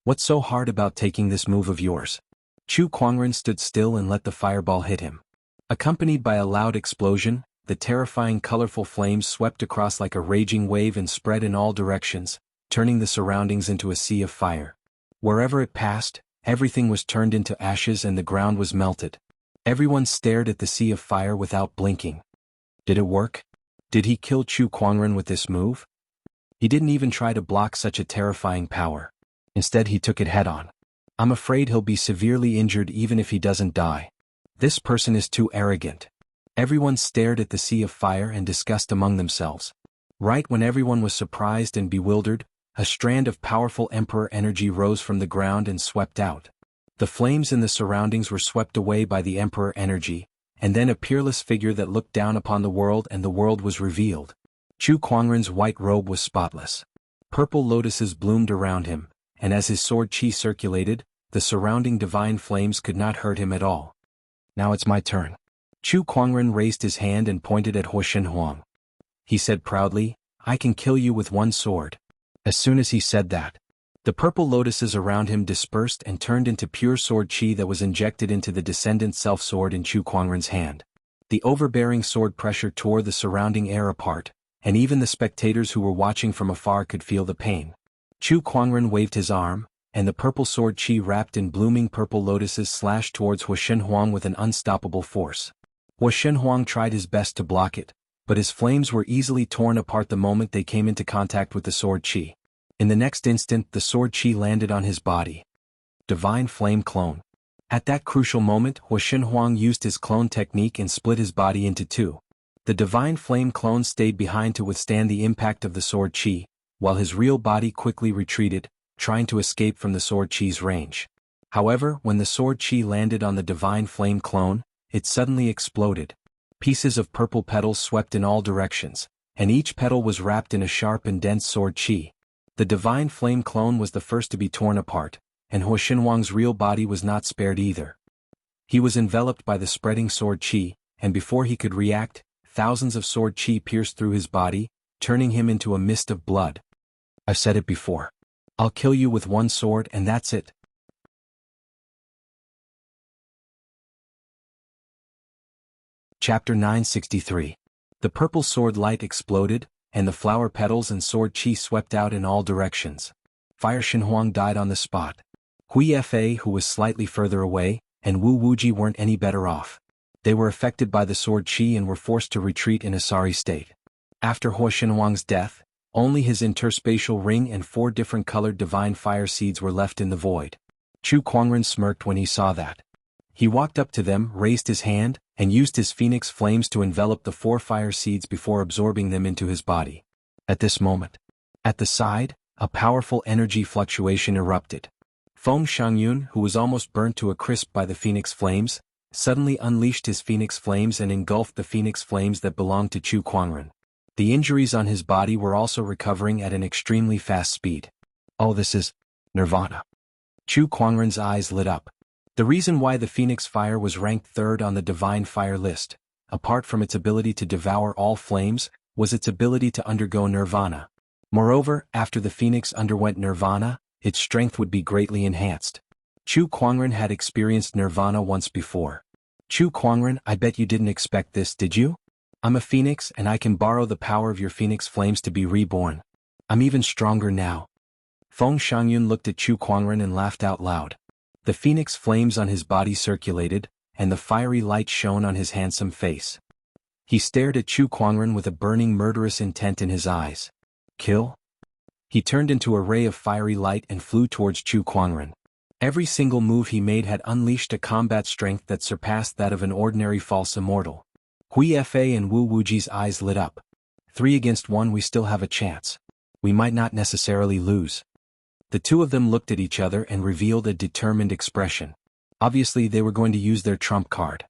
What's so hard about taking this move of yours? Chu Kuangren stood still and let the fireball hit him. Accompanied by a loud explosion, the terrifying colorful flames swept across like a raging wave and spread in all directions, turning the surroundings into a sea of fire. Wherever it passed, everything was turned into ashes and the ground was melted. Everyone stared at the sea of fire without blinking. Did it work? Did he kill Chu Kuangren with this move? He didn't even try to block such a terrifying power. Instead he took it head-on. I'm afraid he'll be severely injured even if he doesn't die. This person is too arrogant. Everyone stared at the sea of fire and discussed among themselves. Right when everyone was surprised and bewildered, a strand of powerful Emperor energy rose from the ground and swept out. The flames in the surroundings were swept away by the Emperor energy, and then a peerless figure that looked down upon the world and the world was revealed. Chu Kuangren's white robe was spotless. Purple lotuses bloomed around him, and as his sword chi circulated, the surrounding divine flames could not hurt him at all. Now it's my turn. Chu Kuangren raised his hand and pointed at Huo Shenhuang. He said proudly, I can kill you with one sword. As soon as he said that, the purple lotuses around him dispersed and turned into pure sword chi that was injected into the Descendant Self-Sword in Chu Kuangren's hand. The overbearing sword pressure tore the surrounding air apart, and even the spectators who were watching from afar could feel the pain. Chu Kuangren waved his arm, and the purple sword chi wrapped in blooming purple lotuses slashed towards Huo Shenhuang with an unstoppable force. Huo Shenhuang tried his best to block it, but his flames were easily torn apart the moment they came into contact with the sword chi. In the next instant the sword chi landed on his body. Divine Flame Clone. At that crucial moment Huo Shenhuang used his clone technique and split his body into 2. The Divine Flame Clone stayed behind to withstand the impact of the sword chi, while his real body quickly retreated, trying to escape from the sword chi's range. However, when the sword chi landed on the Divine Flame Clone, it suddenly exploded. Pieces of purple petals swept in all directions, and each petal was wrapped in a sharp and dense sword chi. The Divine Flame Clone was the first to be torn apart, and Huo Shenhuang's real body was not spared either. He was enveloped by the spreading sword chi, and before he could react, thousands of sword chi pierced through his body, turning him into a mist of blood. I've said it before. I'll kill you with one sword and that's it. Chapter 963. The purple sword light exploded, and the flower petals and sword chi swept out in all directions. Fire Xinhuang died on the spot. Hui Fa, who was slightly further away, and Wu Wuji weren't any better off. They were affected by the sword chi and were forced to retreat in a sorry state. After Hui Xinhuang's death, only his interspatial ring and 4 different colored divine fire seeds were left in the void. Chu Kuangren smirked when he saw that. He walked up to them, raised his hand, and used his phoenix flames to envelop the 4 fire seeds before absorbing them into his body. At this moment, at the side, a powerful energy fluctuation erupted. Feng Shangyun, who was almost burnt to a crisp by the phoenix flames, suddenly unleashed his phoenix flames and engulfed the phoenix flames that belonged to Chu Kuangren. The injuries on his body were also recovering at an extremely fast speed. Oh, this is Nirvana. Chu Kuangren's eyes lit up. The reason why the Phoenix Fire was ranked 3rd on the Divine Fire list, apart from its ability to devour all flames, was its ability to undergo Nirvana. Moreover, after the Phoenix underwent Nirvana, its strength would be greatly enhanced. Chu Kuangren had experienced Nirvana once before. Chu Kuangren, I bet you didn't expect this, did you? I'm a Phoenix and I can borrow the power of your Phoenix flames to be reborn. I'm even stronger now. Feng Shangyun looked at Chu Kuangren and laughed out loud. The phoenix flames on his body circulated, and the fiery light shone on his handsome face. He stared at Chu Kuangren with a burning murderous intent in his eyes. Kill? He turned into a ray of fiery light and flew towards Chu Kuangren. Every single move he made had unleashed a combat strength that surpassed that of an ordinary false immortal. Hui Fa and Wu Wuji's eyes lit up. 3 against 1, we still have a chance. We might not necessarily lose. The two of them looked at each other and revealed a determined expression. Obviously they were going to use their trump card.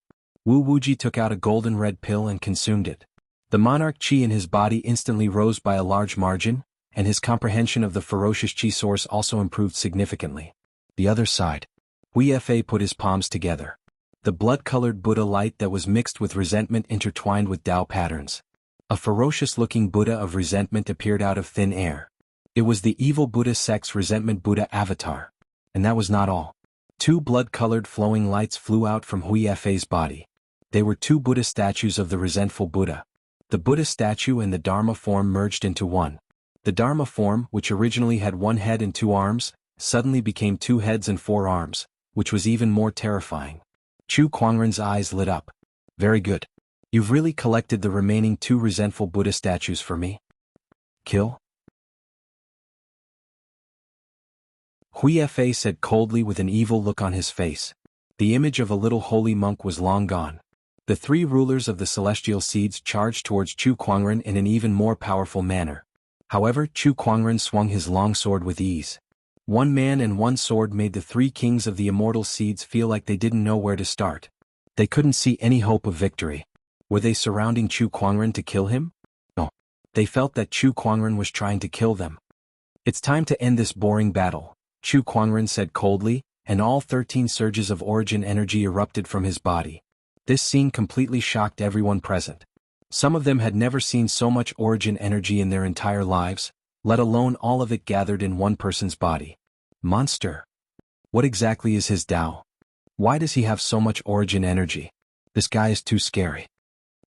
Wu Wuji took out a golden red pill and consumed it. The monarch chi in his body instantly rose by a large margin, and his comprehension of the ferocious chi source also improved significantly. The other side. Hui Fa put his palms together. The blood-colored Buddha light that was mixed with resentment intertwined with Tao patterns. A ferocious-looking Buddha of resentment appeared out of thin air. It was the evil Buddha sex resentment Buddha avatar. And that was not all. 2 blood-colored flowing lights flew out from Hui Fa's body. They were 2 Buddha statues of the resentful Buddha. The Buddha statue and the Dharma form merged into one. The Dharma form, which originally had 1 head and 2 arms, suddenly became 2 heads and 4 arms, which was even more terrifying. Chu Kuangren's eyes lit up. Very good. You've really collected the remaining 2 resentful Buddha statues for me. Kill? Hui Fa said coldly with an evil look on his face. The image of a little holy monk was long gone. The 3 rulers of the celestial seeds charged towards Chu Kuangren in an even more powerful manner. However, Chu Kuangren swung his long sword with ease. 1 man and 1 sword made the 3 kings of the immortal seeds feel like they didn't know where to start. They couldn't see any hope of victory. Were they surrounding Chu Kuangren to kill him? No. They felt that Chu Kuangren was trying to kill them. It's time to end this boring battle, Chu Kuangren said coldly, and all 13 surges of origin energy erupted from his body. This scene completely shocked everyone present. Some of them had never seen so much origin energy in their entire lives, let alone all of it gathered in one person's body. Monster. What exactly is his Tao? Why does he have so much origin energy? This guy is too scary.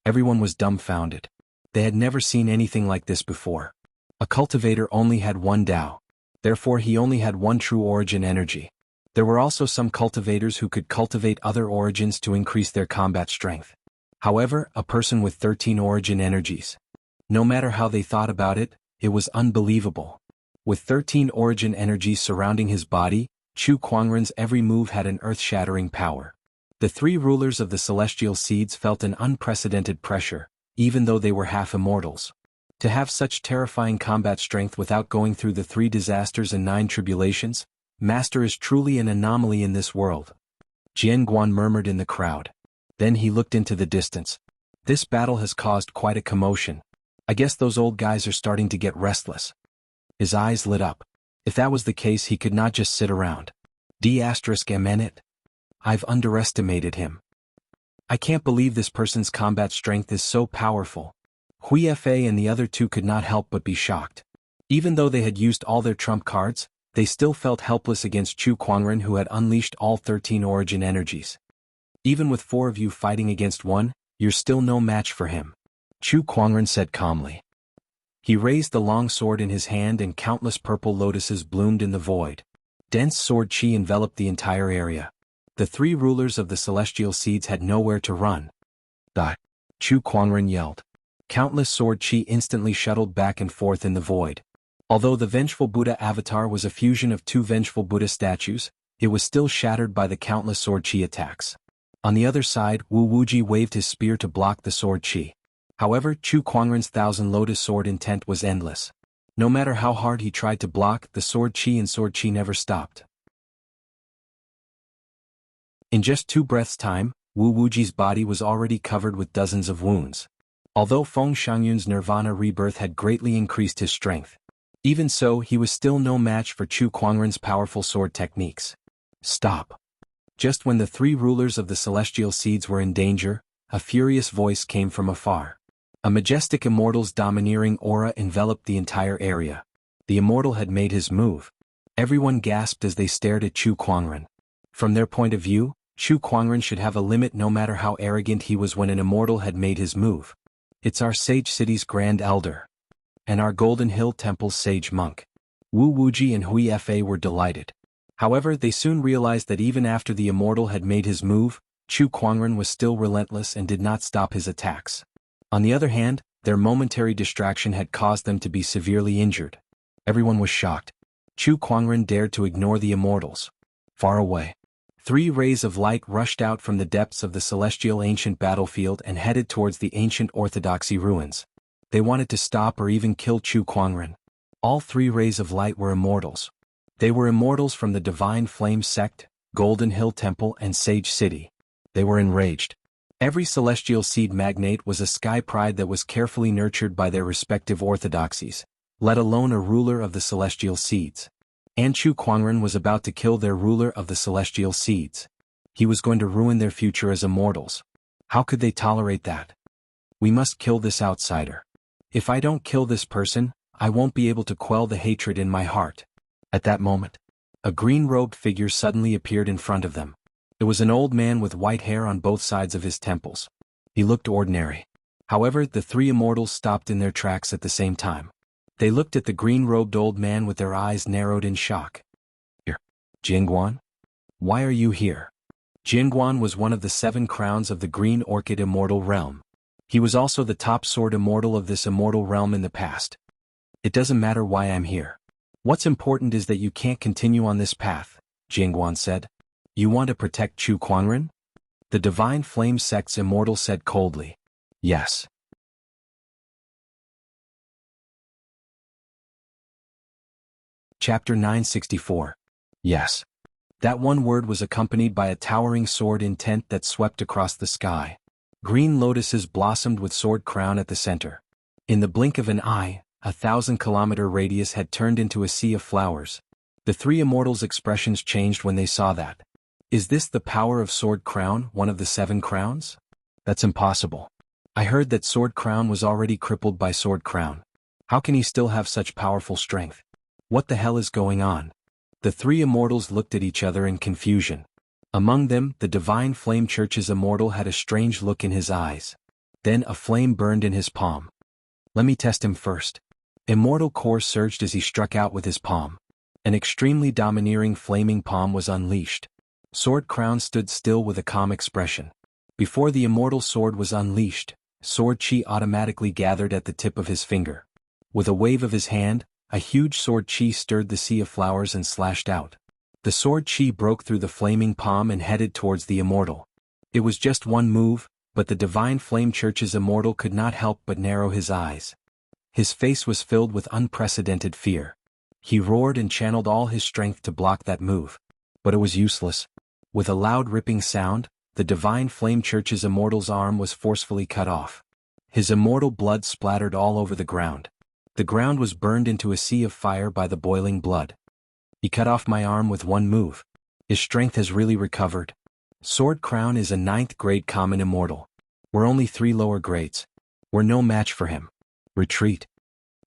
Everyone was dumbfounded. They had never seen anything like this before. A cultivator only had 1 Tao. Therefore he only had 1 true origin energy. There were also some cultivators who could cultivate other origins to increase their combat strength. However, a person with 13 origin energies. No matter how they thought about it, it was unbelievable. With 13 origin energies surrounding his body, Chu Kuangren's every move had an earth-shattering power. The 3 rulers of the celestial seeds felt an unprecedented pressure, even though they were half immortals. To have such terrifying combat strength without going through the 3 disasters and 9 tribulations, Master is truly an anomaly in this world. Jianghu murmured in the crowd. Then he looked into the distance. This battle has caused quite a commotion. I guess those old guys are starting to get restless. His eyes lit up. If that was the case, he could not just sit around. D*MN it. I've underestimated him. I can't believe this person's combat strength is so powerful. Hui Fei and the other two could not help but be shocked. Even though they had used all their trump cards, they still felt helpless against Chu Kuangren, who had unleashed all 13 origin energies. Even with 4 of you fighting against one, you're still no match for him, Chu Kuangren said calmly. He raised the long sword in his hand and countless purple lotuses bloomed in the void. Dense sword chi enveloped the entire area. The 3 rulers of the celestial seeds had nowhere to run. Chu Kuangren yelled. Countless sword chi instantly shuttled back and forth in the void. Although the Vengeful Buddha avatar was a fusion of 2 Vengeful Buddha statues, it was still shattered by the countless sword chi attacks. On the other side, Wu Wuji waved his spear to block the sword chi. However, Chu Kuangren's 1,000 lotus sword intent was endless. No matter how hard he tried to block, the sword chi never stopped. In just 2 breaths' time, Wu Wuji's body was already covered with dozens of wounds. Although Feng Shangyun's Nirvana rebirth had greatly increased his strength, even so he was still no match for Chu Kuangren's powerful sword techniques. Stop. Just when the 3 rulers of the celestial seeds were in danger, a furious voice came from afar. A majestic immortal's domineering aura enveloped the entire area. The immortal had made his move. Everyone gasped as they stared at Chu Kuangren. From their point of view, Chu Kuangren should have a limit no matter how arrogant he was when an immortal had made his move. It's our Sage City's Grand Elder. And our Golden Hill Temple's Sage Monk. Wu Wuji and Hui Fei were delighted. However, they soon realized that even after the immortal had made his move, Chu Kuangren was still relentless and did not stop his attacks. On the other hand, their momentary distraction had caused them to be severely injured. Everyone was shocked. Chu Kuangren dared to ignore the immortals. Far away, 3 rays of light rushed out from the depths of the celestial ancient battlefield and headed towards the ancient orthodoxy ruins. They wanted to stop or even kill Chu Kuangren. All 3 rays of light were immortals. They were immortals from the Divine Flame Sect, Golden Hill Temple and Sage City. They were enraged. Every celestial seed magnate was a sky pride that was carefully nurtured by their respective orthodoxies, let alone a ruler of the celestial seeds. And Chu Kuangren was about to kill their ruler of the celestial seeds. He was going to ruin their future as immortals. How could they tolerate that? We must kill this outsider. If I don't kill this person, I won't be able to quell the hatred in my heart. At that moment, a green-robed figure suddenly appeared in front of them. It was an old man with white hair on both sides of his temples. He looked ordinary. However, the 3 immortals stopped in their tracks at the same time. They looked at the green-robed old man with their eyes narrowed in shock. Here, Jingguan? Why are you here? Jingguan was one of the 7 crowns of the Green Orchid Immortal Realm. He was also the top sword immortal of this immortal realm in the past. It doesn't matter why I'm here. What's important is that you can't continue on this path, Jingguan said. You want to protect Chu Kuangren? The Divine Flame Sect's immortal said coldly. Yes. Chapter 964. Yes. That one word was accompanied by a towering sword intent that swept across the sky. Green lotuses blossomed with sword crown at the center. In the blink of an eye, a 1,000-kilometer radius had turned into a sea of flowers. The 3 immortals' expressions changed when they saw that. Is this the power of Sword Crown, one of the 7 crowns? That's impossible. I heard that Sword Crown was already crippled by Sword Crown. How can he still have such powerful strength? What the hell is going on? The 3 immortals looked at each other in confusion. Among them, the Divine Flame Church's immortal had a strange look in his eyes. Then a flame burned in his palm. Let me test him first. Immortal core surged as he struck out with his palm. An extremely domineering flaming palm was unleashed. Sword Crown stood still with a calm expression. Before the immortal sword was unleashed, sword chi automatically gathered at the tip of his finger. With a wave of his hand, a huge sword chi stirred the sea of flowers and slashed out. The sword chi broke through the flaming palm and headed towards the immortal. It was just one move, but the Divine Flame Church's immortal could not help but narrow his eyes. His face was filled with unprecedented fear. He roared and channeled all his strength to block that move. But it was useless. With a loud ripping sound, the Divine Flame Church's immortal's arm was forcefully cut off. His immortal blood splattered all over the ground. The ground was burned into a sea of fire by the boiling blood. He cut off my arm with one move. His strength has really recovered. Sword Crown is a 9th grade common immortal. We're only 3 lower grades. We're no match for him. Retreat.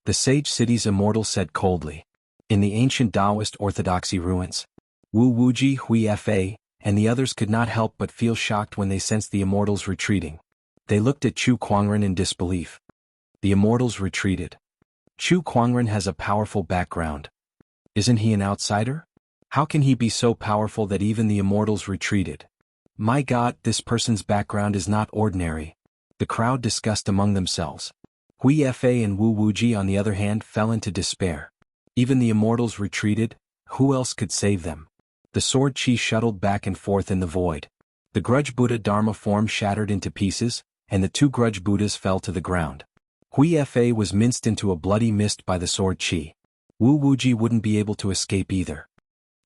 The Sage City's immortal said coldly. In the ancient Taoist orthodoxy ruins, Wu Wuji, Hui Fa, and the others could not help but feel shocked when they sensed the immortals retreating. They looked at Chu Kuangren in disbelief. The immortals retreated. Chu Kuangren has a powerful background. Isn't he an outsider? How can he be so powerful that even the immortals retreated? My God, this person's background is not ordinary. The crowd discussed among themselves. Hui Fa and Wu Wuji on the other hand fell into despair. Even the immortals retreated, who else could save them? The sword chi shuttled back and forth in the void. The grudge Buddha Dharma form shattered into pieces, and the 2 grudge Buddhas fell to the ground. Hui Fa was minced into a bloody mist by the sword chi. Wu Wuji wouldn't be able to escape either.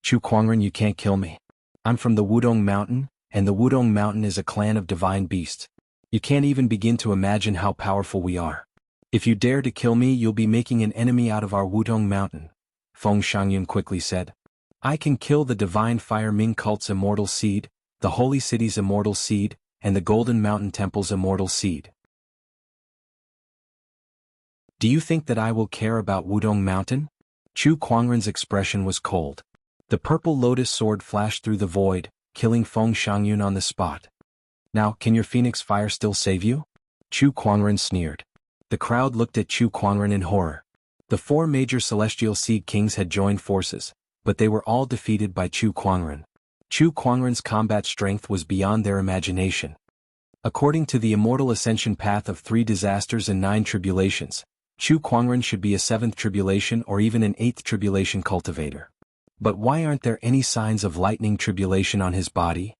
Chu Kuangren, you can't kill me. I'm from the Wudong Mountain, and the Wudong Mountain is a clan of divine beasts. You can't even begin to imagine how powerful we are. If you dare to kill me, you'll be making an enemy out of our Wudong Mountain, Feng Shangyun quickly said. I can kill the divine fire Ming cult's immortal seed, the holy city's immortal seed, and the Golden Mountain Temple's immortal seed. Do you think that I will care about Wudong Mountain? Chu Kuangren's expression was cold. The purple lotus sword flashed through the void, killing Feng Shangyun on the spot. Now, can your phoenix fire still save you? Chu Kuangren sneered. The crowd looked at Chu Kuangren in horror. The 4 major celestial seed kings had joined forces, but they were all defeated by Chu Kuangren. Chu Kuangren's combat strength was beyond their imagination. According to the immortal ascension path of 3 disasters and 9 tribulations, Chu Kuangren should be a 7th tribulation or even an 8th tribulation cultivator. But why aren't there any signs of lightning tribulation on his body?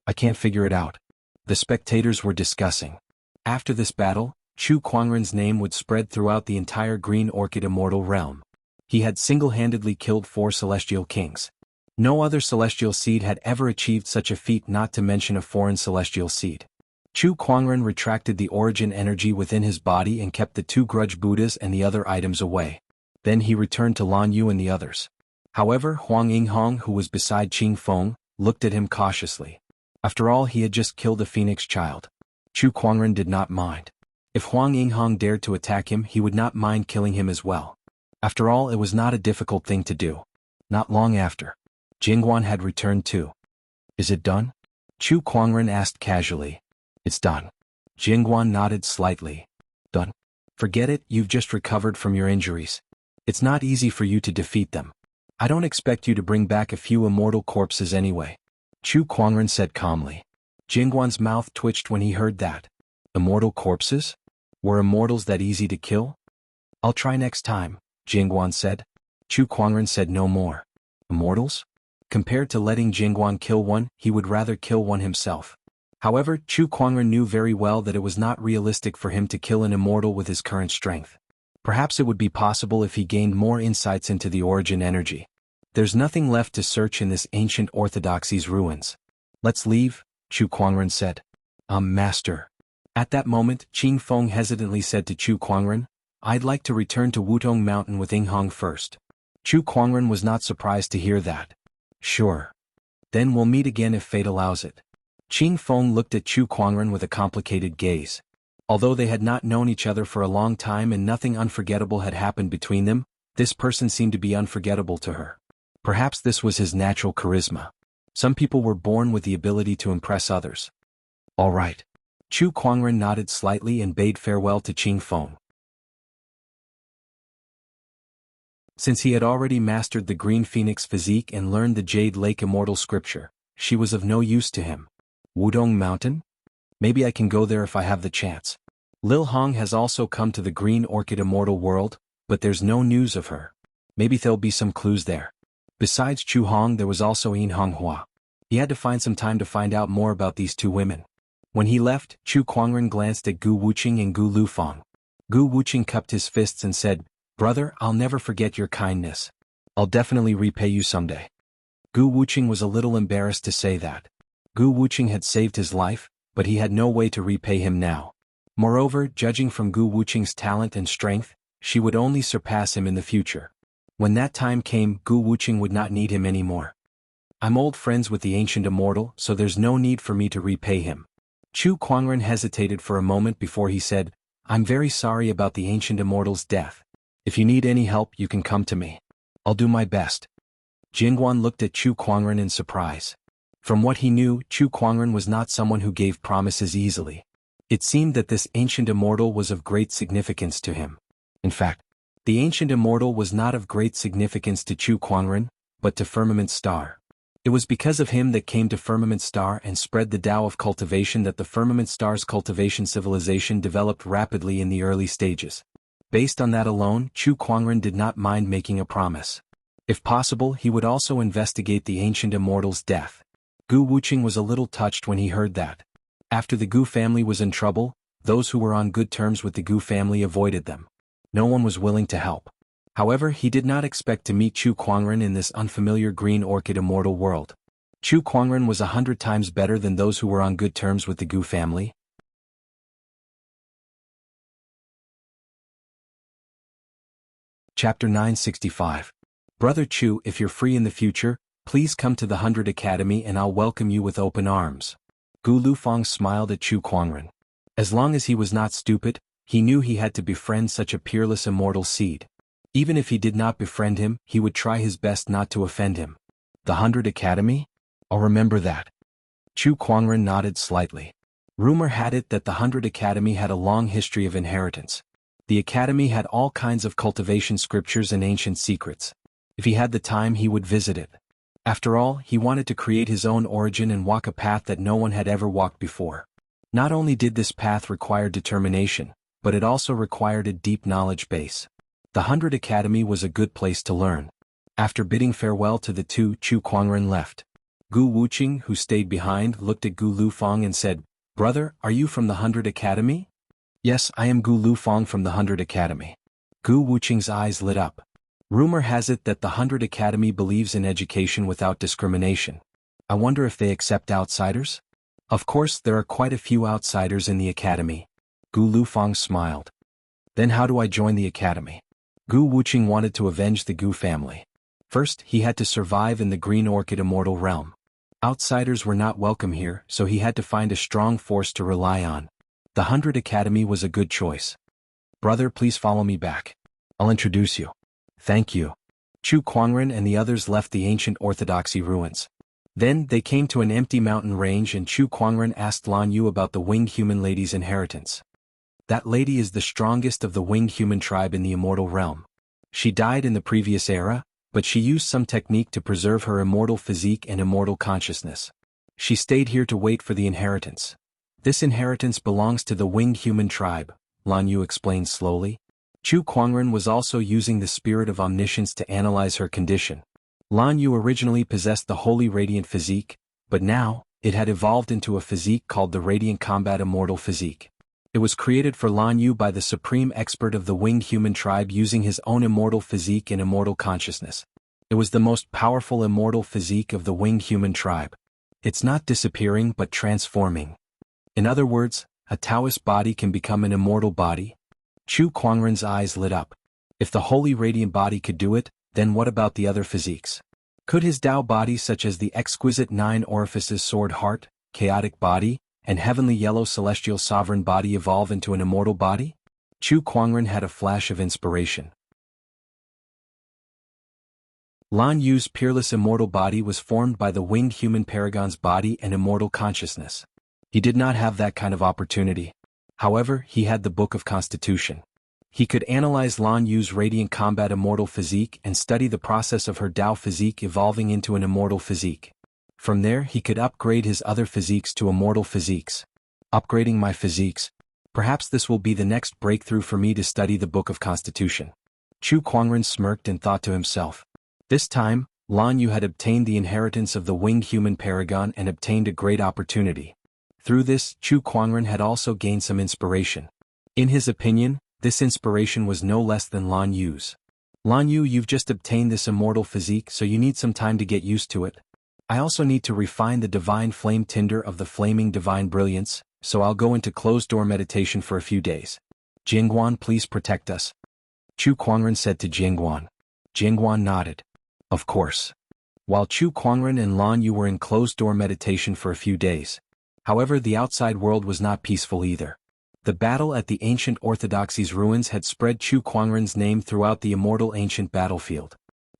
I can't figure it out. The spectators were discussing. After this battle, Chu Kuangren's name would spread throughout the entire Green Orchid immortal realm. He had single-handedly killed 4 celestial kings. No other celestial seed had ever achieved such a feat, not to mention a foreign celestial seed. Chu Kuangren retracted the origin energy within his body and kept the 2 grudge Buddhas and the other items away. Then he returned to Lan Yu and the others. However, Huang Yinghong, who was beside Qing Feng, looked at him cautiously. After all, he had just killed a phoenix child. Chu Kuangren did not mind. If Huang Yinghong dared to attack him, he would not mind killing him as well. After all, it was not a difficult thing to do. Not long after, Jingguan had returned too. Is it done? Chu Kuangren asked casually. It's done. Jingguan nodded slightly. Done. Forget it, you've just recovered from your injuries. It's not easy for you to defeat them. I don't expect you to bring back a few immortal corpses anyway. Chu Kuangren said calmly. Jingguan's mouth twitched when he heard that. Immortal corpses? Were immortals that easy to kill? I'll try next time, Jingguan said. Chu Kuangren said no more. Immortals? Compared to letting Jingguan kill one, he would rather kill one himself. However, Chu Kuangren knew very well that it was not realistic for him to kill an immortal with his current strength. Perhaps it would be possible if he gained more insights into the origin energy. There's nothing left to search in this ancient orthodoxy's ruins. Let's leave, Chu Kuangren said. Master. At that moment, Qing Feng hesitantly said to Chu Kuangren, I'd like to return to Wudong Mountain with Yinghong first. Chu Kuangren was not surprised to hear that. Sure. Then we'll meet again if fate allows it. Qing Feng looked at Chu Kuangren with a complicated gaze. Although they had not known each other for a long time and nothing unforgettable had happened between them, this person seemed to be unforgettable to her. Perhaps this was his natural charisma. Some people were born with the ability to impress others. All right. Chu Kuangren nodded slightly and bade farewell to Qing Feng. Since he had already mastered the Green Phoenix physique and learned the Jade Lake Immortal Scripture, she was of no use to him. Wudong Mountain? Maybe I can go there if I have the chance. Lil Hong has also come to the Green Orchid Immortal World, but there's no news of her. Maybe there'll be some clues there. Besides Chu Hong, there was also Yin Honghua. He had to find some time to find out more about these 2 women. When he left, Chu Kuangren glanced at Gu Wuqing and Gu Lufang. Gu Wuqing cupped his fists and said, Brother, I'll never forget your kindness. I'll definitely repay you someday. Gu Wuqing was a little embarrassed to say that. Gu Wuqing had saved his life, but he had no way to repay him now. Moreover, judging from Gu Wuqing's talent and strength, she would only surpass him in the future. When that time came, Gu Wuqing would not need him anymore. I'm old friends with the ancient immortal, so there's no need for me to repay him. Chu Kuangren hesitated for a moment before he said, I'm very sorry about the ancient immortal's death. If you need any help, you can come to me. I'll do my best. Jianghu looked at Chu Kuangren in surprise. From what he knew, Chu Kuangren was not someone who gave promises easily. It seemed that this ancient immortal was of great significance to him. In fact, the ancient immortal was not of great significance to Chu Kuangren, but to Firmament Star. It was because of him that came to Firmament Star and spread the Tao of cultivation that the Firmament Star's cultivation civilization developed rapidly in the early stages. Based on that alone, Chu Kuangren did not mind making a promise. If possible, he would also investigate the ancient immortal's death. Gu Wuqing was a little touched when he heard that. After the Gu family was in trouble, those who were on good terms with the Gu family avoided them. No one was willing to help. However, he did not expect to meet Chu Kuangren in this unfamiliar green orchid immortal world. Chu Kuangren was 100 times better than those who were on good terms with the Gu family. Chapter 965. Brother Chu, if you're free in the future, please come to the 100 Academy and I'll welcome you with open arms. Gu Lufeng smiled at Chu Kuangren. As long as he was not stupid, he knew he had to befriend such a peerless immortal seed. Even if he did not befriend him, he would try his best not to offend him. The 100 Academy? I'll remember that. Chu Kuangren nodded slightly. Rumor had it that the 100 Academy had a long history of inheritance. The Academy had all kinds of cultivation scriptures and ancient secrets. If he had the time, he would visit it. After all, he wanted to create his own origin and walk a path that no one had ever walked before. Not only did this path require determination, but it also required a deep knowledge base. The 100 Academy was a good place to learn. After bidding farewell to the two, Chu Kuangren left. Gu Wuqing, who stayed behind, looked at Gu Lufeng and said, Brother, are you from the 100 Academy? Yes, I am Gu Lufeng from the 100 Academy. Gu Wuqing's eyes lit up. Rumor has it that the 100 Academy believes in education without discrimination. I wonder if they accept outsiders? Of course, there are quite a few outsiders in the Academy. Gu Lufeng smiled. Then how do I join the Academy? Gu Wuqing wanted to avenge the Gu family. First, he had to survive in the Green Orchid Immortal Realm. Outsiders were not welcome here, so he had to find a strong force to rely on. The 100 Academy was a good choice. Brother, please follow me back. I'll introduce you. Thank you. Chu Kuangren and the others left the ancient orthodoxy ruins. Then, they came to an empty mountain range and Chu Kuangren asked Lan Yu about the winged human lady's inheritance. That lady is the strongest of the winged human tribe in the immortal realm. She died in the previous era, but she used some technique to preserve her immortal physique and immortal consciousness. She stayed here to wait for the inheritance. This inheritance belongs to the winged human tribe, Lan Yu explained slowly. Chu Kuangren was also using the spirit of omniscience to analyze her condition. Lan Yu originally possessed the holy radiant physique, but now, it had evolved into a physique called the Radiant Combat Immortal Physique. It was created for Lan Yu by the supreme expert of the winged human tribe using his own immortal physique and immortal consciousness. It was the most powerful immortal physique of the winged human tribe. It's not disappearing but transforming. In other words, a Taoist body can become an immortal body. Chu Kuangren's eyes lit up. If the holy radiant body could do it, then what about the other physiques? Could his Tao body such as the exquisite 9 orifices sword heart, chaotic body, and heavenly yellow celestial sovereign body evolve into an immortal body? Chu Kuangren had a flash of inspiration. Lan Yu's peerless immortal body was formed by the winged human paragon's body and immortal consciousness. He did not have that kind of opportunity. However, he had the Book of Constitution. He could analyze Lan Yu's radiant combat immortal physique and study the process of her Tao physique evolving into an immortal physique. From there he could upgrade his other physiques to immortal physiques. Upgrading my physiques. Perhaps this will be the next breakthrough for me to study the Book of Constitution. Chu Kuangren smirked and thought to himself. This time, Lan Yu had obtained the inheritance of the winged human paragon and obtained a great opportunity. Through this, Chu Kuangren had also gained some inspiration. In his opinion, this inspiration was no less than Lan Yu's. Lan Yu, you've just obtained this immortal physique, so you need some time to get used to it. I also need to refine the divine flame tinder of the flaming divine brilliance, so I'll go into closed-door meditation for a few days. Jianghu, please protect us. Chu Kuangren said to Jianghu. Jianghu nodded. Of course. while Chu Kuangren and Lan Yu were in closed-door meditation for a few days. However, the outside world was not peaceful either. The battle at the ancient orthodoxy's ruins had spread Chu Kuangren's name throughout the immortal ancient battlefield.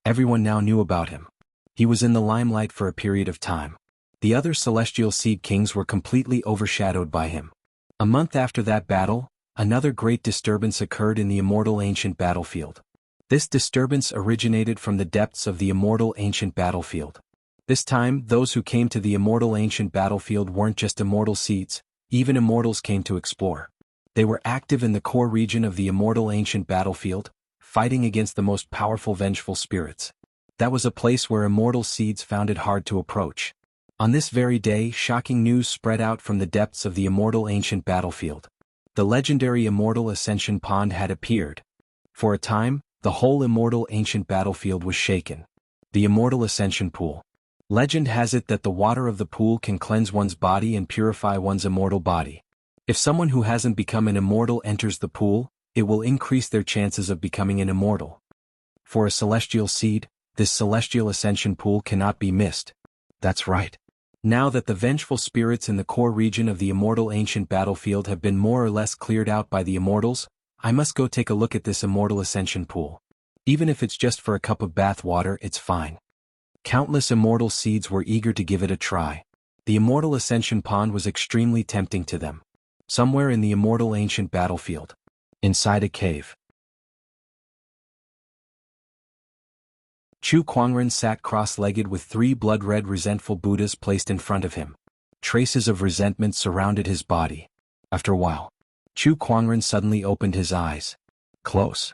Everyone now knew about him. He was in the limelight for a period of time. The other celestial seed kings were completely overshadowed by him. A month after that battle, another great disturbance occurred in the immortal ancient battlefield. This disturbance originated from the depths of the immortal ancient battlefield. This time, those who came to the immortal ancient battlefield weren't just immortal seeds, even immortals came to explore. They were active in the core region of the immortal ancient battlefield, fighting against the most powerful vengeful spirits. That was a place where immortal seeds found it hard to approach. On this very day, shocking news spread out from the depths of the immortal ancient battlefield. The legendary immortal ascension pond had appeared. For a time, the whole immortal ancient battlefield was shaken. The immortal ascension pool. Legend has it that the water of the pool can cleanse one's body and purify one's immortal body. If someone who hasn't become an immortal enters the pool, it will increase their chances of becoming an immortal. For a celestial seed, this celestial ascension pool cannot be missed. That's right. Now that the vengeful spirits in the core region of the immortal ancient battlefield have been more or less cleared out by the immortals, I must go take a look at this immortal ascension pool. Even if it's just for a cup of bath water, it's fine. Countless immortal seeds were eager to give it a try. The immortal ascension pond was extremely tempting to them. Somewhere in the immortal ancient battlefield. Inside a cave. Chu Kuangren sat cross-legged with 3 blood-red resentful Buddhas placed in front of him. Traces of resentment surrounded his body. After a while, Chu Kuangren suddenly opened his eyes. Close.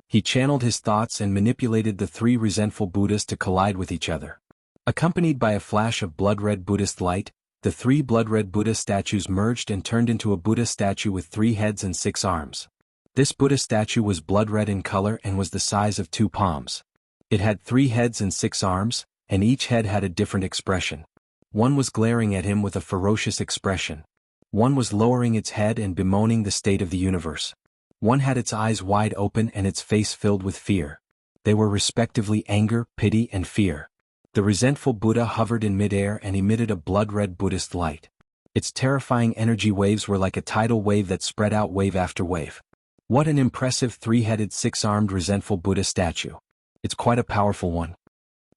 He channeled his thoughts and manipulated the 3 resentful Buddhas to collide with each other. Accompanied by a flash of blood-red Buddhist light, the 3 blood-red Buddha statues merged and turned into a Buddha statue with 3 heads and 6 arms. This Buddha statue was blood-red in color and was the size of 2 palms. It had 3 heads and 6 arms, and each head had a different expression. One was glaring at him with a ferocious expression. One was lowering its head and bemoaning the state of the universe. One had its eyes wide open and its face filled with fear. They were respectively anger, pity, and fear. The resentful Buddha hovered in midair and emitted a blood-red Buddhist light. Its terrifying energy waves were like a tidal wave that spread out wave after wave. What an impressive 3-headed 6-armed resentful Buddha statue. It's quite a powerful one.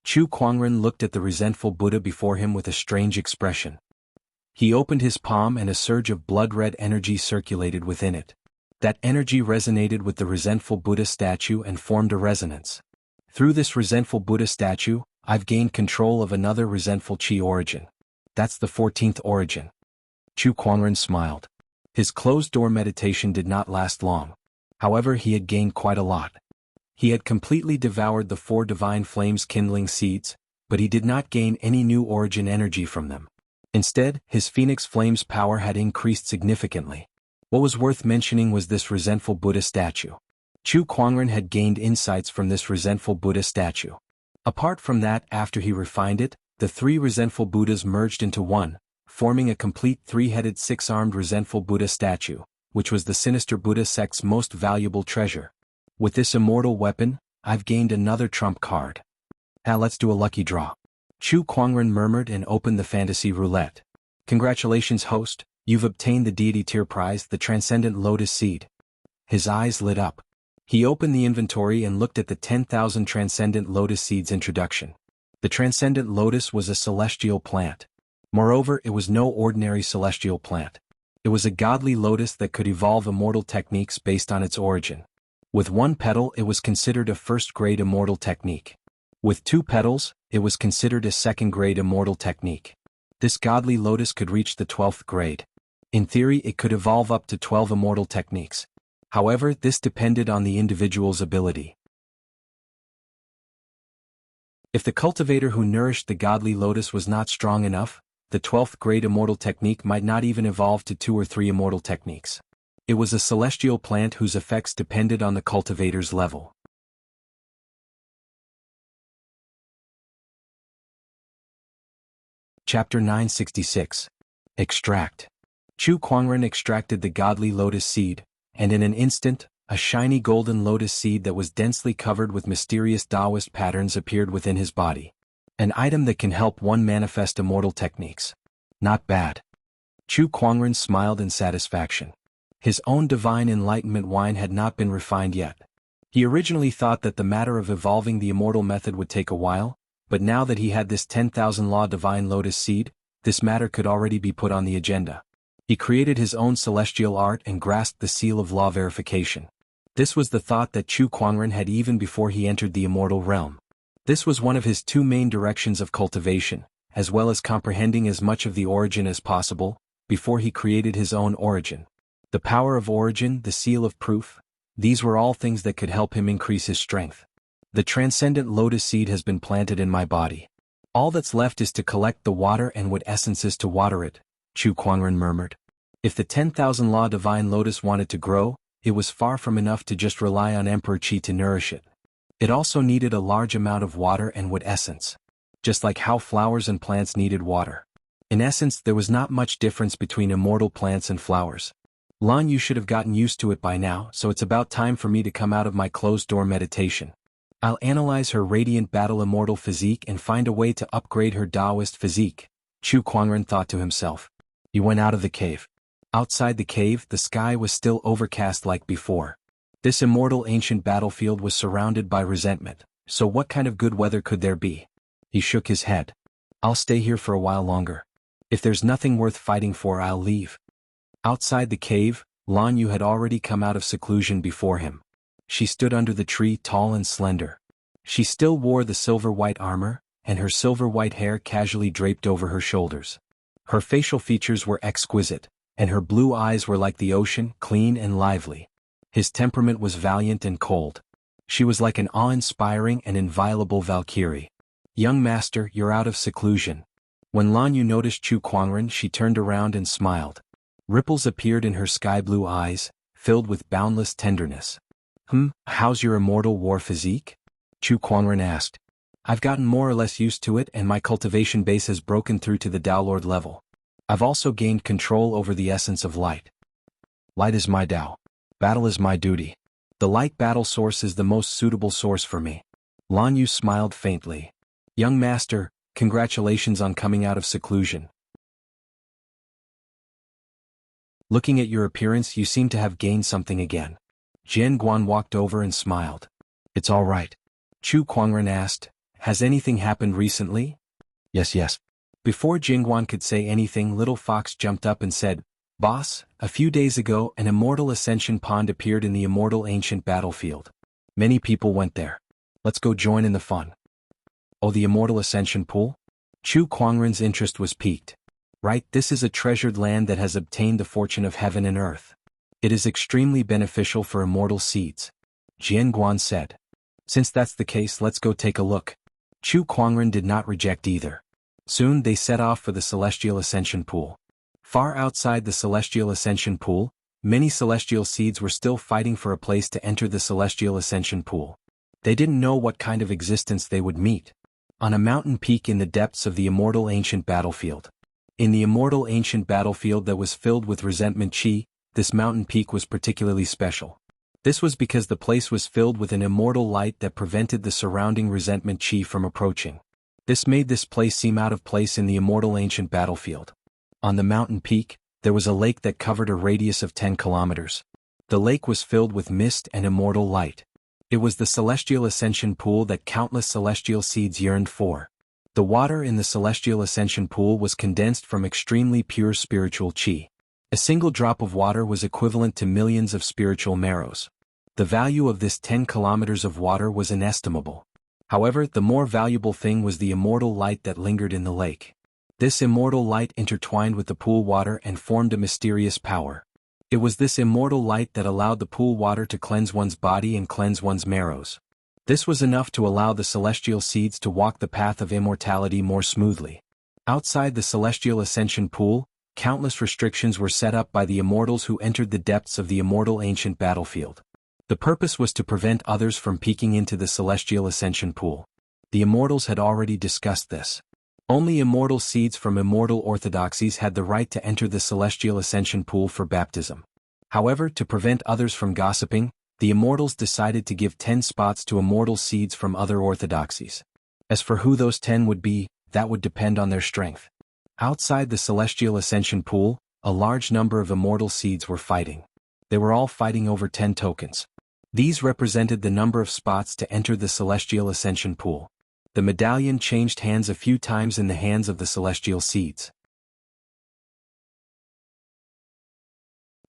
Chu Kuangren looked at the resentful Buddha before him with a strange expression. He opened his palm and a surge of blood-red energy circulated within it. That energy resonated with the resentful Buddha statue and formed a resonance. Through this resentful Buddha statue, I've gained control of another resentful Qi origin. That's the 14th origin. Chu Kuangren smiled. His closed-door meditation did not last long. However, he had gained quite a lot. He had completely devoured the 4 divine flames kindling seeds, but he did not gain any new origin energy from them. Instead, his phoenix flame's power had increased significantly. What was worth mentioning was this resentful Buddha statue. Chu Kuangren had gained insights from this resentful Buddha statue. Apart from that, after he refined it, the 3 resentful Buddhas merged into one, forming a complete 3-headed 6-armed resentful Buddha statue, which was the sinister Buddha sect's most valuable treasure. With this immortal weapon, I've gained another trump card. Now let's do a lucky draw. Chu Kuangren murmured and opened the fantasy roulette. Congratulations, host, you've obtained the deity tier prize, the transcendent lotus seed. His eyes lit up. He opened the inventory and looked at the 10,000 transcendent lotus seeds introduction. The transcendent lotus was a celestial plant. Moreover, it was no ordinary celestial plant. It was a godly lotus that could evolve immortal techniques based on its origin. With 1 petal, it was considered a first-grade immortal technique. With 2 petals, it was considered a second-grade immortal technique. This godly lotus could reach the 12th grade. In theory, it could evolve up to 12 immortal techniques. However, this depended on the individual's ability. If the cultivator who nourished the godly lotus was not strong enough, the 12th grade immortal technique might not even evolve to 2 or 3 immortal techniques. It was a celestial plant whose effects depended on the cultivator's level. Chapter 966. Extract. Chu Kuangren extracted the godly lotus seed, and in an instant, a shiny golden lotus seed that was densely covered with mysterious Taoist patterns appeared within his body. An item that can help one manifest immortal techniques. Not bad. Chu Kuangren smiled in satisfaction. His own divine enlightenment wine had not been refined yet. He originally thought that the matter of evolving the immortal method would take a while, but now that he had this 10,000 law divine lotus seed, this matter could already be put on the agenda. He created his own celestial art and grasped the seal of law verification. This was the thought that Chu Kuangren had even before he entered the immortal realm. This was one of his two main directions of cultivation, as well as comprehending as much of the origin as possible, before he created his own origin. The power of origin, the seal of proof, these were all things that could help him increase his strength. The transcendent lotus seed has been planted in my body. All that's left is to collect the water and wood essences to water it, Chu Kuangren murmured. If the 10,000 law divine lotus wanted to grow, it was far from enough to just rely on Emperor Qi to nourish it. It also needed a large amount of water and wood essence. Just like how flowers and plants needed water. In essence, there was not much difference between immortal plants and flowers. Lan, you should have gotten used to it by now, so it's about time for me to come out of my closed-door meditation. I'll analyze her radiant battle immortal physique and find a way to upgrade her Taoist physique, Chu Kuangren thought to himself. He went out of the cave. Outside the cave, the sky was still overcast like before. This immortal ancient battlefield was surrounded by resentment, so what kind of good weather could there be? He shook his head. I'll stay here for a while longer. If there's nothing worth fighting for, I'll leave. Outside the cave, Lan Yu had already come out of seclusion before him. She stood under the tree, tall and slender. She still wore the silver-white armor, and her silver-white hair casually draped over her shoulders. Her facial features were exquisite, and her blue eyes were like the ocean, clean and lively. His temperament was valiant and cold. She was like an awe-inspiring and inviolable Valkyrie. Young master, you're out of seclusion. When Lan Yu noticed Chu Kuangren, she turned around and smiled. Ripples appeared in her sky-blue eyes, filled with boundless tenderness. How's your immortal war physique? Chu Kuangren asked. I've gotten more or less used to it and my cultivation base has broken through to the Tao Lord level. I've also gained control over the essence of light. Light is my Tao. Battle is my duty. The light battle source is the most suitable source for me. Lan Yu smiled faintly. Young master, congratulations on coming out of seclusion. Looking at your appearance, you seem to have gained something again. Jian Guan walked over and smiled. It's all right. Chu Kuangren asked, has anything happened recently? Yes. Before Jingguan could say anything, Little Fox jumped up and said, Boss, a few days ago an immortal ascension pond appeared in the immortal ancient battlefield. Many people went there. Let's go join in the fun. Oh, the immortal ascension pool? Chu Kuangren's interest was piqued. Right, this is a treasured land that has obtained the fortune of heaven and earth. It is extremely beneficial for immortal seeds. Jian Guan said. Since that's the case, let's go take a look. Chu Kuangren did not reject either. Soon they set off for the Celestial Ascension Pool. Far outside the Celestial Ascension Pool, many celestial seeds were still fighting for a place to enter the Celestial Ascension Pool. They didn't know what kind of existence they would meet. On a mountain peak in the depths of the immortal ancient battlefield. In the immortal ancient battlefield that was filled with resentment chi, this mountain peak was particularly special. This was because the place was filled with an immortal light that prevented the surrounding resentment chi from approaching. This made this place seem out of place in the immortal ancient battlefield. On the mountain peak, there was a lake that covered a radius of 10 kilometers. The lake was filled with mist and immortal light. It was the Celestial Ascension Pool that countless celestial seeds yearned for. The water in the Celestial Ascension Pool was condensed from extremely pure spiritual chi. A single drop of water was equivalent to millions of spiritual marrows. The value of this 10 kilometers of water was inestimable. However, the more valuable thing was the immortal light that lingered in the lake. This immortal light intertwined with the pool water and formed a mysterious power. It was this immortal light that allowed the pool water to cleanse one's body and cleanse one's marrows. This was enough to allow the celestial seeds to walk the path of immortality more smoothly. Outside the Celestial Ascension Pool, countless restrictions were set up by the immortals who entered the depths of the immortal ancient battlefield. The purpose was to prevent others from peeking into the Celestial Ascension Pool. The immortals had already discussed this. Only immortal seeds from immortal orthodoxies had the right to enter the Celestial Ascension Pool for baptism. However, to prevent others from gossiping, the immortals decided to give 10 spots to immortal seeds from other orthodoxies. As for who those 10 would be, that would depend on their strength. Outside the celestial ascension pool, a large number of immortal seeds were fighting. They were all fighting over 10 tokens. These represented the number of spots to enter the celestial ascension pool. The medallion changed hands a few times in the hands of the celestial seeds.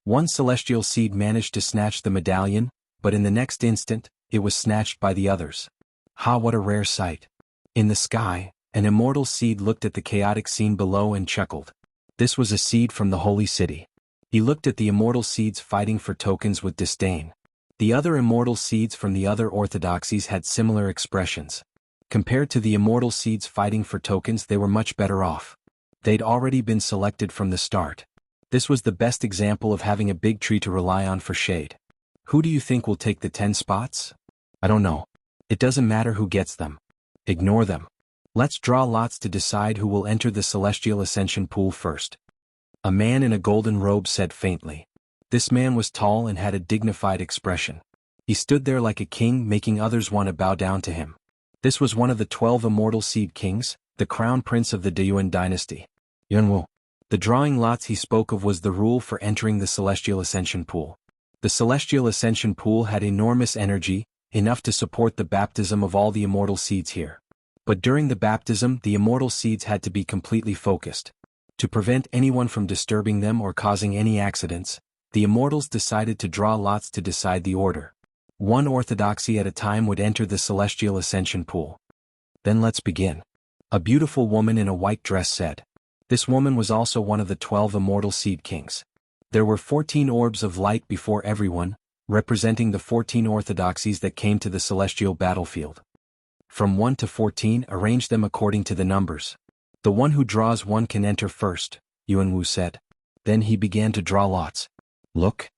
One celestial seed managed to snatch the medallion, but in the next instant, it was snatched by the others. Ha, what a rare sight. In the sky, an immortal seed looked at the chaotic scene below and chuckled. This was a seed from the holy city. He looked at the immortal seeds fighting for tokens with disdain. The other immortal seeds from the other orthodoxies had similar expressions. Compared to the immortal seeds fighting for tokens, they were much better off. They'd already been selected from the start. This was the best example of having a big tree to rely on for shade. Who do you think will take the 10 spots? I don't know. It doesn't matter who gets them. Ignore them. Let's draw lots to decide who will enter the celestial ascension pool first. A man in a golden robe said faintly. This man was tall and had a dignified expression. He stood there like a king, making others want to bow down to him. This was one of the 12 immortal seed kings, the crown prince of the Deyuan dynasty. Jianghu. The drawing lots he spoke of was the rule for entering the celestial ascension pool. The celestial ascension pool had enormous energy, enough to support the baptism of all the immortal seeds here. But during the baptism, the immortal seeds had to be completely focused. To prevent anyone from disturbing them or causing any accidents, the immortals decided to draw lots to decide the order. One orthodoxy at a time would enter the celestial ascension pool. Then let's begin. A beautiful woman in a white dress said. This woman was also one of the 12 immortal seed kings. There were 14 orbs of light before everyone, representing the 14 orthodoxies that came to the celestial battlefield. From 1 to 14, arrange them according to the numbers. The one who draws one can enter first, Yuanwu said. Then he began to draw lots. Look.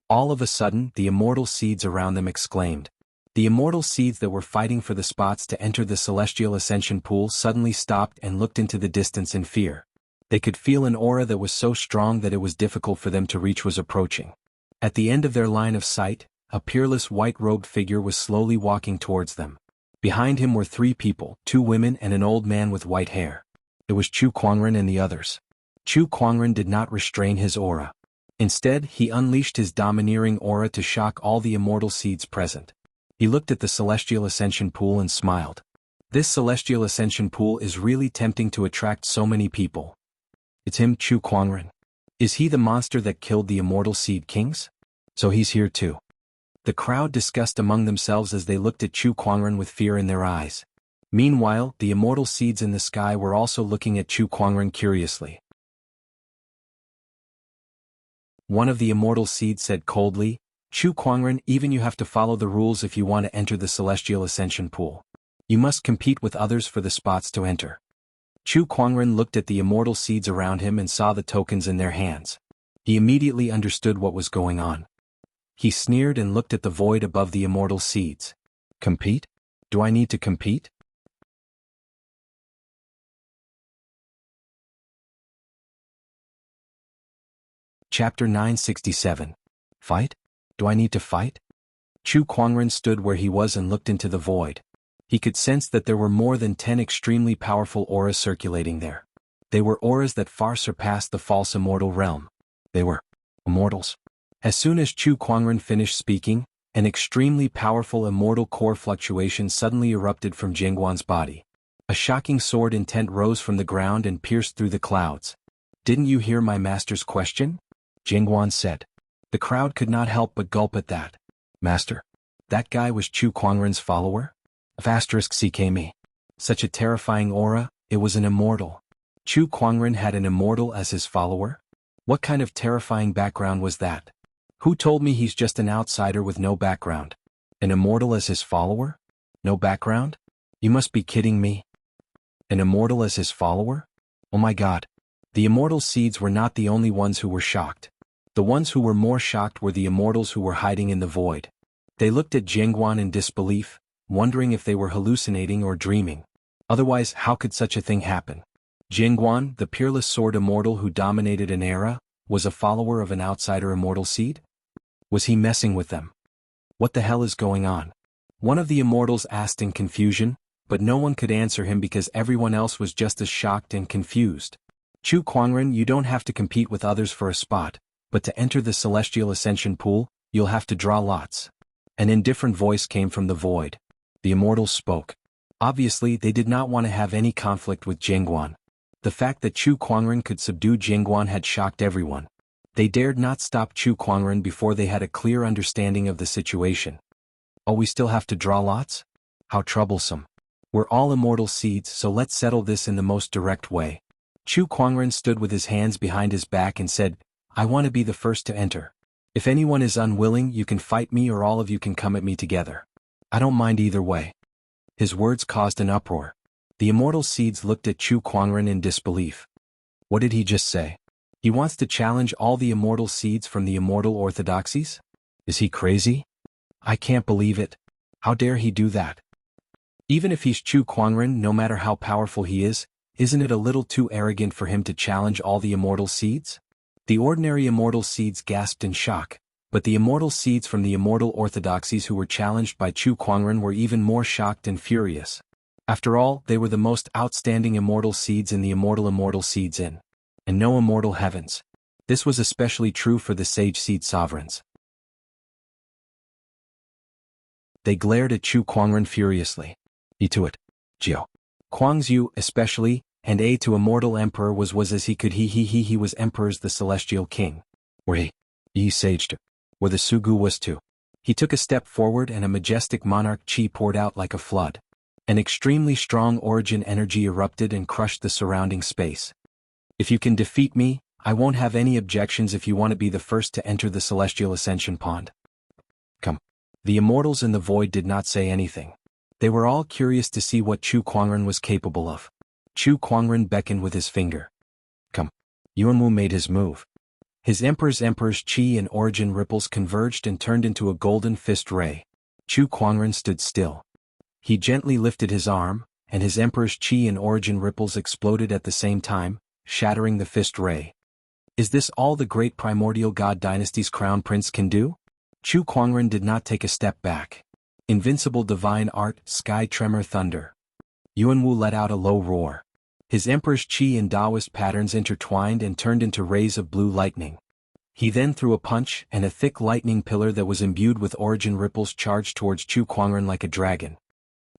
All of a sudden, the immortal seeds around them exclaimed. The immortal seeds that were fighting for the spots to enter the celestial ascension pool suddenly stopped and looked into the distance in fear. They could feel an aura that was so strong that it was difficult for them to reach was approaching. At the end of their line of sight, a peerless white-robed figure was slowly walking towards them. Behind him were 3 people, 2 women and an old man with white hair. It was Chu Kuangren and the others. Chu Kuangren did not restrain his aura. Instead, he unleashed his domineering aura to shock all the immortal seeds present. He looked at the celestial ascension pool and smiled. This celestial ascension pool is really tempting to attract so many people. It's him, Chu Kuangren. Is he the monster that killed the immortal seed kings? So he's here too. The crowd discussed among themselves as they looked at Chu Kuangren with fear in their eyes. Meanwhile, the immortal seeds in the sky were also looking at Chu Kuangren curiously. One of the immortal seeds said coldly, Chu Kuangren, even you have to follow the rules if you want to enter the celestial ascension pool. You must compete with others for the spots to enter. Chu Kuangren looked at the immortal seeds around him and saw the tokens in their hands. He immediately understood what was going on. He sneered and looked at the void above the immortal seeds. Compete? Do I need to compete? Chapter 967. Fight? Do I need to fight? Chu Kuangren stood where he was and looked into the void. He could sense that there were more than 10 extremely powerful auras circulating there. They were auras that far surpassed the false immortal realm. They were immortals. As soon as Chu Kuangren finished speaking, an extremely powerful immortal core fluctuation suddenly erupted from Jianghu's body. A shocking sword intent rose from the ground and pierced through the clouds. Didn't you hear my master's question? Jianghu said. The crowd could not help but gulp at that. Master? That guy was Chu Kuangren's follower? *CKME. Such a terrifying aura, it was an immortal. Chu Kuangren had an immortal as his follower? What kind of terrifying background was that? Who told me he's just an outsider with no background? An immortal as his follower? No background? You must be kidding me. An immortal as his follower? Oh my god. The immortal seeds were not the only ones who were shocked. The ones who were more shocked were the immortals who were hiding in the void. They looked at Jianghu in disbelief, wondering if they were hallucinating or dreaming. Otherwise, how could such a thing happen? Jianghu, the peerless sword immortal who dominated an era, was a follower of an outsider immortal seed? Was he messing with them? What the hell is going on? One of the immortals asked in confusion, but no one could answer him because everyone else was just as shocked and confused. Chu Kuangren, you don't have to compete with others for a spot, but to enter the Celestial Ascension pool, you'll have to draw lots. An indifferent voice came from the void. The immortals spoke. Obviously, they did not want to have any conflict with Jianghu. The fact that Chu Kuangren could subdue Jianghu had shocked everyone. They dared not stop Chu Kuangren before they had a clear understanding of the situation. Oh, we still have to draw lots? How troublesome. We're all immortal seeds, so let's settle this in the most direct way. Chu Kuangren stood with his hands behind his back and said, I want to be the first to enter. If anyone is unwilling, you can fight me or all of you can come at me together. I don't mind either way. His words caused an uproar. The immortal seeds looked at Chu Kuangren in disbelief. What did he just say? He wants to challenge all the immortal seeds from the immortal orthodoxies? Is he crazy? I can't believe it. How dare he do that? Even if he's Chu Kuangren, no matter how powerful he is, isn't it a little too arrogant for him to challenge all the immortal seeds? The ordinary immortal seeds gasped in shock, but the immortal seeds from the immortal orthodoxies who were challenged by Chu Kuangren were even more shocked and furious. After all, they were the most outstanding immortal seeds in the immortal seeds in. And no immortal heavens. This was especially true for the sage seed sovereigns. They glared at Chu Kuangren furiously. E to it. Jiao. Kuangzhu, especially, and A to immortal emperor was as he could he was emperor's the celestial king. Where he sage to. Where the Sugu was to. He took a step forward and a majestic monarch chi poured out like a flood. An extremely strong origin energy erupted and crushed the surrounding space. If you can defeat me, I won't have any objections if you want to be the first to enter the Celestial Ascension pond. Come. The immortals in the void did not say anything. They were all curious to see what Chu Kuangren was capable of. Chu Kuangren beckoned with his finger. Come. Yuanwu made his move. His emperor's chi and origin ripples converged and turned into a golden fist ray. Chu Kuangren stood still. He gently lifted his arm, and his emperor's chi and origin ripples exploded at the same time, shattering the fist ray. Is this all the great primordial god dynasty's crown prince can do? Chu Kuangren did not take a step back. Invincible divine art, sky tremor thunder. Yuanwu let out a low roar. His emperor's chi and Taoist patterns intertwined and turned into rays of blue lightning. He then threw a punch, and a thick lightning pillar that was imbued with origin ripples charged towards Chu Kuangren like a dragon.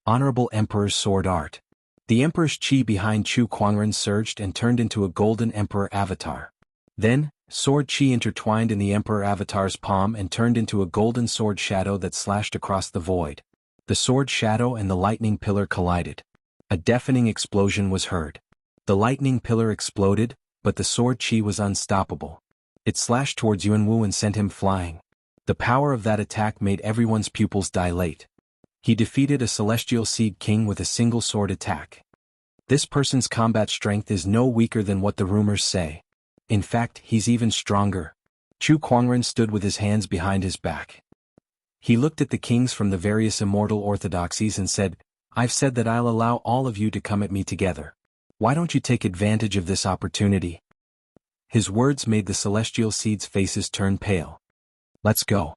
Honorable Emperor's sword art. The Emperor's chi behind Chu Kuangren surged and turned into a golden Emperor avatar. Then, sword chi intertwined in the Emperor avatar's palm and turned into a golden sword shadow that slashed across the void. The sword shadow and the lightning pillar collided. A deafening explosion was heard. The lightning pillar exploded, but the sword chi was unstoppable. It slashed towards Yuanwu and sent him flying. The power of that attack made everyone's pupils dilate. He defeated a celestial seed king with a single sword attack. This person's combat strength is no weaker than what the rumors say. In fact, he's even stronger. Chu Kuangren stood with his hands behind his back. He looked at the kings from the various immortal orthodoxies and said, I've said that I'll allow all of you to come at me together. Why don't you take advantage of this opportunity? His words made the celestial seeds' faces turn pale. Let's go.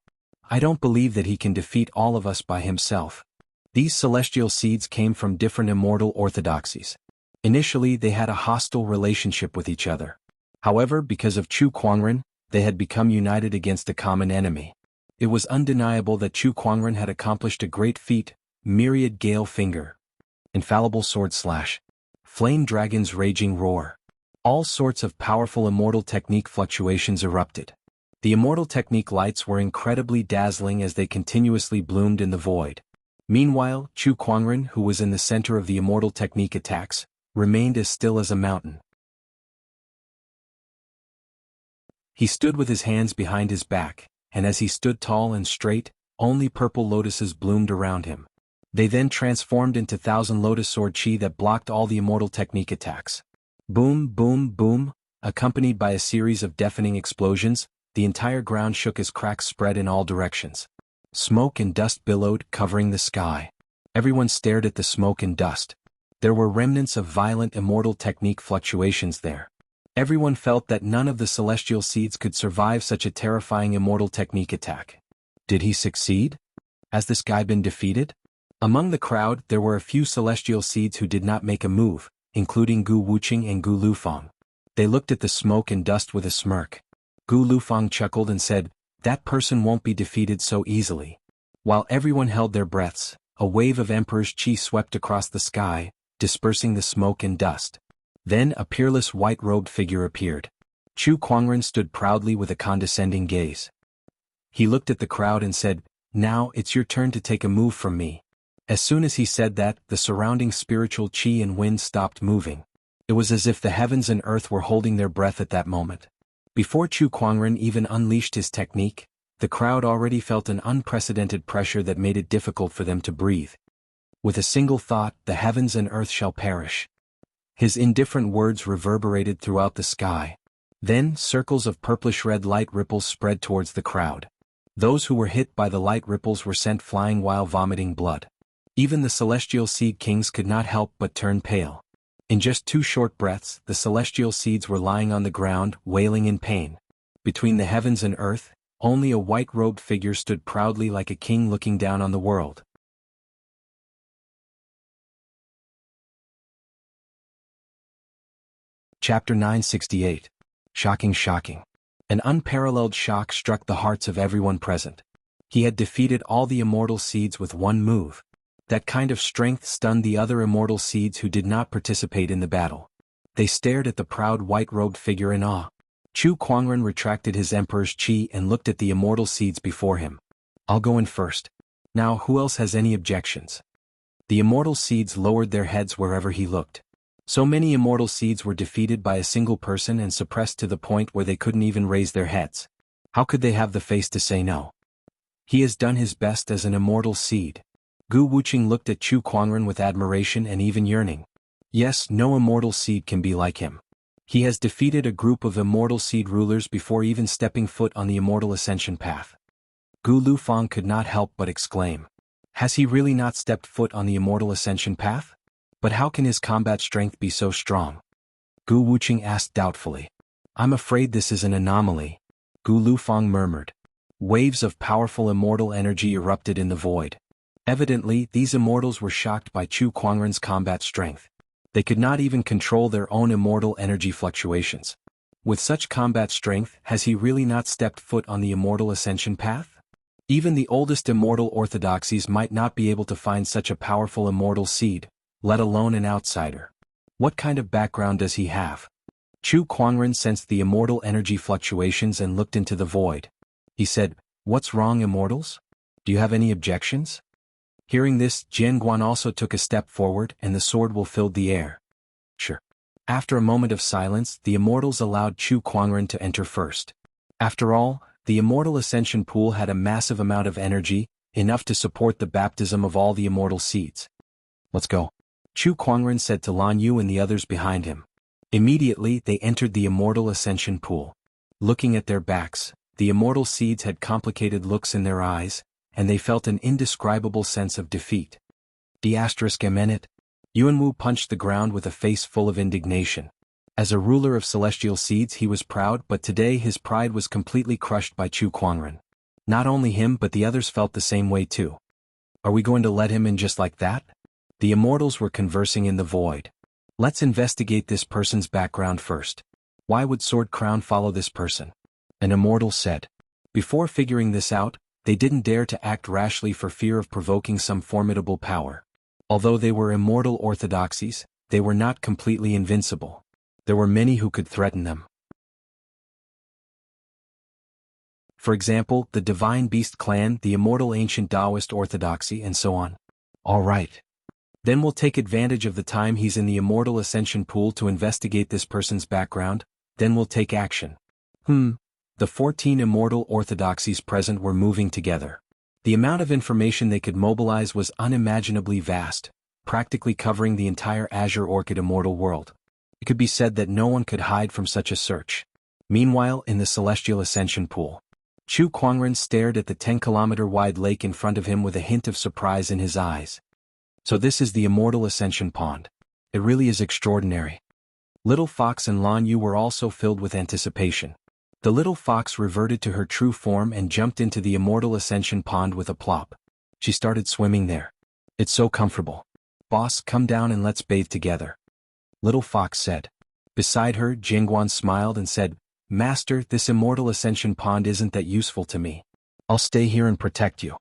I don't believe that he can defeat all of us by himself. These celestial seeds came from different immortal orthodoxies. Initially, they had a hostile relationship with each other. However, because of Chu Kuangren, they had become united against a common enemy. It was undeniable that Chu Kuangren had accomplished a great feat, myriad gale finger. Infallible sword slash. Flame dragon's raging roar. All sorts of powerful immortal technique fluctuations erupted. The immortal technique lights were incredibly dazzling as they continuously bloomed in the void. Meanwhile, Chu Kuangren, who was in the center of the immortal technique attacks, remained as still as a mountain. He stood with his hands behind his back, and as he stood tall and straight, only purple lotuses bloomed around him. They then transformed into thousand lotus sword chi that blocked all the immortal technique attacks. Boom, boom, boom, accompanied by a series of deafening explosions, the entire ground shook as cracks spread in all directions. Smoke and dust billowed, covering the sky. Everyone stared at the smoke and dust. There were remnants of violent immortal technique fluctuations there. Everyone felt that none of the celestial seeds could survive such a terrifying immortal technique attack. Did he succeed? Has this guy been defeated? Among the crowd there were a few celestial seeds who did not make a move, including Gu Wuqing and Gu Lufang. They looked at the smoke and dust with a smirk. Gu Lufang chuckled and said, "That person won't be defeated so easily." While everyone held their breaths, a wave of Emperor's Qi swept across the sky, dispersing the smoke and dust. Then a peerless white-robed figure appeared. Chu Kuangren stood proudly with a condescending gaze. He looked at the crowd and said, "Now it's your turn to take a move from me." As soon as he said that, the surrounding spiritual qi and wind stopped moving. It was as if the heavens and earth were holding their breath at that moment. Before Chu Kuangren even unleashed his technique, the crowd already felt an unprecedented pressure that made it difficult for them to breathe. With a single thought, the heavens and earth shall perish. His indifferent words reverberated throughout the sky. Then, circles of purplish-red light ripples spread towards the crowd. Those who were hit by the light ripples were sent flying while vomiting blood. Even the celestial seed kings could not help but turn pale. In just 2 short breaths, the celestial seeds were lying on the ground, wailing in pain. Between the heavens and earth, only a white-robed figure stood proudly like a king looking down on the world. Chapter 968. Shocking. An unparalleled shock struck the hearts of everyone present. He had defeated all the immortal seeds with one move. That kind of strength stunned the other immortal seeds who did not participate in the battle. They stared at the proud white-robed figure in awe. Chu Kuangren retracted his emperor's qi and looked at the immortal seeds before him. "I'll go in first. Now who else has any objections?" The immortal seeds lowered their heads wherever he looked. So many immortal seeds were defeated by a single person and suppressed to the point where they couldn't even raise their heads. How could they have the face to say no? He has done his best as an immortal seed. Gu Wuqing looked at Chu Kuangren with admiration and even yearning. Yes, no immortal seed can be like him. He has defeated a group of immortal seed rulers before even stepping foot on the immortal ascension path. Gu Lufang could not help but exclaim. Has he really not stepped foot on the immortal ascension path? But how can his combat strength be so strong? Gu Wuqing asked doubtfully. I'm afraid this is an anomaly. Gu Lufang murmured. Waves of powerful immortal energy erupted in the void. Evidently, these immortals were shocked by Chu Kuangren's combat strength. They could not even control their own immortal energy fluctuations. With such combat strength, has he really not stepped foot on the immortal ascension path? Even the oldest immortal orthodoxies might not be able to find such a powerful immortal seed, let alone an outsider. What kind of background does he have? Chu Kuangren sensed the immortal energy fluctuations and looked into the void. He said, What's wrong, immortals? Do you have any objections? Hearing this, Jianghu also took a step forward and the sword will filled the air. Sure. After a moment of silence, the immortals allowed Chu Kuangren to enter first. After all, the immortal ascension pool had a massive amount of energy, enough to support the baptism of all the immortal seeds. Let's go. Chu Kuangren said to Lan Yu and the others behind him. Immediately, they entered the immortal ascension pool. Looking at their backs, the immortal seeds had complicated looks in their eyes, and they felt an indescribable sense of defeat. Emenet. Yuanwu punched the ground with a face full of indignation. As a ruler of celestial seeds he was proud, but today his pride was completely crushed by Chu Kuangren. Not only him but the others felt the same way too. Are we going to let him in just like that? The immortals were conversing in the void. Let's investigate this person's background first. Why would Sword Crown follow this person? An immortal said. Before figuring this out, they didn't dare to act rashly for fear of provoking some formidable power. Although they were immortal orthodoxies, they were not completely invincible. There were many who could threaten them. For example, the Divine Beast clan, the immortal ancient Taoist orthodoxy, and so on. All right. Then we'll take advantage of the time he's in the immortal ascension pool to investigate this person's background, then we'll take action. The 14 immortal orthodoxies present were moving together. The amount of information they could mobilize was unimaginably vast, practically covering the entire Azure Orchid immortal world. It could be said that no one could hide from such a search. Meanwhile, in the celestial ascension pool, Chu Kuangren stared at the 10-kilometer-wide lake in front of him with a hint of surprise in his eyes. So this is the immortal ascension pond. It really is extraordinary. Little Fox and Lan Yu were also filled with anticipation. The little fox reverted to her true form and jumped into the immortal ascension pond with a plop. She started swimming there. It's so comfortable. Boss, come down and let's bathe together. Little Fox said. Beside her, Jianghu smiled and said, Master, this immortal ascension pond isn't that useful to me. I'll stay here and protect you.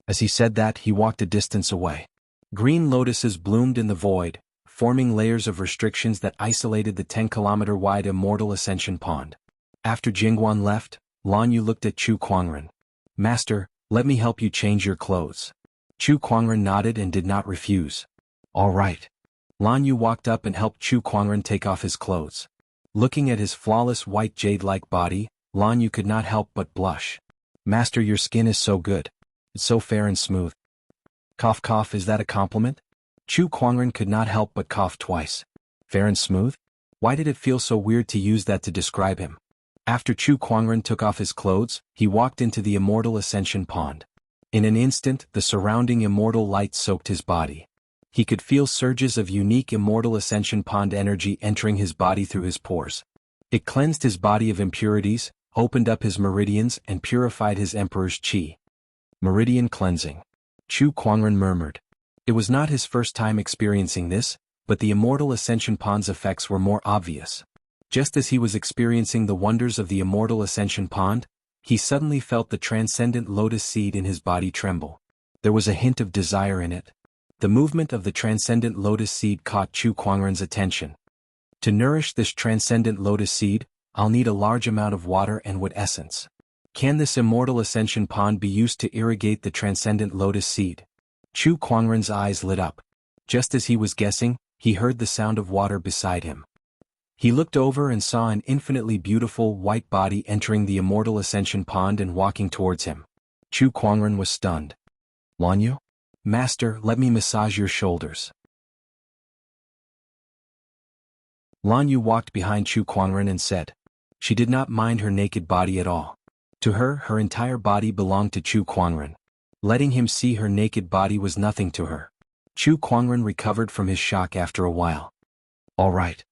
As he said that, he walked a distance away. Green lotuses bloomed in the void, forming layers of restrictions that isolated the 10-kilometer-wide immortal ascension pond. After Jingguan left, Lan Yu looked at Chu Kuangren. Master, let me help you change your clothes. Chu Kuangren nodded and did not refuse. All right. Lan Yu walked up and helped Chu Kuangren take off his clothes. Looking at his flawless white jade-like body, Lan Yu could not help but blush. Master, your skin is so good. It's so fair and smooth. Cough cough, is that a compliment? Chu Kuangren could not help but cough twice. Fair and smooth? Why did it feel so weird to use that to describe him? After Chu Kuangren took off his clothes, he walked into the immortal ascension pond. In an instant, the surrounding immortal light soaked his body. He could feel surges of unique immortal ascension pond energy entering his body through his pores. It cleansed his body of impurities, opened up his meridians and purified his emperor's qi. Meridian cleansing. Chu Kuangren murmured. It was not his first time experiencing this, but the immortal ascension pond's effects were more obvious. Just as he was experiencing the wonders of the immortal ascension pond, he suddenly felt the transcendent lotus seed in his body tremble. There was a hint of desire in it. The movement of the transcendent lotus seed caught Chu Kuangren's attention. To nourish this transcendent lotus seed, I'll need a large amount of water and wood essence. Can this immortal ascension pond be used to irrigate the transcendent lotus seed? Chu Kuangren's eyes lit up. Just as he was guessing, he heard the sound of water beside him. He looked over and saw an infinitely beautiful white body entering the immortal ascension pond and walking towards him. Chu Kuangren was stunned. Lan Yu? Master, let me massage your shoulders. Lan Yu walked behind Chu Kuangren and said. She did not mind her naked body at all. To her, her entire body belonged to Chu Kuangren. Letting him see her naked body was nothing to her. Chu Kuangren recovered from his shock after a while. All right.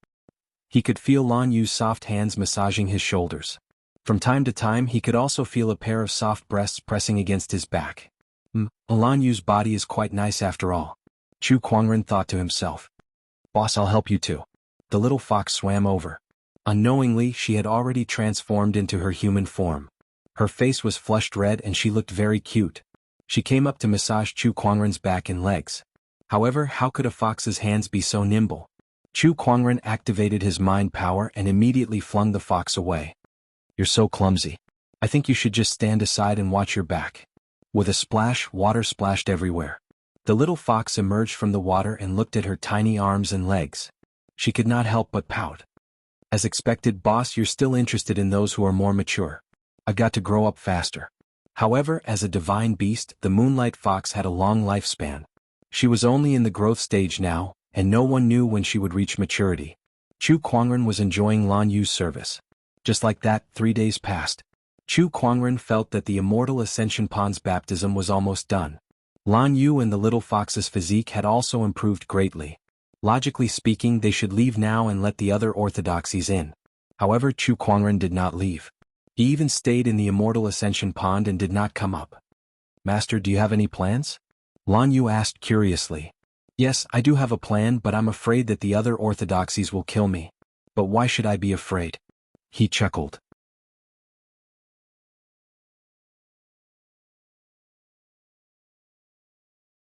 He could feel Lan Yu's soft hands massaging his shoulders. From time to time he could also feel a pair of soft breasts pressing against his back. Lan Yu's body is quite nice after all. Chu Kuangren thought to himself. Boss, I'll help you too. The little fox swam over. Unknowingly, she had already transformed into her human form. Her face was flushed red and she looked very cute. She came up to massage Chu Kuangren's back and legs. However, how could a fox's hands be so nimble? Chu Kuangren activated his mind power and immediately flung the fox away. You're so clumsy. I think you should just stand aside and watch your back. With a splash, water splashed everywhere. The little fox emerged from the water and looked at her tiny arms and legs. She could not help but pout. As expected, boss, you're still interested in those who are more mature. I've got to grow up faster. However, as a divine beast, the moonlight fox had a long lifespan. She was only in the growth stage now, and no one knew when she would reach maturity. Chu Kuangren was enjoying Lan Yu's service. Just like that, 3 days passed. Chu Kuangren felt that the immortal ascension pond's baptism was almost done. Lan Yu and the little fox's physique had also improved greatly. Logically speaking, they should leave now and let the other orthodoxies in. However, Chu Kuangren did not leave. He even stayed in the immortal ascension pond and did not come up. Master, do you have any plans? Lan Yu asked curiously. Yes, I do have a plan, but I'm afraid that the other orthodoxies will kill me. But why should I be afraid? He chuckled.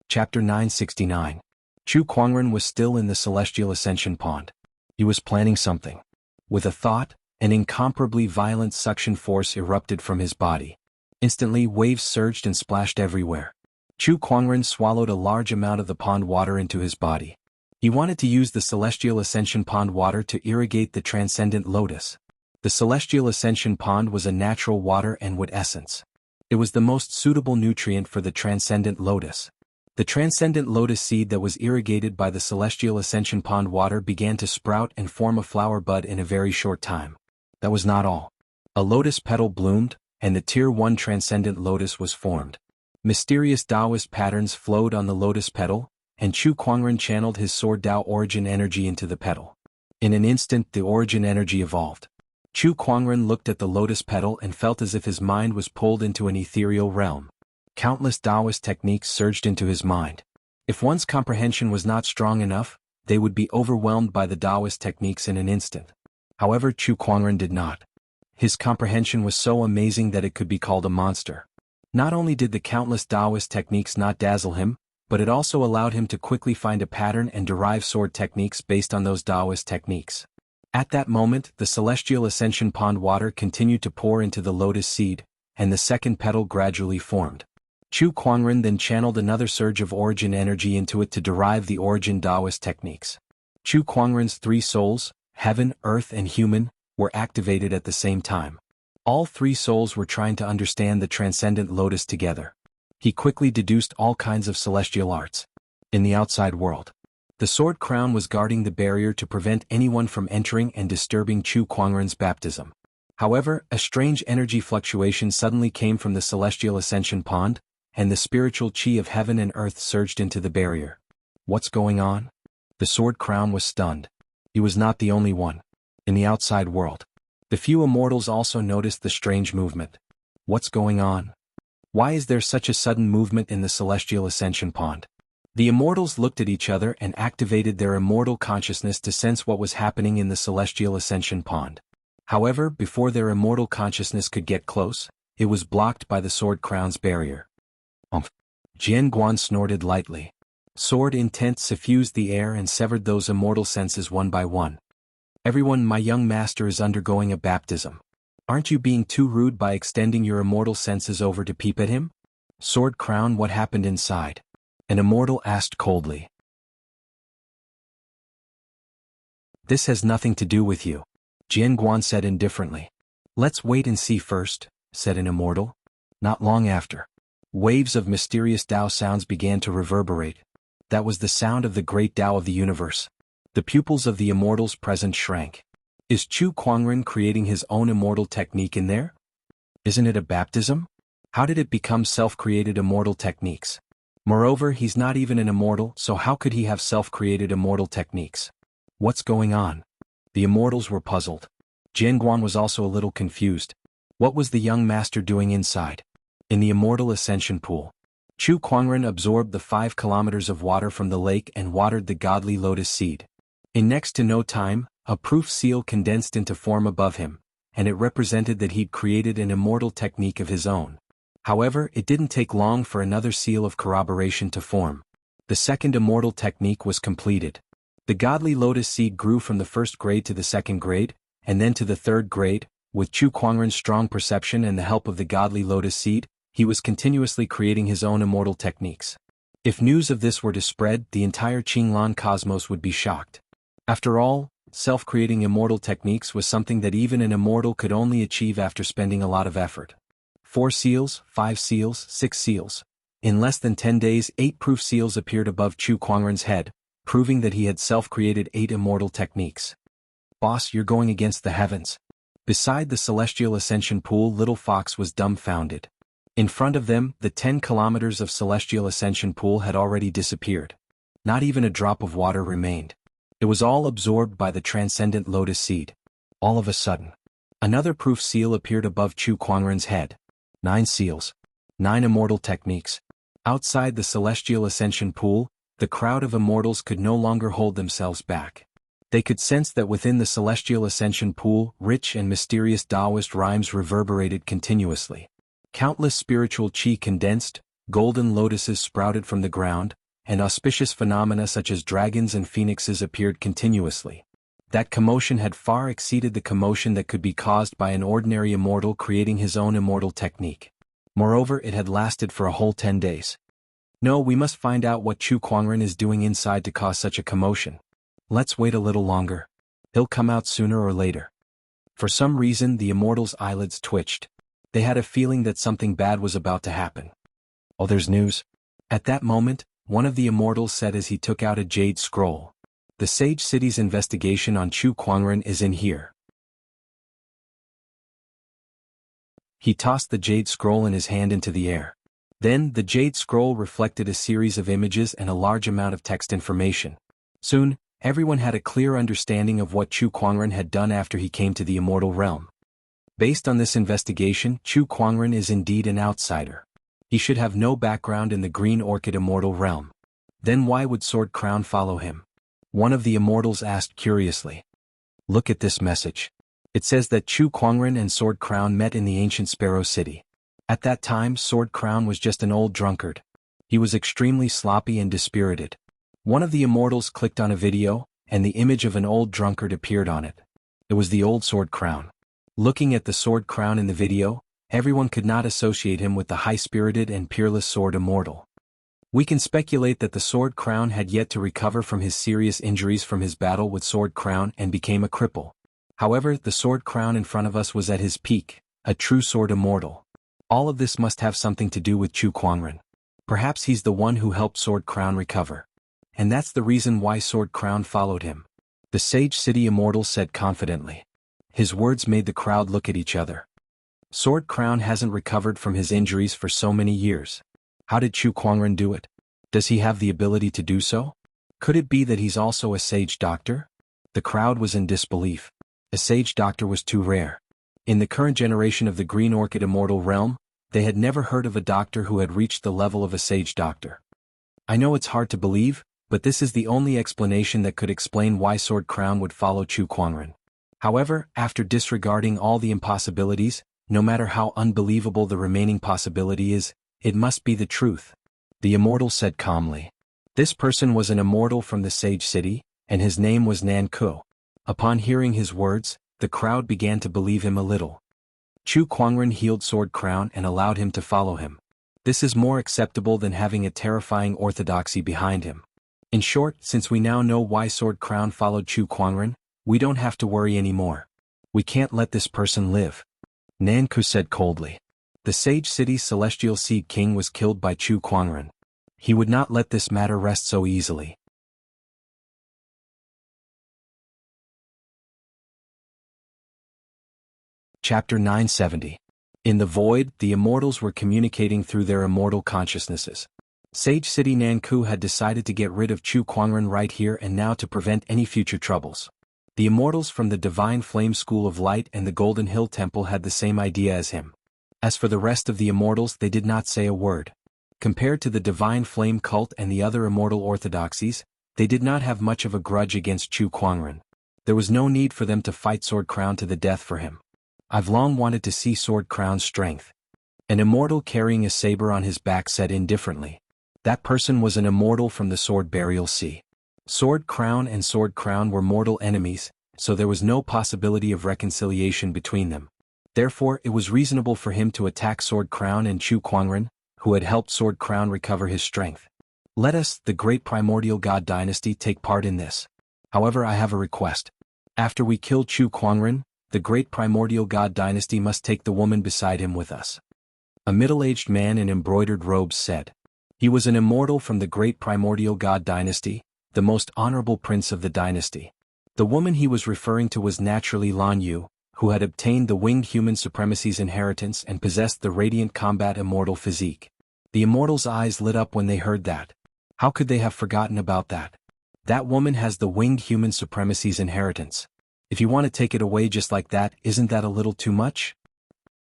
Chapter 969. Chu Kuangren was still in the celestial ascension pond. He was planning something. With a thought, an incomparably violent suction force erupted from his body. Instantly, waves surged and splashed everywhere. Chu Kuangren swallowed a large amount of the pond water into his body. He wanted to use the celestial ascension pond water to irrigate the transcendent lotus. The celestial ascension pond was a natural water and wood essence. It was the most suitable nutrient for the transcendent lotus. The transcendent lotus seed that was irrigated by the celestial ascension pond water began to sprout and form a flower bud in a very short time. That was not all. A lotus petal bloomed, and the Tier 1 transcendent lotus was formed. Mysterious Taoist patterns flowed on the lotus petal, and Chu Kuangren channeled his Sword Tao origin energy into the petal. In an instant, the origin energy evolved. Chu Kuangren looked at the lotus petal and felt as if his mind was pulled into an ethereal realm. Countless Taoist techniques surged into his mind. If one's comprehension was not strong enough, they would be overwhelmed by the Taoist techniques in an instant. However, Chu Kuangren did not. His comprehension was so amazing that it could be called a monster. Not only did the countless Taoist techniques not dazzle him, but it also allowed him to quickly find a pattern and derive sword techniques based on those Taoist techniques. At that moment, the celestial ascension pond water continued to pour into the lotus seed, and the second petal gradually formed. Chu Kuangren then channeled another surge of origin energy into it to derive the origin Taoist techniques. Chu Kuangren's three souls, heaven, earth and human, were activated at the same time. All three souls were trying to understand the transcendent lotus together. He quickly deduced all kinds of celestial arts. In the outside world, the sword crown was guarding the barrier to prevent anyone from entering and disturbing Chu Kuangren's baptism. However, a strange energy fluctuation suddenly came from the celestial ascension pond, and the spiritual chi of heaven and earth surged into the barrier. What's going on? The sword crown was stunned. He was not the only one. In the outside world, the few immortals also noticed the strange movement. What's going on? Why is there such a sudden movement in the celestial ascension pond? The immortals looked at each other and activated their immortal consciousness to sense what was happening in the celestial ascension pond. However, before their immortal consciousness could get close, it was blocked by the sword crown's barrier. Jianghu snorted lightly. Sword intent suffused the air and severed those immortal senses one by one. Everyone, my young master is undergoing a baptism. Aren't you being too rude by extending your immortal senses over to peep at him? Sword crown, what happened inside? An immortal asked coldly. This has nothing to do with you, Jianghu said indifferently. Let's wait and see first, said an immortal. Not long after, waves of mysterious Tao sounds began to reverberate. That was the sound of the great Tao of the universe. The pupils of the immortals present shrank. Is Chu Kuangren creating his own immortal technique in there? Isn't it a baptism? How did it become self-created immortal techniques? Moreover, he's not even an immortal, so how could he have self-created immortal techniques? What's going on? The immortals were puzzled. Jianghu was also a little confused. What was the young master doing inside? In the immortal ascension pool, Chu Kuangren absorbed the 5 kilometers of water from the lake and watered the godly lotus seed. In next to no time, a proof seal condensed into form above him, and it represented that he'd created an immortal technique of his own. However, it didn't take long for another seal of corroboration to form. The second immortal technique was completed. The godly lotus seed grew from the first grade to the second grade, and then to the third grade. With Chu Kuangren's strong perception and the help of the godly lotus seed, he was continuously creating his own immortal techniques. If news of this were to spread, the entire Qinglan cosmos would be shocked. After all, self-creating immortal techniques was something that even an immortal could only achieve after spending a lot of effort. 4 seals, 5 seals, 6 seals. In less than 10 days, 8 proof seals appeared above Chu Kuangren's head, proving that he had self-created 8 immortal techniques. Boss, you're going against the heavens. Beside the celestial ascension pool, Little Fox was dumbfounded. In front of them, the 10 kilometers of celestial ascension pool had already disappeared. Not even a drop of water remained. It was all absorbed by the transcendent lotus seed. All of a sudden, another proof seal appeared above Chu Kuangren's head. 9 seals. 9 immortal techniques. Outside the celestial ascension pool, the crowd of immortals could no longer hold themselves back. They could sense that within the celestial ascension pool, rich and mysterious Taoist rhymes reverberated continuously. Countless spiritual chi condensed, golden lotuses sprouted from the ground, and auspicious phenomena such as dragons and phoenixes appeared continuously. That commotion had far exceeded the commotion that could be caused by an ordinary immortal creating his own immortal technique. Moreover, it had lasted for a whole 10 days. No, we must find out what Chu Kuangren is doing inside to cause such a commotion. Let's wait a little longer. He'll come out sooner or later. For some reason, the immortals' eyelids twitched. They had a feeling that something bad was about to happen. Oh, there's news. At that moment, one of the immortals said as he took out a jade scroll. The Sage City's investigation on Chu Kuangren is in here. He tossed the jade scroll in his hand into the air. Then, the jade scroll reflected a series of images and a large amount of text information. Soon, everyone had a clear understanding of what Chu Kuangren had done after he came to the immortal realm. Based on this investigation, Chu Kuangren is indeed an outsider. He should have no background in the Green Orchid immortal realm. Then why would Sword Crown follow him? One of the immortals asked curiously. Look at this message. It says that Chu Kuangren and Sword Crown met in the ancient Sparrow City. At that time, Sword Crown was just an old drunkard. He was extremely sloppy and dispirited. One of the immortals clicked on a video, and the image of an old drunkard appeared on it. It was the old Sword Crown. Looking at the Sword Crown in the video, everyone could not associate him with the high-spirited and peerless Sword Immortal. We can speculate that the Sword Crown had yet to recover from his serious injuries from his battle with Sword Crown and became a cripple. However, the Sword Crown in front of us was at his peak, a true Sword Immortal. All of this must have something to do with Chu Kuangren. Perhaps he's the one who helped Sword Crown recover. And that's the reason why Sword Crown followed him. The Sage City Immortal said confidently. His words made the crowd look at each other. Sword Crown hasn't recovered from his injuries for so many years. How did Chu Kuangren do it? Does he have the ability to do so? Could it be that he's also a sage doctor? The crowd was in disbelief. A sage doctor was too rare. In the current generation of the Green Orchid Immortal realm, they had never heard of a doctor who had reached the level of a sage doctor. I know it's hard to believe, but this is the only explanation that could explain why Sword Crown would follow Chu Kuangren. However, after disregarding all the impossibilities, no matter how unbelievable the remaining possibility is, it must be the truth. The immortal said calmly. This person was an immortal from the Sage City, and his name was Nan Ku. Upon hearing his words, the crowd began to believe him a little. Chu Kuangren healed Sword Crown and allowed him to follow him. This is more acceptable than having a terrifying orthodoxy behind him. In short, since we now know why Sword Crown followed Chu Kuangren, we don't have to worry anymore. We can't let this person live. Nan Ku said coldly. The Sage City's Celestial Seed King was killed by Chu Kuangren. He would not let this matter rest so easily. Chapter 970. In the void, the immortals were communicating through their immortal consciousnesses. Sage City Nan Ku had decided to get rid of Chu Kuangren right here and now to prevent any future troubles. The immortals from the Divine Flame School of Light and the Golden Hill Temple had the same idea as him. As for the rest of the immortals, they did not say a word. Compared to the Divine Flame Cult and the other immortal orthodoxies, they did not have much of a grudge against Chu Kuangren. There was no need for them to fight Sword Crown to the death for him. I've long wanted to see Sword Crown's strength. An immortal carrying a saber on his back said indifferently. That person was an immortal from the Sword Burial Sea. Sword Crown and Sword Crown were mortal enemies, so there was no possibility of reconciliation between them. Therefore, it was reasonable for him to attack Sword Crown and Chu Kuangren, who had helped Sword Crown recover his strength. Let us, the great primordial god dynasty, take part in this. However, I have a request. After we kill Chu Kuangren, the great primordial god dynasty must take the woman beside him with us. A middle-aged man in embroidered robes said. He was an immortal from the great primordial god dynasty, the most honorable prince of the dynasty. The woman he was referring to was naturally Lan Yu, who had obtained the winged human supremacy's inheritance and possessed the radiant combat immortal physique. The immortals' eyes lit up when they heard that. How could they have forgotten about that? That woman has the winged human supremacy's inheritance. If you want to take it away just like that, isn't that a little too much?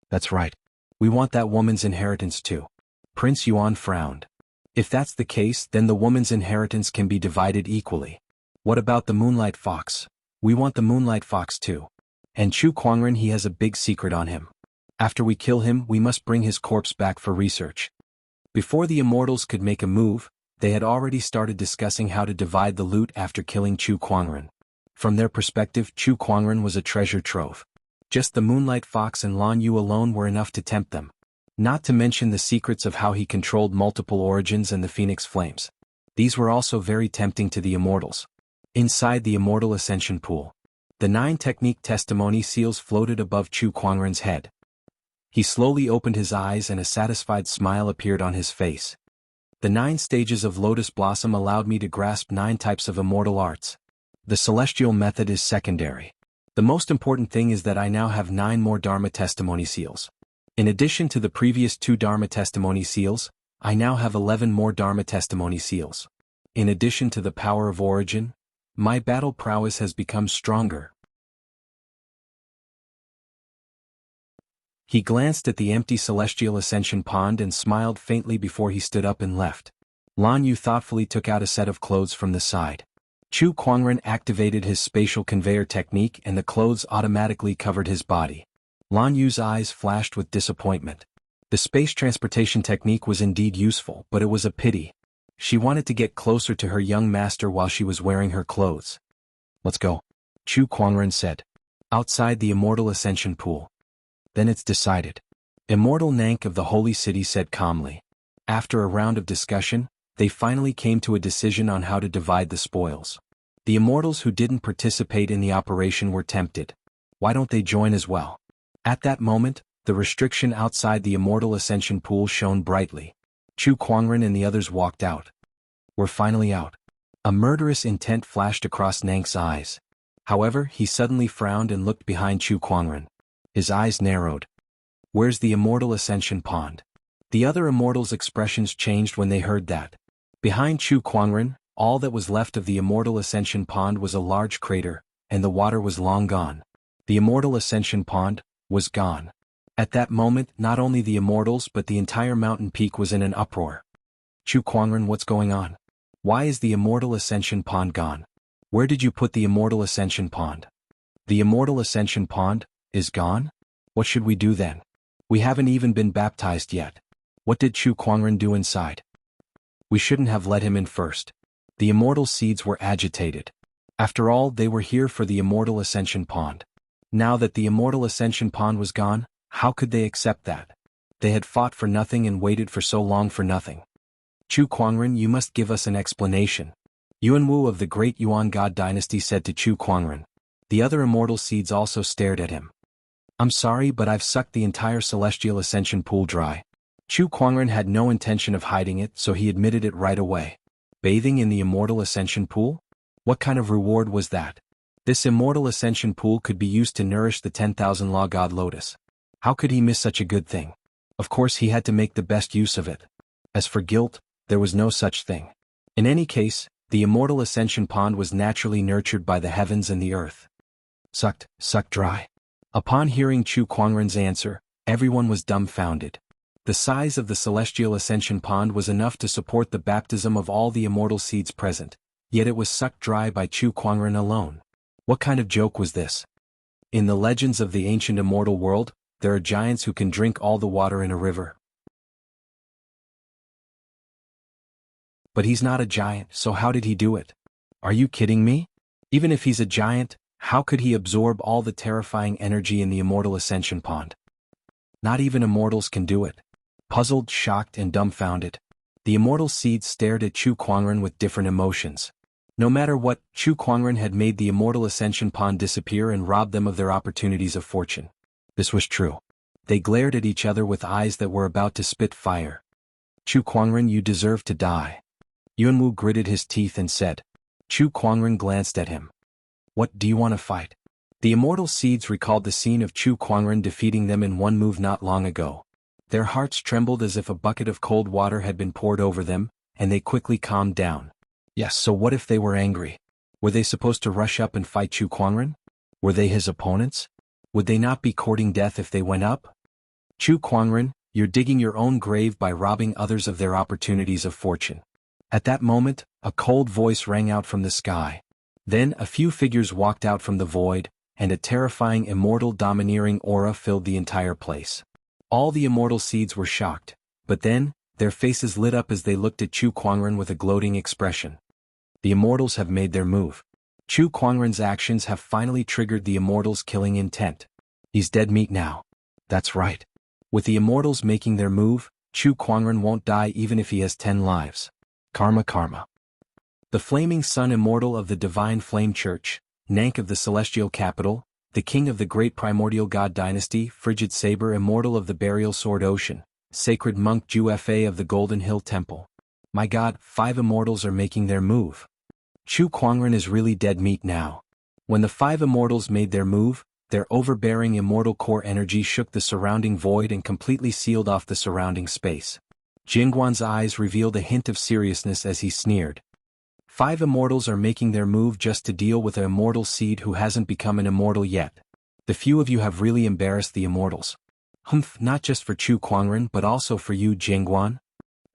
That's right. We want that woman's inheritance too. Prince Yuan frowned. If that's the case, then the woman's inheritance can be divided equally. What about the Moonlight Fox? We want the Moonlight Fox too. And Chu Kuangren, he has a big secret on him. After we kill him, we must bring his corpse back for research. Before the immortals could make a move, they had already started discussing how to divide the loot after killing Chu Kuangren. From their perspective, Chu Kuangren was a treasure trove. Just the Moonlight Fox and Lan Yu alone were enough to tempt them. Not to mention the secrets of how he controlled multiple origins and the Phoenix Flames. These were also very tempting to the immortals. Inside the Immortal Ascension Pool, the 9 technique testimony seals floated above Chu Kuangren's head. He slowly opened his eyes and a satisfied smile appeared on his face. The 9 stages of Lotus Blossom allowed me to grasp 9 types of immortal arts. The celestial method is secondary. The most important thing is that I now have 9 more Dharma testimony seals. In addition to the previous 2 Dharma testimony seals, I now have 11 more Dharma testimony seals. In addition to the power of origin, my battle prowess has become stronger. He glanced at the empty celestial ascension pond and smiled faintly before he stood up and left. Lan Yu thoughtfully took out a set of clothes from the side. Chu Kuangren activated his spatial conveyor technique and the clothes automatically covered his body. Lan Yu's eyes flashed with disappointment. The space transportation technique was indeed useful, but it was a pity. She wanted to get closer to her young master while she was wearing her clothes. Let's go, Chu Kuangren said. Outside the Immortal Ascension Pool. Then it's decided. Immortal Nank of the Holy City said calmly. After a round of discussion, they finally came to a decision on how to divide the spoils. The immortals who didn't participate in the operation were tempted. Why don't they join as well? At that moment, the restriction outside the Immortal Ascension Pool shone brightly. Chu Kuangren and the others walked out. We're finally out. A murderous intent flashed across Nank's eyes. However, he suddenly frowned and looked behind Chu Kuangren. His eyes narrowed. Where's the Immortal Ascension Pond? The other immortals' expressions changed when they heard that. Behind Chu Kuangren, all that was left of the Immortal Ascension Pond was a large crater, and the water was long gone. The Immortal Ascension Pond was gone. At that moment, not only the immortals but the entire mountain peak was in an uproar. Chu Kuangren, what's going on? Why is the Immortal Ascension Pond gone? Where did you put the Immortal Ascension Pond? The Immortal Ascension Pond is gone? What should we do then? We haven't even been baptized yet. What did Chu Kuangren do inside? We shouldn't have let him in first. The immortal seeds were agitated. After all, they were here for the Immortal Ascension Pond. Now that the Immortal Ascension Pond was gone, how could they accept that? They had fought for nothing and waited for so long for nothing. Chu Kuangren, you must give us an explanation. Yuan Wu of the Great Yuan God Dynasty said to Chu Kuangren. The other immortal seeds also stared at him. I'm sorry, but I've sucked the entire Celestial Ascension Pool dry. Chu Kuangren had no intention of hiding it, so he admitted it right away. Bathing in the Immortal Ascension Pool? What kind of reward was that? This Immortal Ascension Pool could be used to nourish the 10,000 Law God Lotus. How could he miss such a good thing? Of course he had to make the best use of it. As for guilt, there was no such thing. In any case, the Immortal Ascension Pond was naturally nurtured by the heavens and the earth. Sucked dry. Upon hearing Chu Kuangren's answer, everyone was dumbfounded. The size of the Celestial Ascension Pond was enough to support the baptism of all the immortal seeds present, yet it was sucked dry by Chu Kuangren alone. What kind of joke was this? In the legends of the ancient immortal world, there are giants who can drink all the water in a river. But he's not a giant, so how did he do it? Are you kidding me? Even if he's a giant, how could he absorb all the terrifying energy in the Immortal Ascension Pond? Not even immortals can do it. Puzzled, shocked, and dumbfounded, the immortal seeds stared at Chu Kuangren with different emotions. No matter what, Chu Kuangren had made the Immortal Ascension Pond disappear and robbed them of their opportunities of fortune. This was true. They glared at each other with eyes that were about to spit fire. Chu Kuangren, you deserve to die. Yuan Wu gritted his teeth and said. Chu Kuangren glanced at him. What, do you want to fight? The immortal seeds recalled the scene of Chu Kuangren defeating them in one move not long ago. Their hearts trembled as if a bucket of cold water had been poured over them, and they quickly calmed down. Yes, so what if they were angry? Were they supposed to rush up and fight Chu Kuangren? Were they his opponents? Would they not be courting death if they went up? Chu Kuangren, you're digging your own grave by robbing others of their opportunities of fortune. At that moment, a cold voice rang out from the sky. Then a few figures walked out from the void, and a terrifying immortal domineering aura filled the entire place. All the immortal seeds were shocked, but then, their faces lit up as they looked at Chu Kuangren with a gloating expression. The immortals have made their move. Chu Kuangren's actions have finally triggered the immortals' killing intent. He's dead meat now. That's right. With the immortals making their move, Chu Kuangren won't die even if he has 10 lives. Karma karma. The flaming sun immortal of the Divine Flame Church, Nank of the Celestial Capital, the king of the great primordial god dynasty, Frigid Saber immortal of the Burial Sword Ocean, sacred monk Ju Fa of the Golden Hill Temple. My god, 5 immortals are making their move. Chu Kuangren is really dead meat now. When the 5 immortals made their move, their overbearing immortal core energy shook the surrounding void and completely sealed off the surrounding space. Jingguan's eyes revealed a hint of seriousness as he sneered. 5 immortals are making their move just to deal with an immortal seed who hasn't become an immortal yet. The few of you have really embarrassed the immortals. Humph, not just for Chu Kuangren but also for you, Jingguan.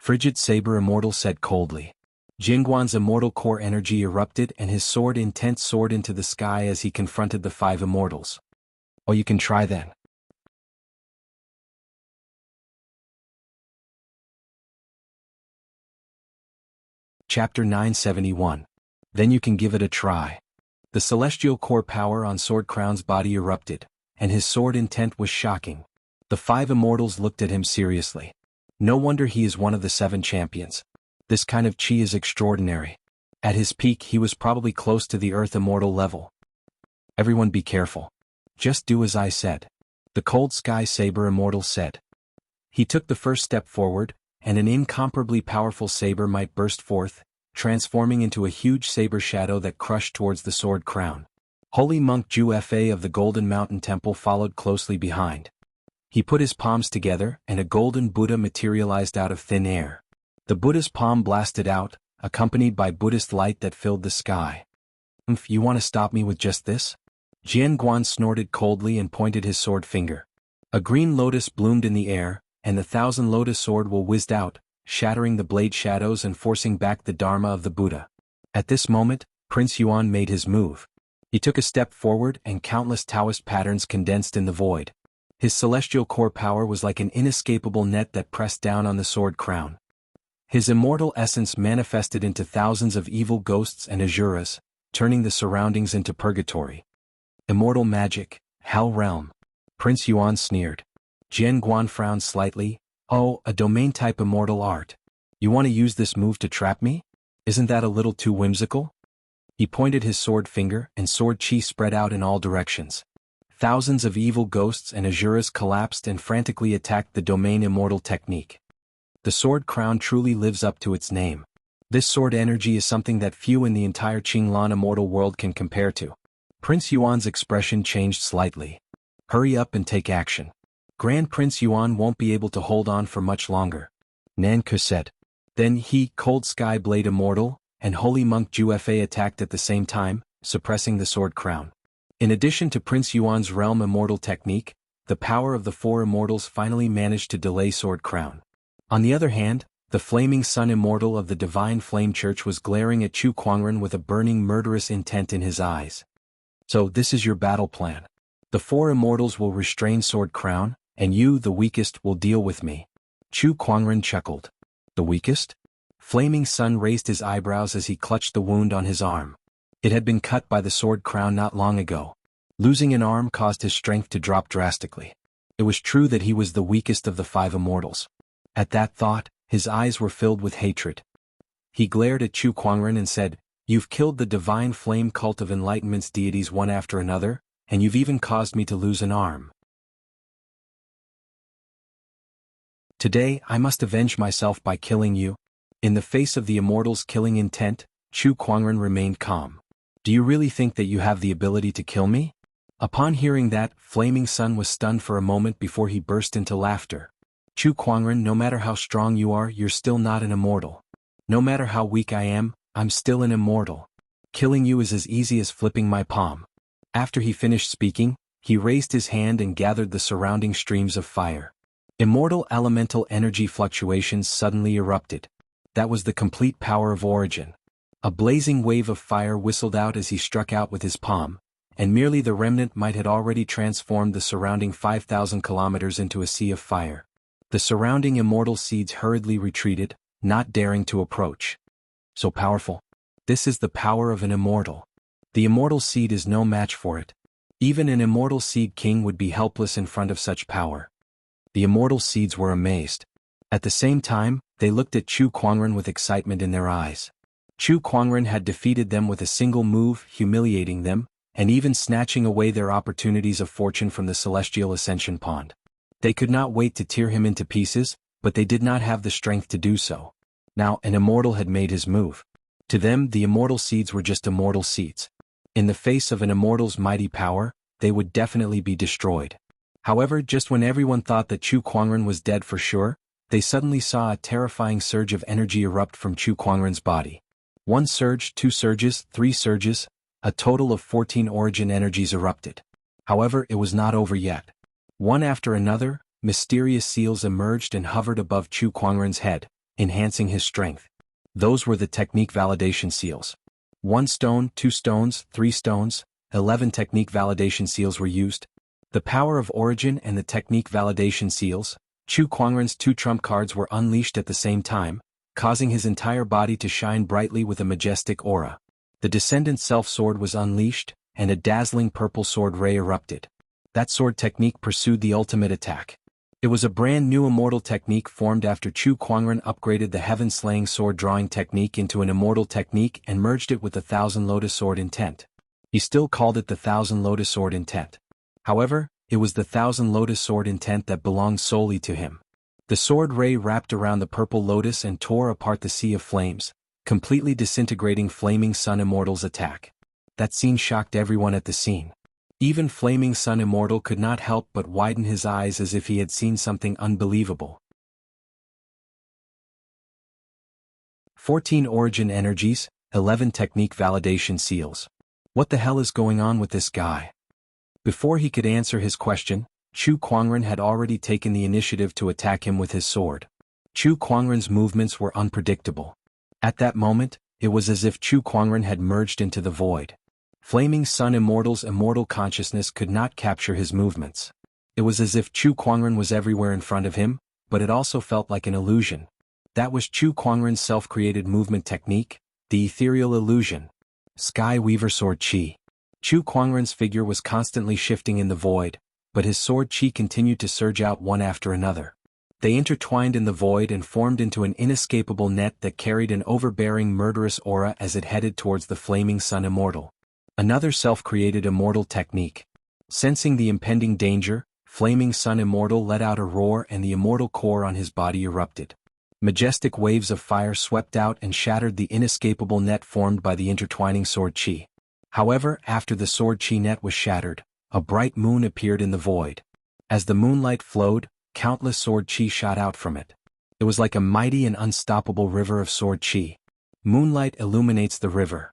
Frigid Saber Immortal said coldly. Jianghu's immortal core energy erupted and his sword intent soared into the sky as he confronted the 5 immortals. Oh, you can try then. Chapter 971. Then you can give it a try. The celestial core power on Sword Crown's body erupted, and his sword intent was shocking. The 5 immortals looked at him seriously. No wonder he is one of the 7 champions. This kind of chi is extraordinary. At his peak he was probably close to the Earth Immortal level. Everyone be careful. Just do as I said. The Cold Sky Saber Immortal said. He took the first step forward, and an incomparably powerful saber might burst forth, transforming into a huge saber shadow that crushed towards the sword crown. Holy Monk Ju Fa of the Golden Mountain Temple followed closely behind. He put his palms together and a golden Buddha materialized out of thin air. The Buddha's palm blasted out, accompanied by Buddhist light that filled the sky. You want to stop me with just this? Jianghu snorted coldly and pointed his sword finger. A green lotus bloomed in the air, and the 1,000 lotus sword will whizzed out, shattering the blade shadows and forcing back the Dharma of the Buddha. At this moment, Prince Yuan made his move. He took a step forward and countless Taoist patterns condensed in the void. His celestial core power was like an inescapable net that pressed down on the sword crown. His immortal essence manifested into thousands of evil ghosts and asuras, turning the surroundings into purgatory. Immortal magic, Hell Realm. Prince Yuan sneered. Jianghu frowned slightly. Oh, a domain-type immortal art. You want to use this move to trap me? Isn't that a little too whimsical? He pointed his sword finger and sword chi spread out in all directions. Thousands of evil ghosts and asuras collapsed and frantically attacked the domain immortal technique. The sword crown truly lives up to its name. This sword energy is something that few in the entire Qinglan immortal world can compare to. Prince Yuan's expression changed slightly. Hurry up and take action. Grand Prince Yuan won't be able to hold on for much longer. Nanke said. Then he, Cold Sky Blade Immortal, and Holy Monk Ju Fa attacked at the same time, suppressing the sword crown. In addition to Prince Yuan's realm immortal technique, the power of the 4 immortals finally managed to delay sword crown. On the other hand, the flaming sun immortal of the Divine Flame Church was glaring at Chu Kuangren with a burning murderous intent in his eyes. So this is your battle plan. The 4 immortals will restrain sword crown, and you, the weakest, will deal with me. Chu Kuangren chuckled. The weakest? Flaming Sun raised his eyebrows as he clutched the wound on his arm. It had been cut by the sword crown not long ago. Losing an arm caused his strength to drop drastically. It was true that he was the weakest of the 5 immortals. At that thought, his eyes were filled with hatred. He glared at Chu Kuangren and said, "You've killed the divine flame cult of enlightenment's deities one after another, and you've even caused me to lose an arm. Today I must avenge myself by killing you." In the face of the immortal's killing intent, Chu Kuangren remained calm. "Do you really think that you have the ability to kill me?" Upon hearing that, Flaming Sun was stunned for a moment before he burst into laughter. "Chu Kuangren, no matter how strong you are, you're still not an immortal. No matter how weak I am, I'm still an immortal. Killing you is as easy as flipping my palm." After he finished speaking, he raised his hand and gathered the surrounding streams of fire. Immortal elemental energy fluctuations suddenly erupted. That was the complete power of origin. A blazing wave of fire whistled out as he struck out with his palm, and merely the remnant might had already transformed the surrounding 5,000 kilometers into a sea of fire. The surrounding immortal seeds hurriedly retreated, not daring to approach. So powerful. This is the power of an immortal. The immortal seed is no match for it. Even an immortal seed king would be helpless in front of such power. The immortal seeds were amazed. At the same time, they looked at Chu Kuangren with excitement in their eyes. Chu Kuangren had defeated them with a single move, humiliating them, and even snatching away their opportunities of fortune from the celestial ascension pond. They could not wait to tear him into pieces, but they did not have the strength to do so. Now an immortal had made his move. To them the immortal seeds were just immortal seeds. In the face of an immortal's mighty power, they would definitely be destroyed. However, just when everyone thought that Chu Kuangren was dead for sure, they suddenly saw a terrifying surge of energy erupt from Chu Kuangren's body. 1 surge, 2 surges, 3 surges, a total of 14 origin energies erupted. However, it was not over yet. One after another, mysterious seals emerged and hovered above Chu Kuangren's head, enhancing his strength. Those were the technique validation seals. 1 stone, 2 stones, 3 stones, 11 technique validation seals were used. The power of origin and the technique validation seals, Chu Kuangren's 2 trump cards were unleashed at the same time, causing his entire body to shine brightly with a majestic aura. The Descendant Self-Sword was unleashed, and a dazzling purple sword ray erupted. That sword technique pursued the ultimate attack. It was a brand new immortal technique formed after Chu Kuangren upgraded the Heaven-Slaying Sword Drawing technique into an immortal technique and merged it with the Thousand Lotus Sword intent. He still called it the Thousand Lotus Sword intent. However, it was the Thousand Lotus Sword intent that belonged solely to him. The sword ray wrapped around the purple lotus and tore apart the sea of flames, completely disintegrating Flaming Sun Immortal's attack. That scene shocked everyone at the scene. Even Flaming Sun Immortal could not help but widen his eyes as if he had seen something unbelievable. 14 Origin Energies, 11 Technique Validation Seals. What the hell is going on with this guy? Before he could answer his question, Chu Kuangren had already taken the initiative to attack him with his sword. Chu Kuangren's movements were unpredictable. At that moment, it was as if Chu Kuangren had merged into the void. Flaming Sun Immortal's immortal consciousness could not capture his movements. It was as if Chu Kuangren was everywhere in front of him, but it also felt like an illusion. That was Chu Kuangren's self-created movement technique, the ethereal illusion. Sky Weaver Sword Chi. Chu Kuangren's figure was constantly shifting in the void, but his sword chi continued to surge out one after another. They intertwined in the void and formed into an inescapable net that carried an overbearing murderous aura as it headed towards the Flaming Sun Immortal. Another self-created immortal technique. Sensing the impending danger, Flaming Sun Immortal let out a roar and the immortal core on his body erupted. Majestic waves of fire swept out and shattered the inescapable net formed by the intertwining sword chi. However, after the sword chi net was shattered, a bright moon appeared in the void. As the moonlight flowed, countless sword chi shot out from it. It was like a mighty and unstoppable river of sword chi. Moonlight illuminates the river.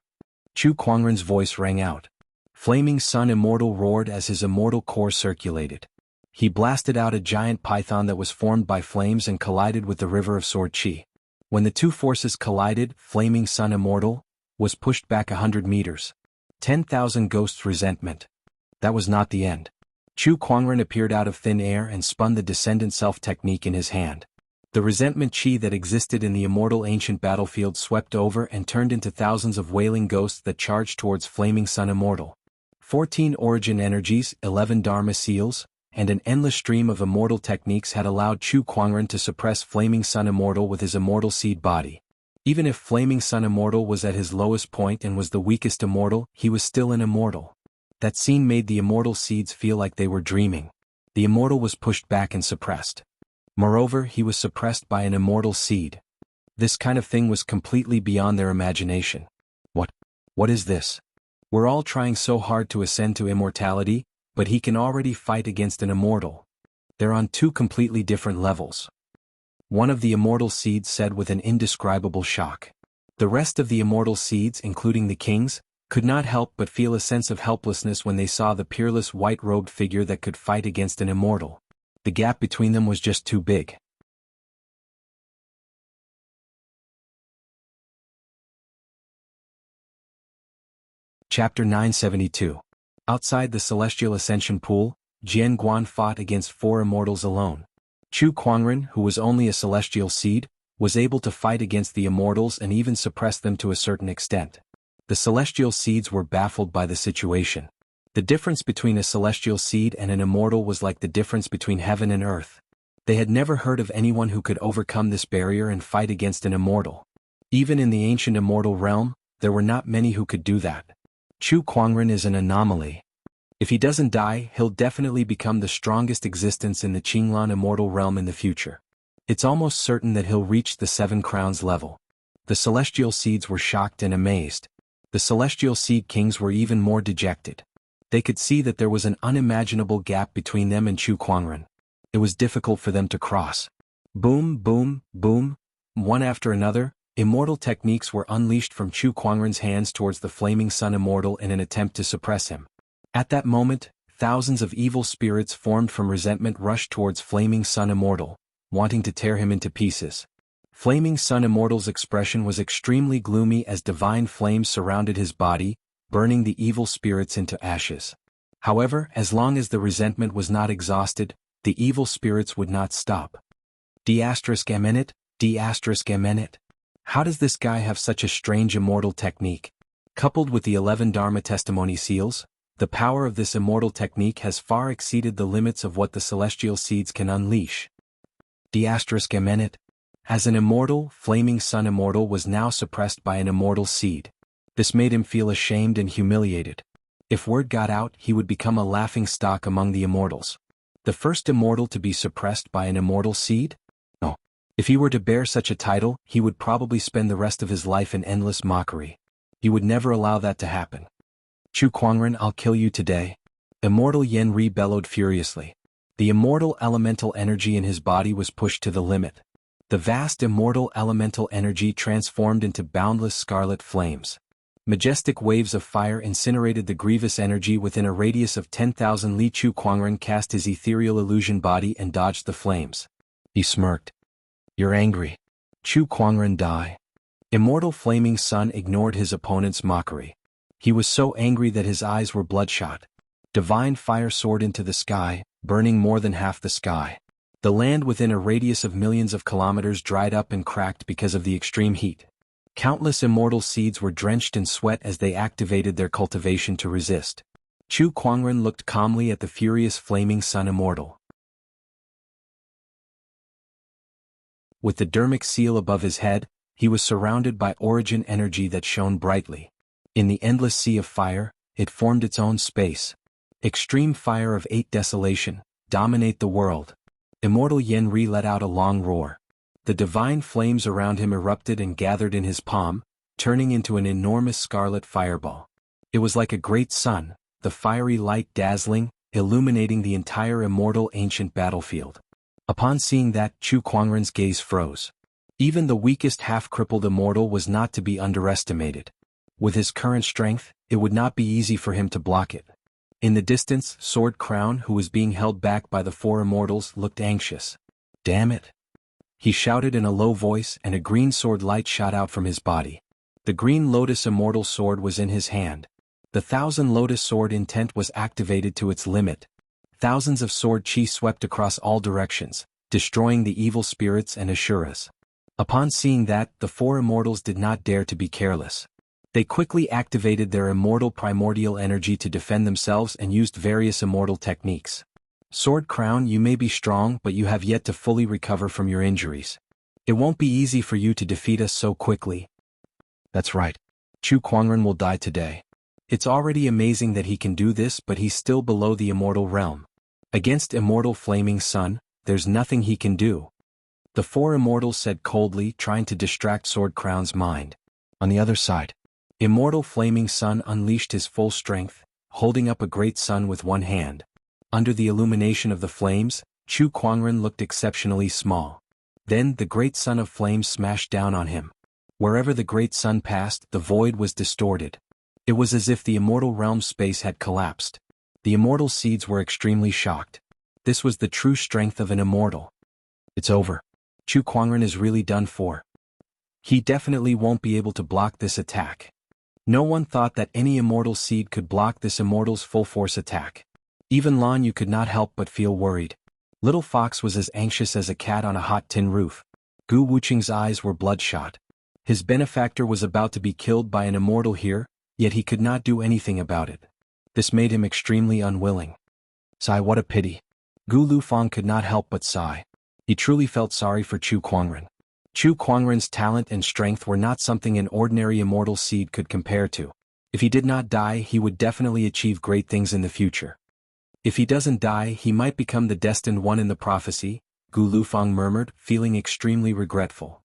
Chu Kuangren's voice rang out. Flaming Sun Immortal roared as his immortal core circulated. He blasted out a giant python that was formed by flames and collided with the river of sword chi. When the two forces collided, Flaming Sun Immortal was pushed back 100 meters. 10,000 Ghosts Resentment. That was not the end. Chu Kuangren appeared out of thin air and spun the Descendant Self technique in his hand. The resentment chi that existed in the immortal ancient battlefield swept over and turned into thousands of wailing ghosts that charged towards Flaming Sun Immortal. 14 Origin Energies, 11 Dharma Seals, and an endless stream of immortal techniques had allowed Chu Kuangren to suppress Flaming Sun Immortal with his immortal seed body. Even if Flaming Sun Immortal was at his lowest point and was the weakest immortal, he was still an immortal. That scene made the immortal seeds feel like they were dreaming. The immortal was pushed back and suppressed. Moreover, he was suppressed by an immortal seed. This kind of thing was completely beyond their imagination. What is this? We're all trying so hard to ascend to immortality, but he can already fight against an immortal. They're on 2 completely different levels. One of the immortal seeds said with an indescribable shock. The rest of the immortal seeds, including the kings, could not help but feel a sense of helplessness when they saw the peerless white-robed figure that could fight against an immortal. The gap between them was just too big. Chapter 972. Outside the Celestial Ascension Pool, Jianghu fought against 4 immortals alone. Chu Kuangren, who was only a celestial seed, was able to fight against the immortals and even suppress them to a certain extent. The celestial seeds were baffled by the situation. The difference between a celestial seed and an immortal was like the difference between heaven and earth. They had never heard of anyone who could overcome this barrier and fight against an immortal. Even in the ancient immortal realm, there were not many who could do that. Chu Kuangren is an anomaly. If he doesn't die, he'll definitely become the strongest existence in the Qinglan immortal realm in the future. It's almost certain that he'll reach the 7 crowns level. The celestial seeds were shocked and amazed. The celestial seed kings were even more dejected. They could see that there was an unimaginable gap between them and Chu Kuangren. It was difficult for them to cross. Boom, boom, boom. One after another, immortal techniques were unleashed from Chu Kuangren's hands towards the Flaming Sun Immortal in an attempt to suppress him. At that moment, thousands of evil spirits formed from resentment rushed towards Flaming Sun Immortal, wanting to tear him into pieces. Flaming Sun Immortal's expression was extremely gloomy as divine flames surrounded his body, burning the evil spirits into ashes. However, as long as the resentment was not exhausted, the evil spirits would not stop. D*Eminent. How does this guy have such a strange immortal technique? Coupled with the 11 Dharma testimony seals, the power of this immortal technique has far exceeded the limits of what the celestial seeds can unleash. D*Eminent. As an immortal, Flaming Sun Immortal was now suppressed by an immortal seed. This made him feel ashamed and humiliated. If word got out, he would become a laughing stock among the immortals. The first immortal to be suppressed by an immortal seed? No. If he were to bear such a title, he would probably spend the rest of his life in endless mockery. He would never allow that to happen. Chu Kuangren, I'll kill you today. Immortal Yen Ri bellowed furiously. The immortal elemental energy in his body was pushed to the limit. The vast immortal elemental energy transformed into boundless scarlet flames. Majestic waves of fire incinerated the grievous energy within a radius of 10,000 li. Chu Kuangren cast his ethereal illusion body and dodged the flames. He smirked. You're angry. Chu Kuangren, die. Immortal Flaming Sun ignored his opponent's mockery. He was so angry that his eyes were bloodshot. Divine fire soared into the sky, burning more than half the sky. The land within a radius of millions of kilometers dried up and cracked because of the extreme heat. Countless immortal seeds were drenched in sweat as they activated their cultivation to resist. Chu Kuangren looked calmly at the furious Flaming Sun Immortal. With the dermic seal above his head, he was surrounded by origin energy that shone brightly. In the endless sea of fire, it formed its own space. Extreme fire of 8 desolation, dominate the world. Immortal Yen Ri let out a long roar. The divine flames around him erupted and gathered in his palm, turning into an enormous scarlet fireball. It was like a great sun, the fiery light dazzling, illuminating the entire immortal ancient battlefield. Upon seeing that, Chu Kuangren's gaze froze. Even the weakest half-crippled immortal was not to be underestimated. With his current strength, it would not be easy for him to block it. In the distance, Sword Crown, who was being held back by the 4 immortals, looked anxious. Damn it! He shouted in a low voice, and a green sword light shot out from his body. The green lotus immortal sword was in his hand. The 1,000 lotus sword intent was activated to its limit. Thousands of sword chi swept across all directions, destroying the evil spirits and asuras. Upon seeing that, the 4 immortals did not dare to be careless. They quickly activated their immortal primordial energy to defend themselves and used various immortal techniques. Sword Crown, you may be strong, but you have yet to fully recover from your injuries. It won't be easy for you to defeat us so quickly. That's right. Chu Kuangren will die today. It's already amazing that he can do this, but he's still below the immortal realm. Against immortal Flaming Sun, there's nothing he can do. The 4 immortals said coldly, trying to distract Sword Crown's mind. On the other side, Immortal Flaming Sun unleashed his full strength, holding up a great sun with one hand. Under the illumination of the flames, Chu Kuangren looked exceptionally small. Then the great sun of flames smashed down on him. Wherever the great sun passed, the void was distorted. It was as if the immortal realm space had collapsed. The immortal seeds were extremely shocked. This was the true strength of an immortal. It's over. Chu Kuangren is really done for. He definitely won't be able to block this attack. No one thought that any immortal seed could block this immortal's full-force attack. Even Lan Yu could not help but feel worried. Little Fox was as anxious as a cat on a hot tin roof. Gu Wuqing's eyes were bloodshot. His benefactor was about to be killed by an immortal here, yet he could not do anything about it. This made him extremely unwilling. Sigh, what a pity. Gu Lufang could not help but sigh. He truly felt sorry for Chu Kuangren. Chu Kuangren's talent and strength were not something an ordinary immortal seed could compare to. If he did not die, he would definitely achieve great things in the future. If he doesn't die, he might become the destined one in the prophecy, Gu Lufang murmured, feeling extremely regretful.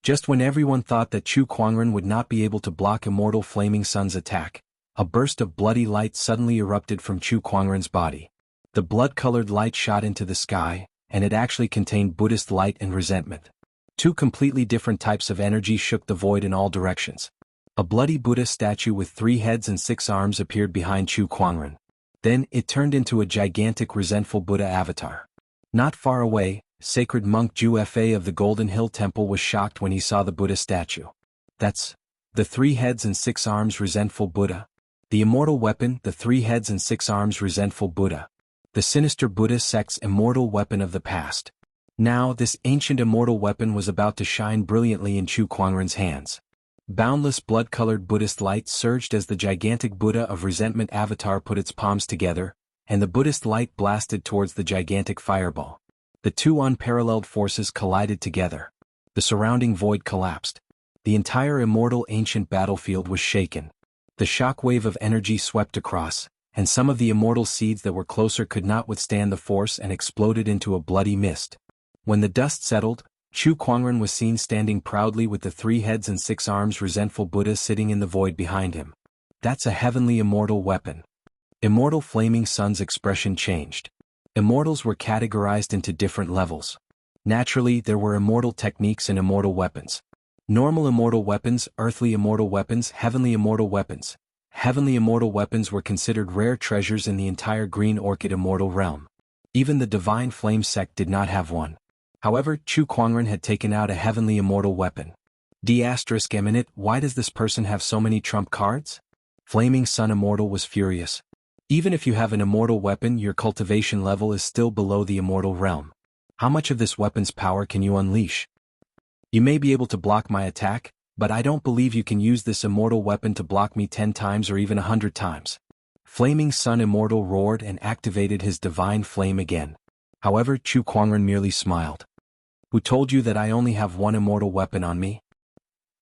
Just when everyone thought that Chu Kuangren would not be able to block Immortal Flaming Sun's attack, a burst of bloody light suddenly erupted from Chu Kuangren's body. The blood-colored light shot into the sky, and it actually contained Buddhist light and resentment. 2 completely different types of energy shook the void in all directions. A bloody Buddha statue with 3 heads and 6 arms appeared behind Chu Kuangren. Then, it turned into a gigantic resentful Buddha avatar. Not far away, sacred monk Zhu Fa of the Golden Hill Temple was shocked when he saw the Buddha statue. That's the 3 heads and 6 arms resentful Buddha. The immortal weapon, the 3 heads and 6 arms resentful Buddha. The sinister Buddha sect's immortal weapon of the past. Now this ancient immortal weapon was about to shine brilliantly in Chu Kuangren's hands. Boundless blood-colored Buddhist light surged as the gigantic Buddha of resentment avatar put its palms together, and the Buddhist light blasted towards the gigantic fireball. The two unparalleled forces collided together. The surrounding void collapsed. The entire immortal ancient battlefield was shaken. The shockwave of energy swept across, and some of the immortal seeds that were closer could not withstand the force and exploded into a bloody mist. When the dust settled, Chu Kuangren was seen standing proudly with the 3 heads and 6 arms resentful Buddha sitting in the void behind him. That's a heavenly immortal weapon. Immortal Flaming Sun's expression changed. Immortals were categorized into different levels. Naturally, there were immortal techniques and immortal weapons. Normal immortal weapons, earthly immortal weapons, heavenly immortal weapons. Heavenly immortal weapons were considered rare treasures in the entire Green Orchid immortal realm. Even the Divine Flame sect did not have one. However, Chu Kuangren had taken out a heavenly immortal weapon. D*Eminent, why does this person have so many trump cards? Flaming Sun Immortal was furious. Even if you have an immortal weapon, your cultivation level is still below the immortal realm. How much of this weapon's power can you unleash? You may be able to block my attack, but I don't believe you can use this immortal weapon to block me 10 times or even 100 times. Flaming Sun Immortal roared and activated his divine flame again. However, Chu Kuangren merely smiled. Who told you that I only have one immortal weapon on me?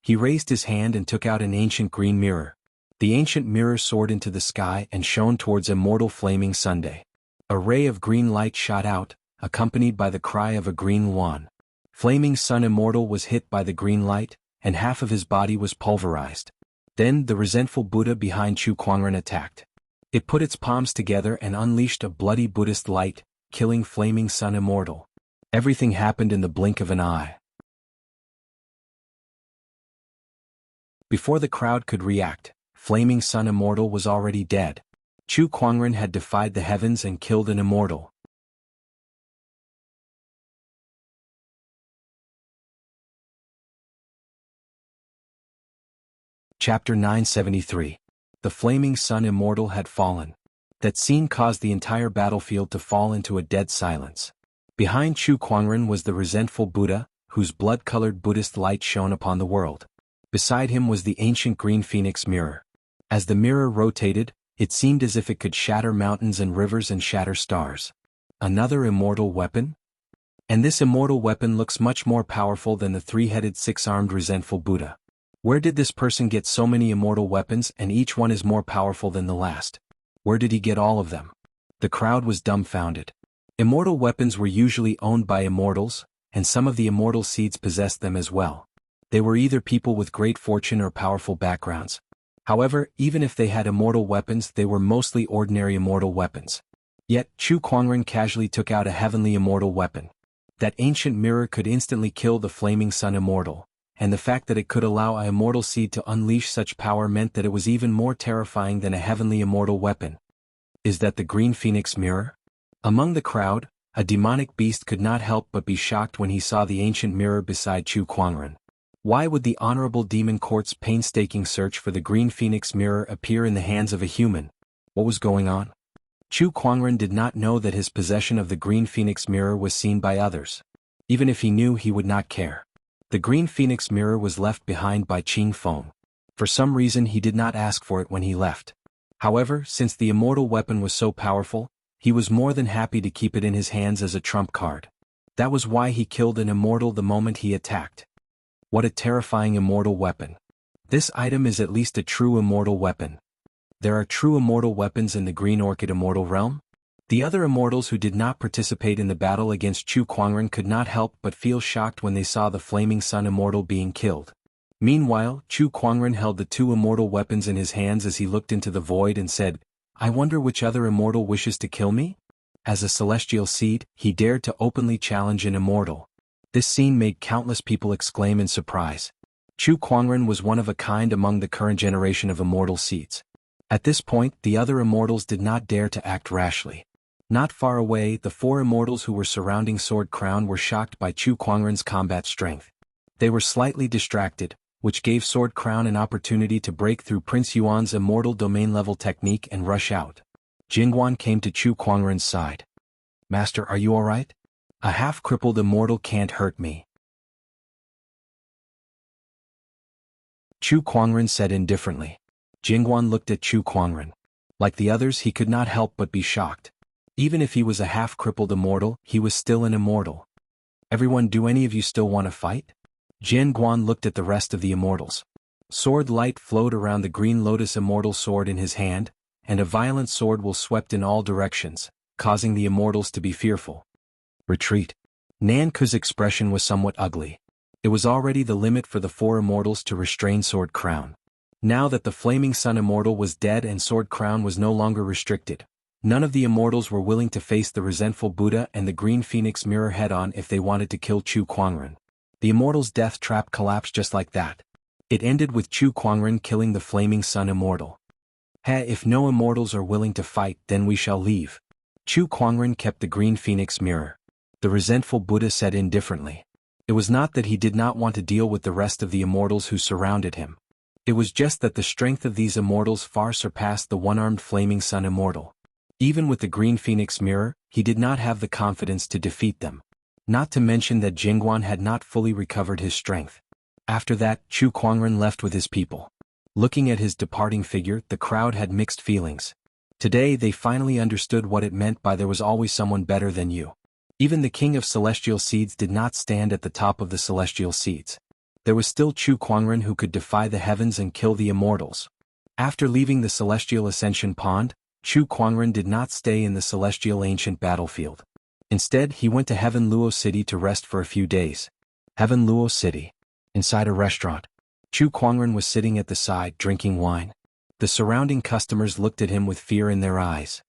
He raised his hand and took out an ancient green mirror. The ancient mirror soared into the sky and shone towards immortal Flaming Sunday. A ray of green light shot out, accompanied by the cry of a green Wan. Flaming Sun Immortal was hit by the green light, and half of his body was pulverized. Then the resentful Buddha behind Chu Kuangren attacked. It put its palms together and unleashed a bloody Buddhist light, killing Flaming Sun Immortal. Everything happened in the blink of an eye. Before the crowd could react, Flaming Sun Immortal was already dead. Chu Kuangren had defied the heavens and killed an immortal. Chapter 973. The Flaming Sun Immortal had fallen. That scene caused the entire battlefield to fall into a dead silence. Behind Chu Kuangren was the resentful Buddha, whose blood-colored Buddhist light shone upon the world. Beside him was the ancient green phoenix mirror. As the mirror rotated, it seemed as if it could shatter mountains and rivers and shatter stars. Another immortal weapon? And this immortal weapon looks much more powerful than the 3-headed 6-armed resentful Buddha. Where did this person get so many immortal weapons and each one is more powerful than the last? Where did he get all of them? The crowd was dumbfounded. Immortal weapons were usually owned by immortals, and some of the immortal seeds possessed them as well. They were either people with great fortune or powerful backgrounds. However, even if they had immortal weapons, they were mostly ordinary immortal weapons. Yet, Chu Kuangren casually took out a heavenly immortal weapon. That ancient mirror could instantly kill the Flaming Sun Immortal, and the fact that it could allow a immortal seed to unleash such power meant that it was even more terrifying than a heavenly immortal weapon. Is that the green phoenix mirror? Among the crowd, a demonic beast could not help but be shocked when he saw the ancient mirror beside Chu Kuangren. Why would the Honorable Demon Court's painstaking search for the green phoenix mirror appear in the hands of a human? What was going on? Chu Kuangren did not know that his possession of the green phoenix mirror was seen by others. Even if he knew, he would not care. The green phoenix mirror was left behind by Qing Feng. For some reason he did not ask for it when he left. However, since the immortal weapon was so powerful, he was more than happy to keep it in his hands as a trump card. That was why he killed an immortal the moment he attacked. What a terrifying immortal weapon. This item is at least a true immortal weapon. There are true immortal weapons in the Green Orchid immortal realm? The other immortals who did not participate in the battle against Chu Kuangren could not help but feel shocked when they saw the Flaming Sun Immortal being killed. Meanwhile, Chu Kuangren held the 2 immortal weapons in his hands as he looked into the void and said, I wonder which other immortal wishes to kill me? As a celestial seed, he dared to openly challenge an immortal. This scene made countless people exclaim in surprise. Chu Kuangren was one of a kind among the current generation of immortal seeds. At this point, the other immortals did not dare to act rashly. Not far away, the four immortals who were surrounding Sword Crown were shocked by Chu Kuangren's combat strength. They were slightly distracted, which gave Sword Crown an opportunity to break through Prince Yuan's immortal domain-level technique and rush out. Jianghu came to Chu Kuangren's side. "Master, are you alright? A half-crippled immortal can't hurt me." Chu Kuangren said indifferently. Jianghu looked at Chu Kuangren. Like the others, he could not help but be shocked. Even if he was a half-crippled immortal, he was still an immortal. "Everyone, do any of you still want to fight?" Jianghu looked at the rest of the immortals. Sword light flowed around the green lotus immortal sword in his hand, and a violent sword will swept in all directions, causing the immortals to be fearful. "Retreat." Nanku's expression was somewhat ugly. It was already the limit for the four immortals to restrain Sword Crown. Now that the Flaming Sun immortal was dead and Sword Crown was no longer restricted, none of the immortals were willing to face the resentful Buddha and the Green Phoenix mirror head-on if they wanted to kill Chu Kuangren. The immortal's death trap collapsed just like that. It ended with Chu Kuangren killing the Flaming Sun immortal. If no immortals are willing to fight, then we shall leave." Chu Kuangren kept the Green Phoenix mirror. The resentful Buddha said indifferently. It was not that he did not want to deal with the rest of the immortals who surrounded him. It was just that the strength of these immortals far surpassed the one-armed Flaming Sun immortal. Even with the Green Phoenix mirror, he did not have the confidence to defeat them. Not to mention that Jianghu had not fully recovered his strength. After that, Chu Kuangren left with his people. Looking at his departing figure, the crowd had mixed feelings. Today they finally understood what it meant by "there was always someone better than you." Even the king of celestial seeds did not stand at the top of the celestial seeds. There was still Chu Kuangren who could defy the heavens and kill the immortals. After leaving the celestial ascension pond, Chu Kuangren did not stay in the celestial ancient battlefield. Instead, he went to Heaven Luo City to rest for a few days. Heaven Luo City. Inside a restaurant. Chu Kuangren was sitting at the side drinking wine. The surrounding customers looked at him with fear in their eyes.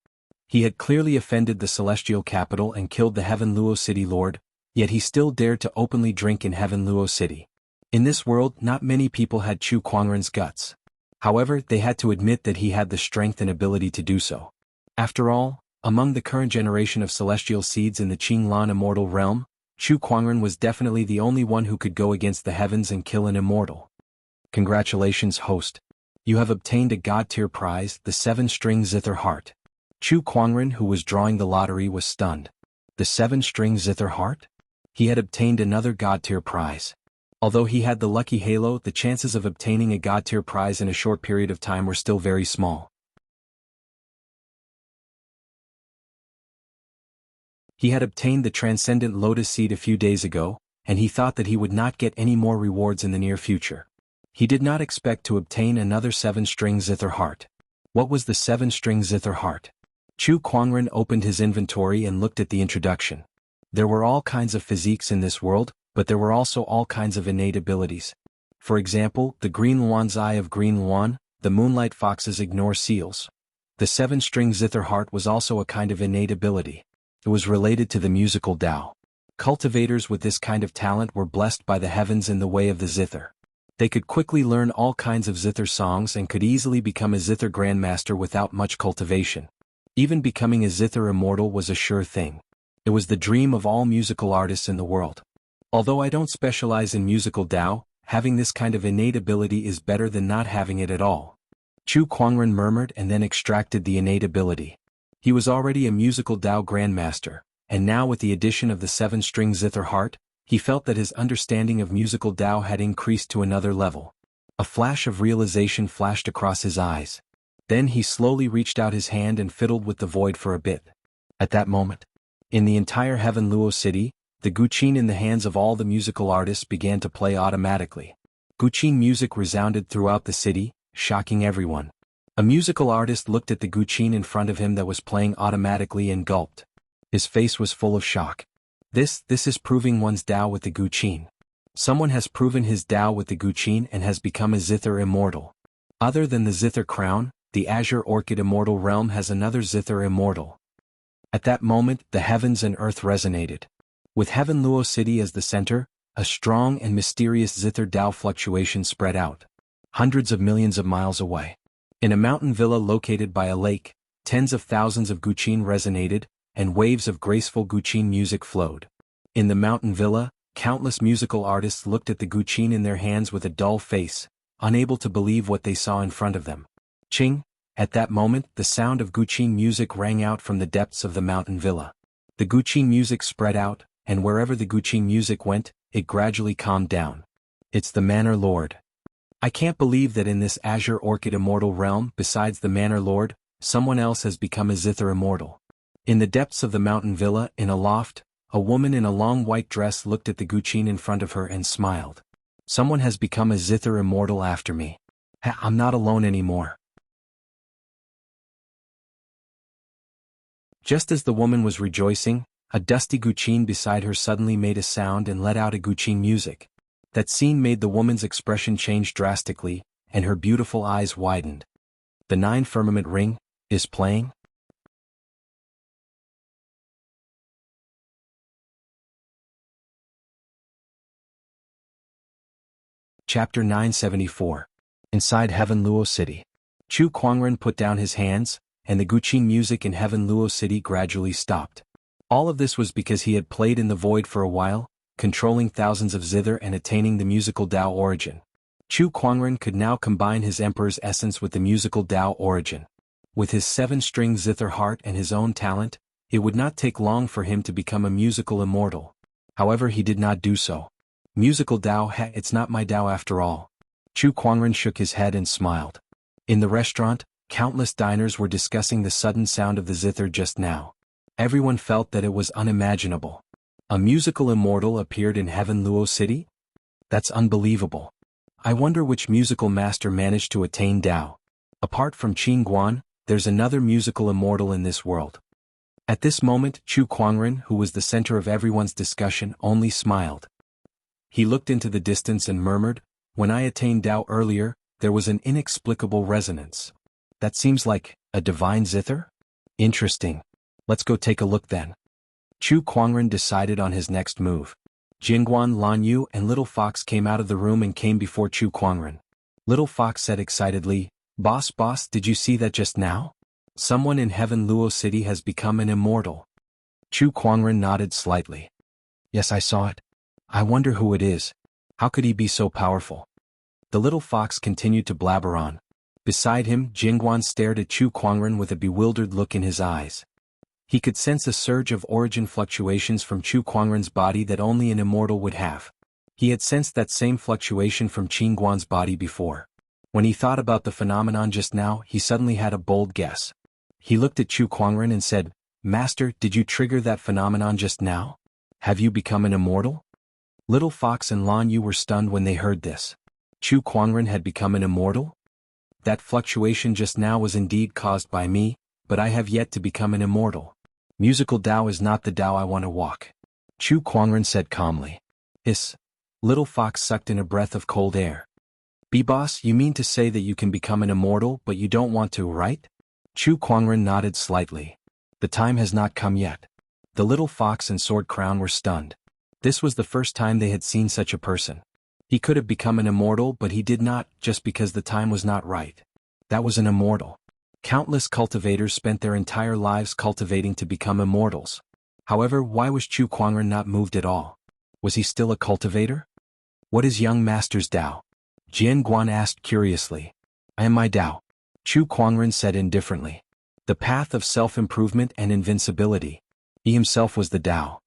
He had clearly offended the celestial capital and killed the Heaven Luo City Lord, yet he still dared to openly drink in Heaven Luo City. In this world, not many people had Chu Kuangren's guts. However, they had to admit that he had the strength and ability to do so. After all, among the current generation of celestial seeds in the Qinglan immortal realm, Chu Kuangren was definitely the only one who could go against the heavens and kill an immortal. "Congratulations, host. You have obtained a god-tier prize, the 7-string zither heart." Chu Kuangren, who was drawing the lottery, was stunned. The 7-string zither heart? He had obtained another god-tier prize. Although he had the lucky halo, the chances of obtaining a god-tier prize in a short period of time were still very small. He had obtained the transcendent lotus seed a few days ago, and he thought that he would not get any more rewards in the near future. He did not expect to obtain another 7-string zither heart. What was the 7-string zither heart? Chu Kuangren opened his inventory and looked at the introduction. There were all kinds of physiques in this world, but there were also all kinds of innate abilities. For example, the green Luan's eye of green Luan, the moonlight foxes ignore seals. The 7-string zither heart was also a kind of innate ability. It was related to the musical Tao. Cultivators with this kind of talent were blessed by the heavens in the way of the zither. They could quickly learn all kinds of zither songs and could easily become a zither grandmaster without much cultivation. Even becoming a zither immortal was a sure thing. It was the dream of all musical artists in the world. Although I don't specialize in musical Tao, having this kind of innate ability is better than not having it at all. Chu Kuangren murmured and then extracted the innate ability. He was already a musical Tao grandmaster, and now with the addition of the 7-string zither heart, he felt that his understanding of musical Tao had increased to another level. A flash of realization flashed across his eyes. Then he slowly reached out his hand and fiddled with the void for a bit. At that moment, in the entire Heaven Luo City, the guqin in the hands of all the musical artists began to play automatically. Guqin music resounded throughout the city, shocking everyone. A musical artist looked at the guqin in front of him that was playing automatically and gulped. His face was full of shock. This is proving one's Tao with the guqin. Someone has proven his Tao with the guqin and has become a zither immortal. Other than the zither crown, the Azure Orchid immortal realm has another zither immortal. At that moment, the heavens and earth resonated. With Heaven Luo City as the center, a strong and mysterious zither Tao fluctuation spread out. Hundreds of millions of miles away. In a mountain villa located by a lake, tens of thousands of guqin resonated, and waves of graceful guqin music flowed. In the mountain villa, countless musical artists looked at the guqin in their hands with a dull face, unable to believe what they saw in front of them. Ching! At that moment, the sound of guqin music rang out from the depths of the mountain villa. The guqin music spread out, and wherever the guqin music went, it gradually calmed down. It's the Manor Lord. I can't believe that in this Azure Orchid immortal realm, besides the Manor Lord, someone else has become a zither immortal. In the depths of the mountain villa, in a loft, a woman in a long white dress looked at the guqin in front of her and smiled. Someone has become a zither immortal after me. I'm not alone anymore. Just as the woman was rejoicing, a dusty guqin beside her suddenly made a sound and let out a guqin music. That scene made the woman's expression change drastically, and her beautiful eyes widened. The 9 firmament ring is playing? Chapter 974. Inside Heaven Luo City. Chu Kuangren put down his hands, and the guqin music in Heaven Luo City gradually stopped. All of this was because he had played in the void for a while, controlling thousands of zither and attaining the musical Tao origin. Chu Kuangren could now combine his Emperor's essence with the musical Tao origin. With his 7-string zither heart and his own talent, it would not take long for him to become a musical immortal. However, he did not do so. Musical Tao, it's not my Tao after all. Chu Kuangren shook his head and smiled. In the restaurant, countless diners were discussing the sudden sound of the zither just now. Everyone felt that it was unimaginable. A musical immortal appeared in Heaven Luo City? That's unbelievable. I wonder which musical master managed to attain Tao. Apart from Qin Guan, there's another musical immortal in this world. At this moment, Chu Kuangren, who was the center of everyone's discussion, only smiled. He looked into the distance and murmured, "When I attained Tao earlier, there was an inexplicable resonance. That seems like a divine zither? Interesting. Let's go take a look then." Chu Kuangren decided on his next move. Jingguan, Lan Yu and Little Fox came out of the room and came before Chu Kuangren. Little Fox said excitedly, Boss, did you see that just now? Someone in Heaven Luo City has become an immortal." Chu Kuangren nodded slightly. "Yes, I saw it. I wonder who it is. How could he be so powerful?" The little fox continued to blabber on. Beside him, Jingguan stared at Chu Kuangren with a bewildered look in his eyes. He could sense a surge of origin fluctuations from Chu Kuangren's body that only an immortal would have. He had sensed that same fluctuation from Jingguan's body before. When he thought about the phenomenon just now, he suddenly had a bold guess. He looked at Chu Kuangren and said, "Master, did you trigger that phenomenon just now? Have you become an immortal?" Little Fox and Lan Yu were stunned when they heard this. Chu Kuangren had become an immortal? That fluctuation just now was indeed caused by me, but I have yet to become an immortal. Musical Tao is not the Tao I want to walk. Chu Kuangren said calmly. Hiss. Little Fox sucked in a breath of cold air. "Boss, you mean to say that you can become an immortal but you don't want to, right?" Chu Kuangren nodded slightly. The time has not come yet. The little fox and Sword Crown were stunned. This was the first time they had seen such a person. He could have become an immortal but he did not, just because the time was not right. That was an immortal. Countless cultivators spent their entire lives cultivating to become immortals. However, why was Chu Kuangren not moved at all? Was he still a cultivator? "What is young master's Tao?" Jian Guan asked curiously. "I am my Tao," Chu Kuangren said indifferently. "The path of self-improvement and invincibility." He himself was the Tao.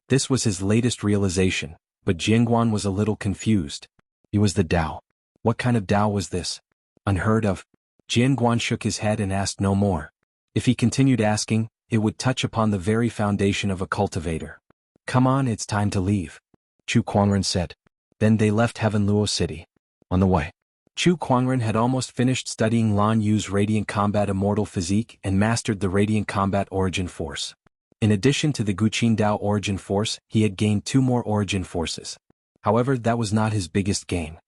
This was his latest realization, but Jingguan was a little confused. He was the Tao. What kind of Tao was this? Unheard of. Jingguan shook his head and asked no more. If he continued asking, it would touch upon the very foundation of a cultivator. "Come on, it's time to leave," Chu Kuangren said. Then they left Heaven Luo City. On the way, Chu Kuangren had almost finished studying Lan Yu's Radiant Combat Immortal Physique and mastered the Radiant Combat Origin Force. In addition to the Guqin Dao Origin Force, he had gained 2 more Origin Forces. However, that was not his biggest gain.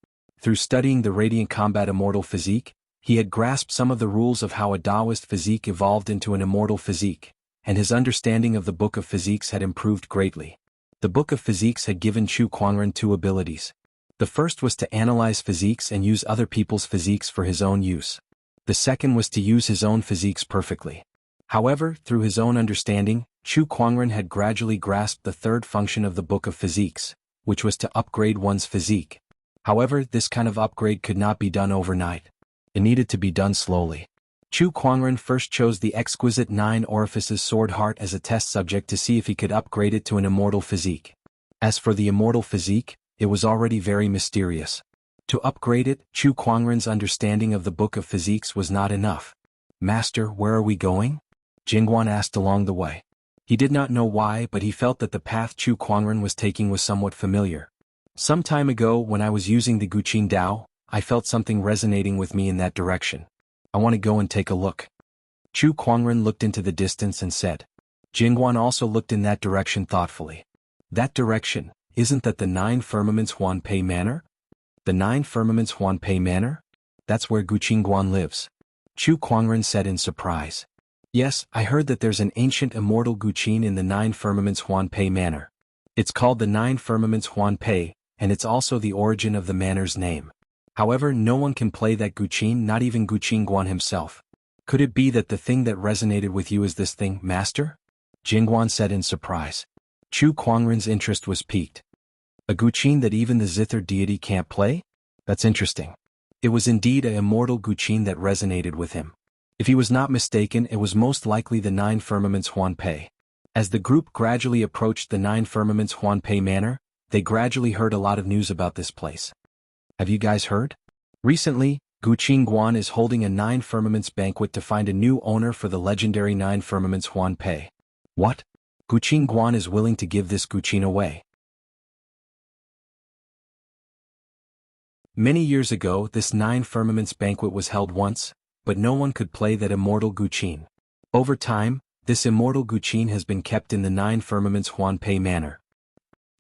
Through studying the Radiant Combat Immortal Physique, he had grasped some of the rules of how a Taoist physique evolved into an immortal physique, and his understanding of the Book of Physiques had improved greatly. The Book of Physiques had given Chu Kuangren 2 abilities. The first was to analyze physiques and use other people's physiques for his own use. The second was to use his own physiques perfectly. However, through his own understanding, Chu Kuangren had gradually grasped the third function of the Book of Physiques, which was to upgrade one's physique. However, this kind of upgrade could not be done overnight. It needed to be done slowly. Chu Kuangren first chose the exquisite 9 orifices sword heart as a test subject to see if he could upgrade it to an immortal physique. As for the immortal physique, it was already very mysterious. To upgrade it, Chu Kuangren's understanding of the Book of Physiques was not enough. "Master, where are we going?" Jingguan asked along the way. He did not know why, but he felt that the path Chu Kuangren was taking was somewhat familiar. "Some time ago when I was using the Guqin Dao, I felt something resonating with me in that direction. I want to go and take a look." Chu Kuangren looked into the distance and said. Jingguan also looked in that direction thoughtfully. "That direction, isn't that the 9 Firmaments Huanpei Manor?" "The 9 Firmaments Huanpei Manor? That's where Guqin lives," Chu Kuangren said in surprise. "Yes, I heard that there's an ancient immortal Guqin in the 9 Firmaments Huanpei Manor. It's called the 9 Firmaments Huanpei, and it's also the origin of the manor's name. However, no one can play that Guqin, not even Guqin himself. Could it be that the thing that resonated with you is this thing, Master?" Jingguan said in surprise. Chu Kuangren's interest was piqued. "A Guqin that even the Zither deity can't play? That's interesting." It was indeed a immortal Guqin that resonated with him. If he was not mistaken, it was most likely the 9 Firmaments Huanpei. As the group gradually approached the 9 Firmaments Huanpei Manor, they gradually heard a lot of news about this place. "Have you guys heard? Recently, Guqin is holding a 9 Firmaments banquet to find a new owner for the legendary 9 Firmaments Huanpei." "What? Guqin is willing to give this Guqin away?" Many years ago, this 9 Firmaments banquet was held once, but no one could play that immortal Guqin. Over time, this immortal Guqin has been kept in the 9 Firmaments Huanpei Manor.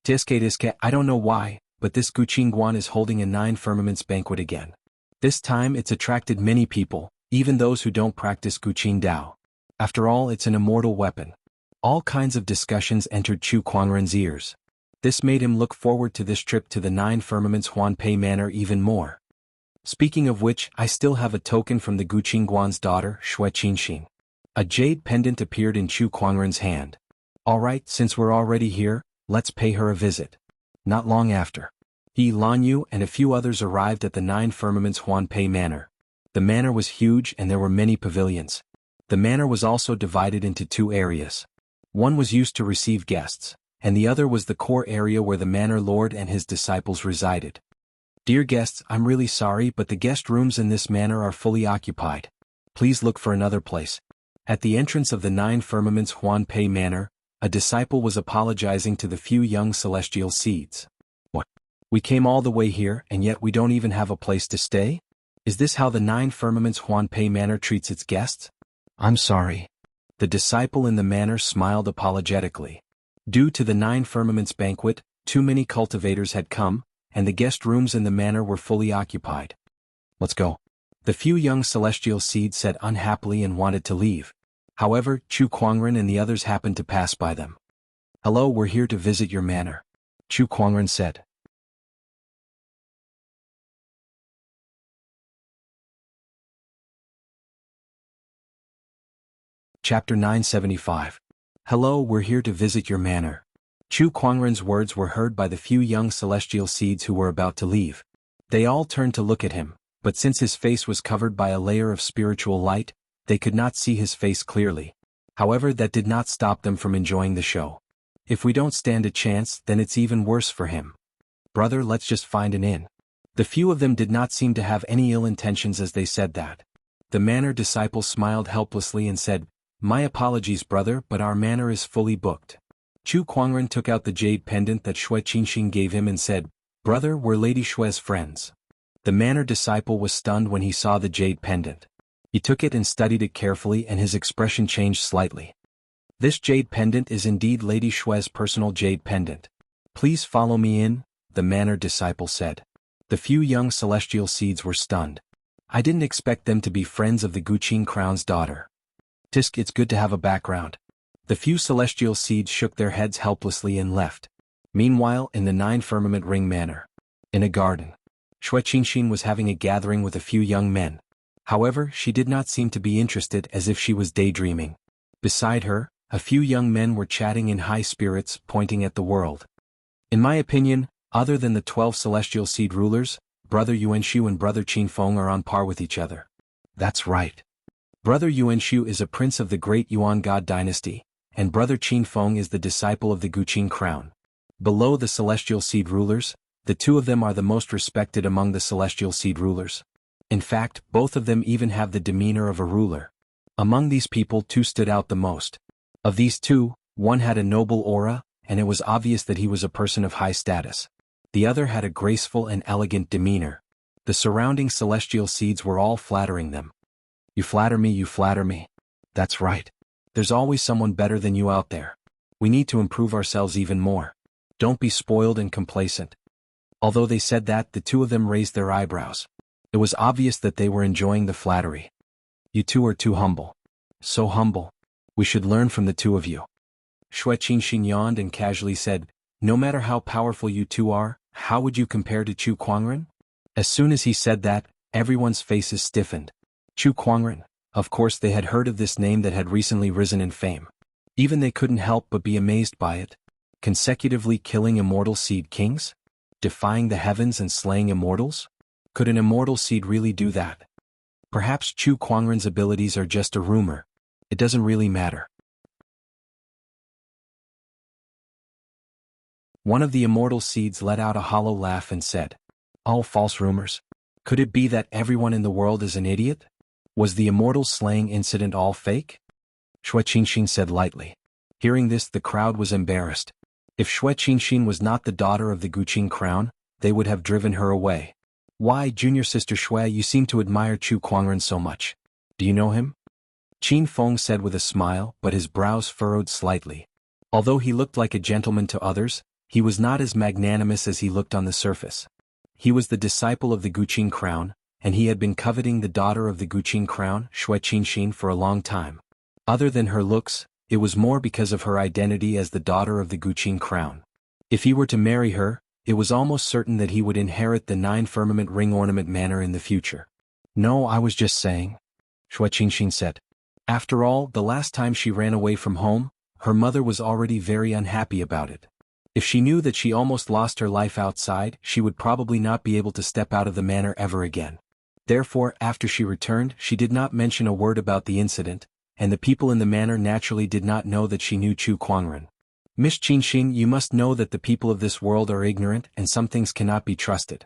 Tiske, I don't know why, but this Guqin is holding a 9 Firmaments banquet again. This time it's attracted many people, even those who don't practice Guqin Dao. After all, it's an immortal weapon. All kinds of discussions entered Chu Kuangren's ears. This made him look forward to this trip to the 9 Firmaments Huanpei Manor even more. Speaking of which, I still have a token from the Guqin daughter, Shui Qinxin. A jade pendant appeared in Chu Kuangren's hand. "Alright, since we're already here, let's pay her a visit." Not long after, He Lanyu and a few others arrived at the 9 Firmaments Huanpei Manor. The manor was huge and there were many pavilions. The manor was also divided into 2 areas. One was used to receive guests, and the other was the core area where the manor lord and his disciples resided. "Dear guests, I'm really sorry, but the guest rooms in this manor are fully occupied. Please look for another place." At the entrance of the 9 Firmaments Huanpei Manor, a disciple was apologizing to the few young celestial seeds. "What? We came all the way here and yet we don't even have a place to stay? Is this how the 9 Firmaments Huanpei Manor treats its guests?" "I'm sorry." The disciple in the manor smiled apologetically. Due to the 9 Firmaments banquet, too many cultivators had come, and the guest rooms in the manor were fully occupied. "Let's go." The few young celestial seeds said unhappily and wanted to leave. However, Chu Kuangren and the others happened to pass by them. "Hello, we're here to visit your manor," Chu Kuangren said. Chapter 975. "Hello, we're here to visit your manor." Chu Kuangren's words were heard by the few young celestial seeds who were about to leave. They all turned to look at him, but since his face was covered by a layer of spiritual light, they could not see his face clearly. However, that did not stop them from enjoying the show. "If we don't stand a chance, then it's even worse for him. Brother, let's just find an inn." The few of them did not seem to have any ill intentions as they said that. The manor disciple smiled helplessly and said, "My apologies, brother, but our manor is fully booked." Chu Kuangren took out the jade pendant that Shui Qinxin gave him and said, "Brother, we're Lady Shui's friends." The manor disciple was stunned when he saw the jade pendant. He took it and studied it carefully and his expression changed slightly. "This jade pendant is indeed Lady Shui's personal jade pendant. Please follow me in," the manor disciple said. The few young celestial seeds were stunned. "I didn't expect them to be friends of the Guqin Crown's daughter. Tisk, it's good to have a background." The few celestial seeds shook their heads helplessly and left. Meanwhile, in the 9 Firmament Ring Manor, in a garden, Shui Qinxin was having a gathering with a few young men. However, she did not seem to be interested, as if she was daydreaming. Beside her, a few young men were chatting in high spirits, pointing at the world. In my opinion, other than the 12 celestial seed rulers, Brother Yuanshu and Brother Qinfeng are on par with each other. That's right. Brother Yuanshu is a prince of the great Yuan God dynasty, and Brother Qinfeng is the disciple of the Guqin crown. Below the celestial seed rulers, the two of them are the most respected among the celestial seed rulers. In fact, both of them even have the demeanor of a ruler. Among these people, two stood out the most. Of these two, one had a noble aura, and it was obvious that he was a person of high status. The other had a graceful and elegant demeanor. The surrounding celestial seeds were all flattering them. You flatter me, you flatter me. That's right. There's always someone better than you out there. We need to improve ourselves even more. Don't be spoiled and complacent. Although they said that, the two of them raised their eyebrows. It was obvious that they were enjoying the flattery. You two are too humble. So humble. We should learn from the two of you. Xue Qinxin yawned and casually said, no matter how powerful you two are, how would you compare to Chu Kuangren? As soon as he said that, everyone's faces stiffened. Chu Kuangren, of course they had heard of this name that had recently risen in fame. Even they couldn't help but be amazed by it. Consecutively killing immortal seed kings? Defying the heavens and slaying immortals? Could an immortal seed really do that? Perhaps Chu Kuangren's abilities are just a rumor. It doesn't really matter. One of the immortal seeds let out a hollow laugh and said, all false rumors. Could it be that everyone in the world is an idiot? Was the immortal slaying incident all fake? Xue Qinxin said lightly. Hearing this, the crowd was embarrassed. If Xue Qinxin was not the daughter of the Guqin crown, they would have driven her away. Why, junior sister Xue, you seem to admire Chu Kuangren so much. Do you know him? Qin Feng said with a smile, but his brows furrowed slightly. Although he looked like a gentleman to others, he was not as magnanimous as he looked on the surface. He was the disciple of the Guqin crown, and he had been coveting the daughter of the Guqin crown, Xue Qinxin, for a long time. Other than her looks, it was more because of her identity as the daughter of the Guqin crown. If he were to marry her, it was almost certain that he would inherit the 9 firmament ring ornament manor in the future. No, I was just saying, Xue Qinxin said. After all, the last time she ran away from home, her mother was already very unhappy about it. If she knew that she almost lost her life outside, she would probably not be able to step out of the manor ever again. Therefore, after she returned, she did not mention a word about the incident, and the people in the manor naturally did not know that she knew Chu Kuangren. Miss Qinxin, you must know that the people of this world are ignorant and some things cannot be trusted.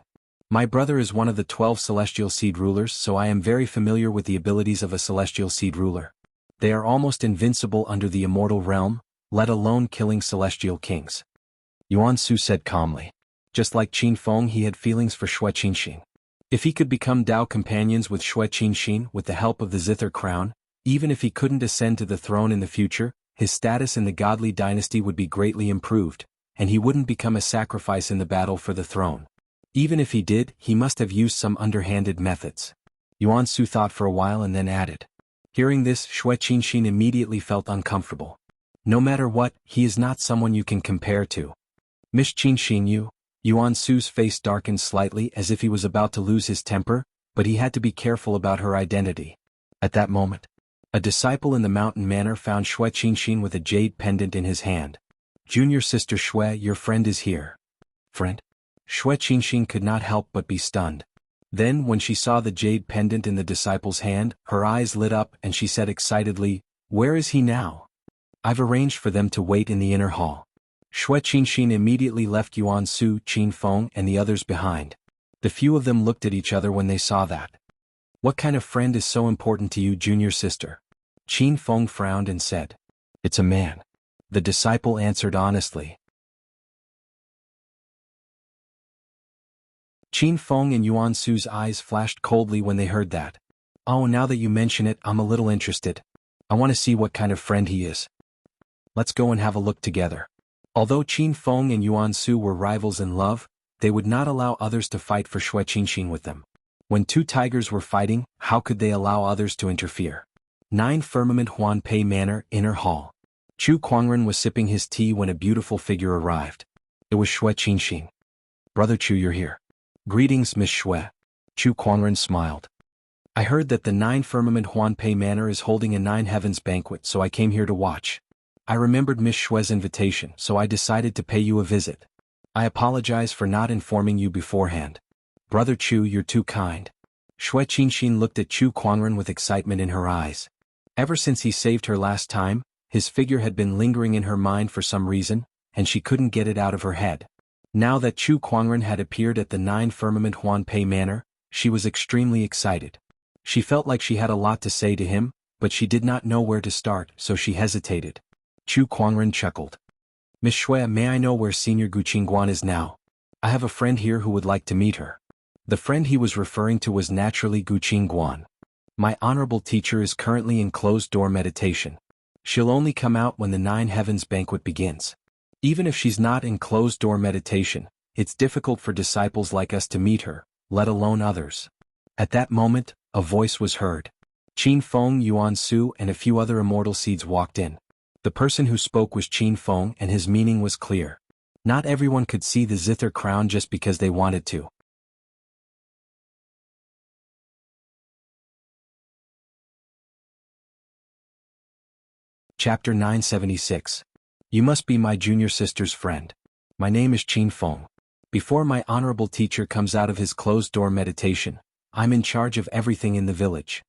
My brother is one of the 12 celestial seed rulers, so I am very familiar with the abilities of a celestial seed ruler. They are almost invincible under the immortal realm, let alone killing celestial kings. Yuan Su said calmly. Just like Qin Feng, he had feelings for Xue Qinxin. If he could become Dao companions with Xue Qinxin with the help of the Zither crown, even if he couldn't ascend to the throne in the future, his status in the godly dynasty would be greatly improved, and he wouldn't become a sacrifice in the battle for the throne. Even if he did, he must have used some underhanded methods. Yuan Su thought for a while and then added. Hearing this, Xue Qinxin immediately felt uncomfortable. No matter what, he is not someone you can compare to. Miss Qinxin, Yuan Su's face darkened slightly as if he was about to lose his temper, but he had to be careful about her identity. At that moment, a disciple in the mountain manor found Xue Qinxin with a jade pendant in his hand. Junior sister Xue, your friend is here. Friend? Xue Qinxin could not help but be stunned. Then, when she saw the jade pendant in the disciple's hand, her eyes lit up and she said excitedly, where is he now? I've arranged for them to wait in the inner hall. Xue Qinxin immediately left Yuan Su, Qin Feng, and the others behind. The few of them looked at each other when they saw that. What kind of friend is so important to you, junior sister? Qin Feng frowned and said. It's a man. The disciple answered honestly. Qin Feng and Yuan Su's eyes flashed coldly when they heard that. Oh, now that you mention it, I'm a little interested. I want to see what kind of friend he is. Let's go and have a look together. Although Qin Feng and Yuan Su were rivals in love, they would not allow others to fight for Xue Qinxin with them. When two tigers were fighting, how could they allow others to interfere? 9 Firmament Huanpei Manor, Inner Hall. Chu Kuangren was sipping his tea when a beautiful figure arrived. It was Xue Qinxin. Brother Chu, you're here. Greetings, Miss Xue. Chu Kuangren smiled. I heard that the 9 Firmament Huanpei Manor is holding a 9 Heavens banquet, so I came here to watch. I remembered Miss Shue's invitation, so I decided to pay you a visit. I apologize for not informing you beforehand. Brother Chu, you're too kind. Shui Qinxin looked at Chu Kuangren with excitement in her eyes. Ever since he saved her last time, his figure had been lingering in her mind for some reason, and she couldn't get it out of her head. Now that Chu Kuangren had appeared at the 9 Firmament Huanpei Manor, she was extremely excited. She felt like she had a lot to say to him, but she did not know where to start, so she hesitated. Chu Kuangren chuckled. Miss Shui, may I know where Senior Gu Qingguan is now? I have a friend here who would like to meet her. The friend he was referring to was naturally Gu Qingguan. My honorable teacher is currently in closed-door meditation. She'll only come out when the 9 Heavens banquet begins. Even if she's not in closed-door meditation, it's difficult for disciples like us to meet her, let alone others. At that moment, a voice was heard. Qin Feng, Yuan Su, and a few other immortal seeds walked in. The person who spoke was Qin Feng, and his meaning was clear. Not everyone could see the zither crown just because they wanted to. Chapter 976. You must be my junior sister's friend. My name is Qin Feng. Before my honorable teacher comes out of his closed-door meditation, I'm in charge of everything in the village.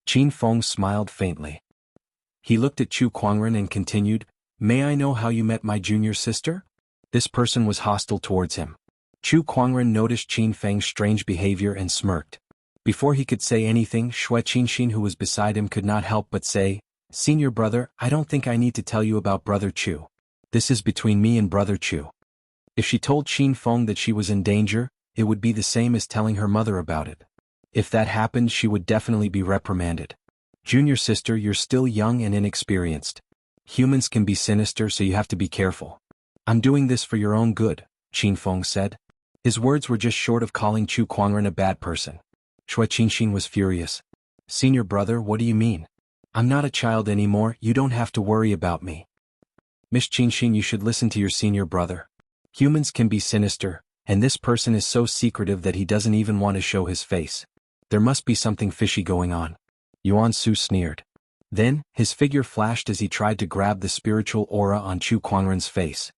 Qin Feng smiled faintly. He looked at Chu Kuangren and continued, May I know how you met my junior sister? This person was hostile towards him. Chu Kuangren noticed Qin Feng's strange behavior and smirked. Before he could say anything, Shui Qinxin, who was beside him, could not help but say, Senior brother, I don't think I need to tell you about Brother Chu. This is between me and Brother Chu. If she told Qin Feng that she was in danger, it would be the same as telling her mother about it. If that happened, she would definitely be reprimanded. Junior sister, you're still young and inexperienced. Humans can be sinister, so you have to be careful. I'm doing this for your own good, Qin Feng said. His words were just short of calling Chu Kuangren a bad person. Shui Qinxin was furious. Senior brother, what do you mean? I'm not a child anymore, you don't have to worry about me. Miss Qinxin, you should listen to your senior brother. Humans can be sinister, and this person is so secretive that he doesn't even want to show his face. There must be something fishy going on. Yuan Su sneered. Then, his figure flashed as he tried to grab the spiritual aura on Chu Kuangren's face.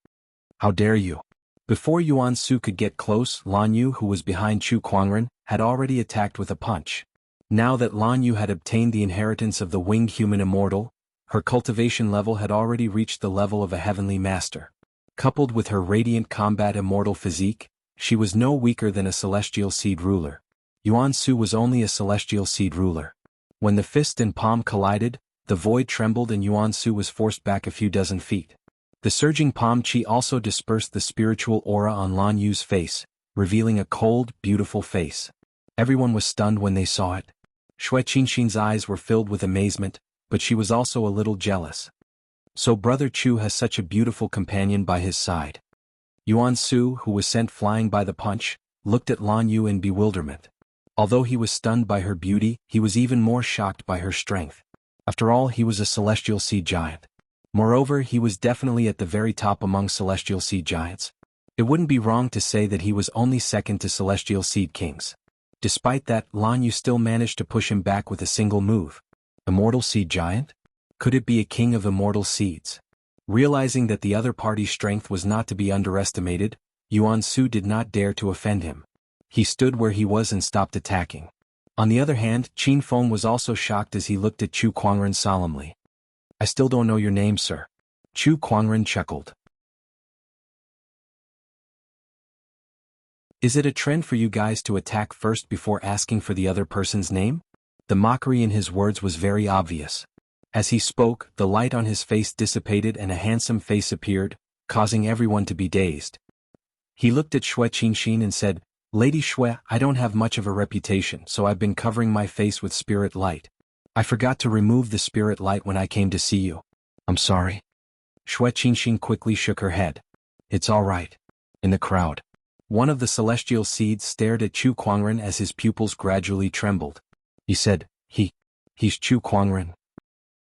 How dare you? Before Yuan Su could get close, Lan Yu, who was behind Chu Kuangren, had already attacked with a punch. Now that Lan Yu had obtained the inheritance of the winged human immortal, her cultivation level had already reached the level of a heavenly master. Coupled with her radiant combat immortal physique, she was no weaker than a celestial seed ruler. Yuan Su was only a celestial seed ruler. When the fist and palm collided, the void trembled and Yuan Su was forced back a few dozen feet. The surging palm chi also dispersed the spiritual aura on Lan Yu's face, revealing a cold, beautiful face. Everyone was stunned when they saw it. Shui Qinxin's eyes were filled with amazement, but she was also a little jealous. So Brother Chu has such a beautiful companion by his side. Yuan Su, who was sent flying by the punch, looked at Lan Yu in bewilderment. Although he was stunned by her beauty, he was even more shocked by her strength. After all, he was a celestial seed giant. Moreover, he was definitely at the very top among celestial seed giants. It wouldn't be wrong to say that he was only second to celestial seed kings. Despite that, Lan Yu still managed to push him back with a single move. Immortal seed giant? Could it be a king of immortal seeds? Realizing that the other party's strength was not to be underestimated, Yuan Su did not dare to offend him. He stood where he was and stopped attacking. On the other hand, Qin Feng was also shocked as he looked at Chu Kuangren solemnly. I still don't know your name, sir. Chu Kuangren chuckled. Is it a trend for you guys to attack first before asking for the other person's name? The mockery in his words was very obvious. As he spoke, the light on his face dissipated and a handsome face appeared, causing everyone to be dazed. He looked at Shui Qinxin and said, Lady Shui, I don't have much of a reputation, so I've been covering my face with spirit light. I forgot to remove the spirit light when I came to see you. I'm sorry. Shui Qinxin quickly shook her head. It's all right. In the crowd, one of the celestial seeds stared at Chu Kuangren as his pupils gradually trembled. He said, He's Chu Kuangren.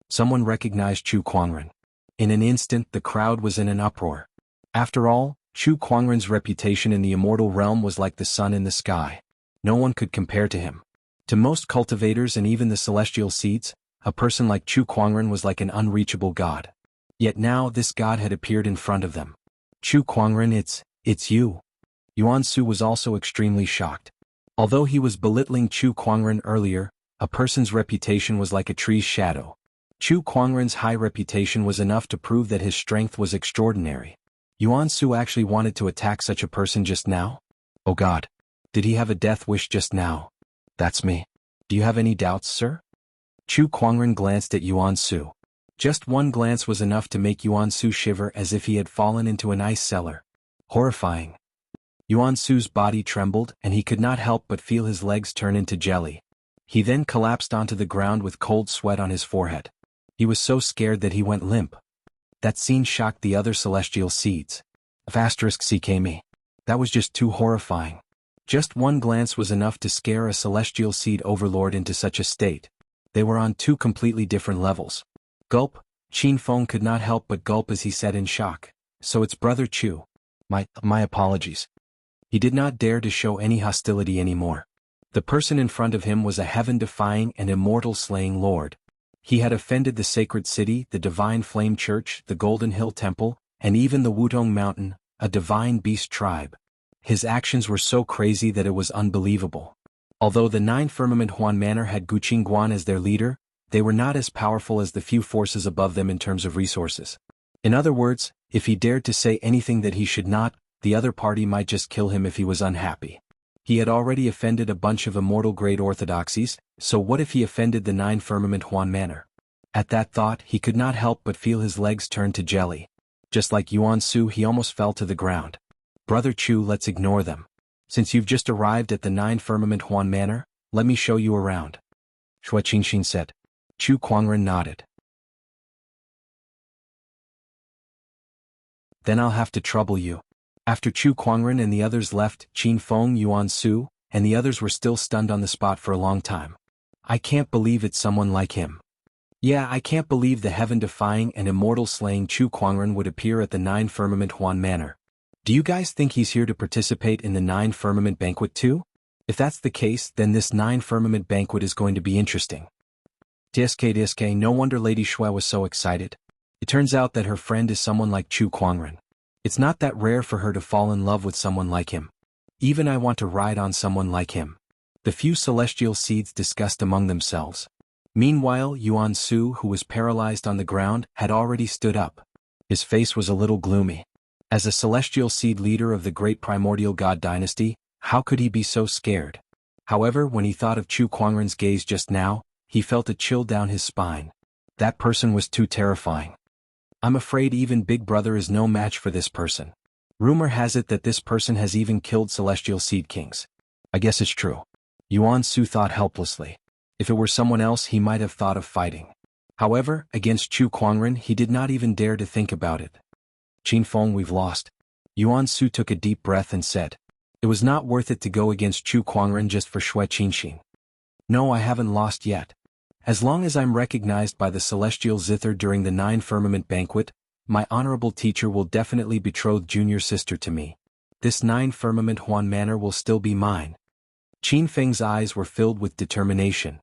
Someone recognized Chu Kuangren. In an instant, the crowd was in an uproar. After all, Chu Kuangren's reputation in the immortal realm was like the sun in the sky. No one could compare to him. To most cultivators and even the celestial seeds, a person like Chu Kuangren was like an unreachable god. Yet now this god had appeared in front of them. Chu Kuangren, it's you. Yuan Su was also extremely shocked. Although he was belittling Chu Kuangren earlier, a person's reputation was like a tree's shadow. Chu Kuangren's high reputation was enough to prove that his strength was extraordinary. Yuan Su actually wanted to attack such a person just now? Oh God. Did he have a death wish just now? That's me. Do you have any doubts, sir? Chu Kuangren glanced at Yuan Su. Just one glance was enough to make Yuan Su shiver as if he had fallen into an ice cellar. Horrifying. Yuan Su's body trembled and he could not help but feel his legs turn into jelly. He then collapsed onto the ground with cold sweat on his forehead. He was so scared that he went limp. That scene shocked the other celestial seeds. *CKme. That was just too horrifying. Just one glance was enough to scare a celestial seed overlord into such a state. They were on two completely different levels. Gulp. Qin Feng could not help but gulp as he said in shock. So it's Brother Chu. My apologies. He did not dare to show any hostility anymore. The person in front of him was a heaven-defying and immortal-slaying lord. He had offended the sacred city, the divine flame church, the Golden Hill Temple, and even the Wutong Mountain, a divine beast tribe. His actions were so crazy that it was unbelievable. Although the Nine Firmament Huan Manor had Guqing Guan as their leader, they were not as powerful as the few forces above them in terms of resources. In other words, if he dared to say anything that he should not, the other party might just kill him if he was unhappy. He had already offended a bunch of immortal-grade orthodoxies, so what if he offended the Nine Firmament Huan Manor? At that thought, he could not help but feel his legs turn to jelly. Just like Yuan Su, he almost fell to the ground. Brother Chu, let's ignore them. Since you've just arrived at the Nine Firmament Huan Manor, let me show you around. Shui Qingxin said. Chu Kuangren nodded. Then I'll have to trouble you. After Chu Kuangren and the others left, Qin Feng, Yuan Su, and the others were still stunned on the spot for a long time. I can't believe it's someone like him. Yeah, I can't believe the heaven-defying and immortal-slaying Chu Kuangren would appear at the Nine Firmament Huan Manor. Do you guys think he's here to participate in the Nine Firmament Banquet too? If that's the case, then this Nine Firmament Banquet is going to be interesting. DSK, no wonder Lady Shui was so excited. It turns out that her friend is someone like Chu Kuangren. It's not that rare for her to fall in love with someone like him. Even I want to ride on someone like him. The few celestial seeds discussed among themselves. Meanwhile, Yuan Su, who was paralyzed on the ground, had already stood up. His face was a little gloomy. As a celestial seed leader of the great primordial god dynasty, how could he be so scared? However, when he thought of Chu Kuangren's gaze just now, he felt a chill down his spine. That person was too terrifying. I'm afraid even Big Brother is no match for this person. Rumor has it that this person has even killed celestial seed kings. I guess it's true. Yuan Su thought helplessly. If it were someone else, he might have thought of fighting. However, against Chu Kuangren, he did not even dare to think about it. Qin Feng, we've lost. Yuan Su took a deep breath and said. It was not worth it to go against Chu Kuangren just for Shui Qingxin. No, I haven't lost yet. As long as I'm recognized by the celestial zither during the Nine Firmament Banquet, my honorable teacher will definitely betroth junior sister to me. This Nine Firmament Huan Manor will still be mine. Qin Feng's eyes were filled with determination.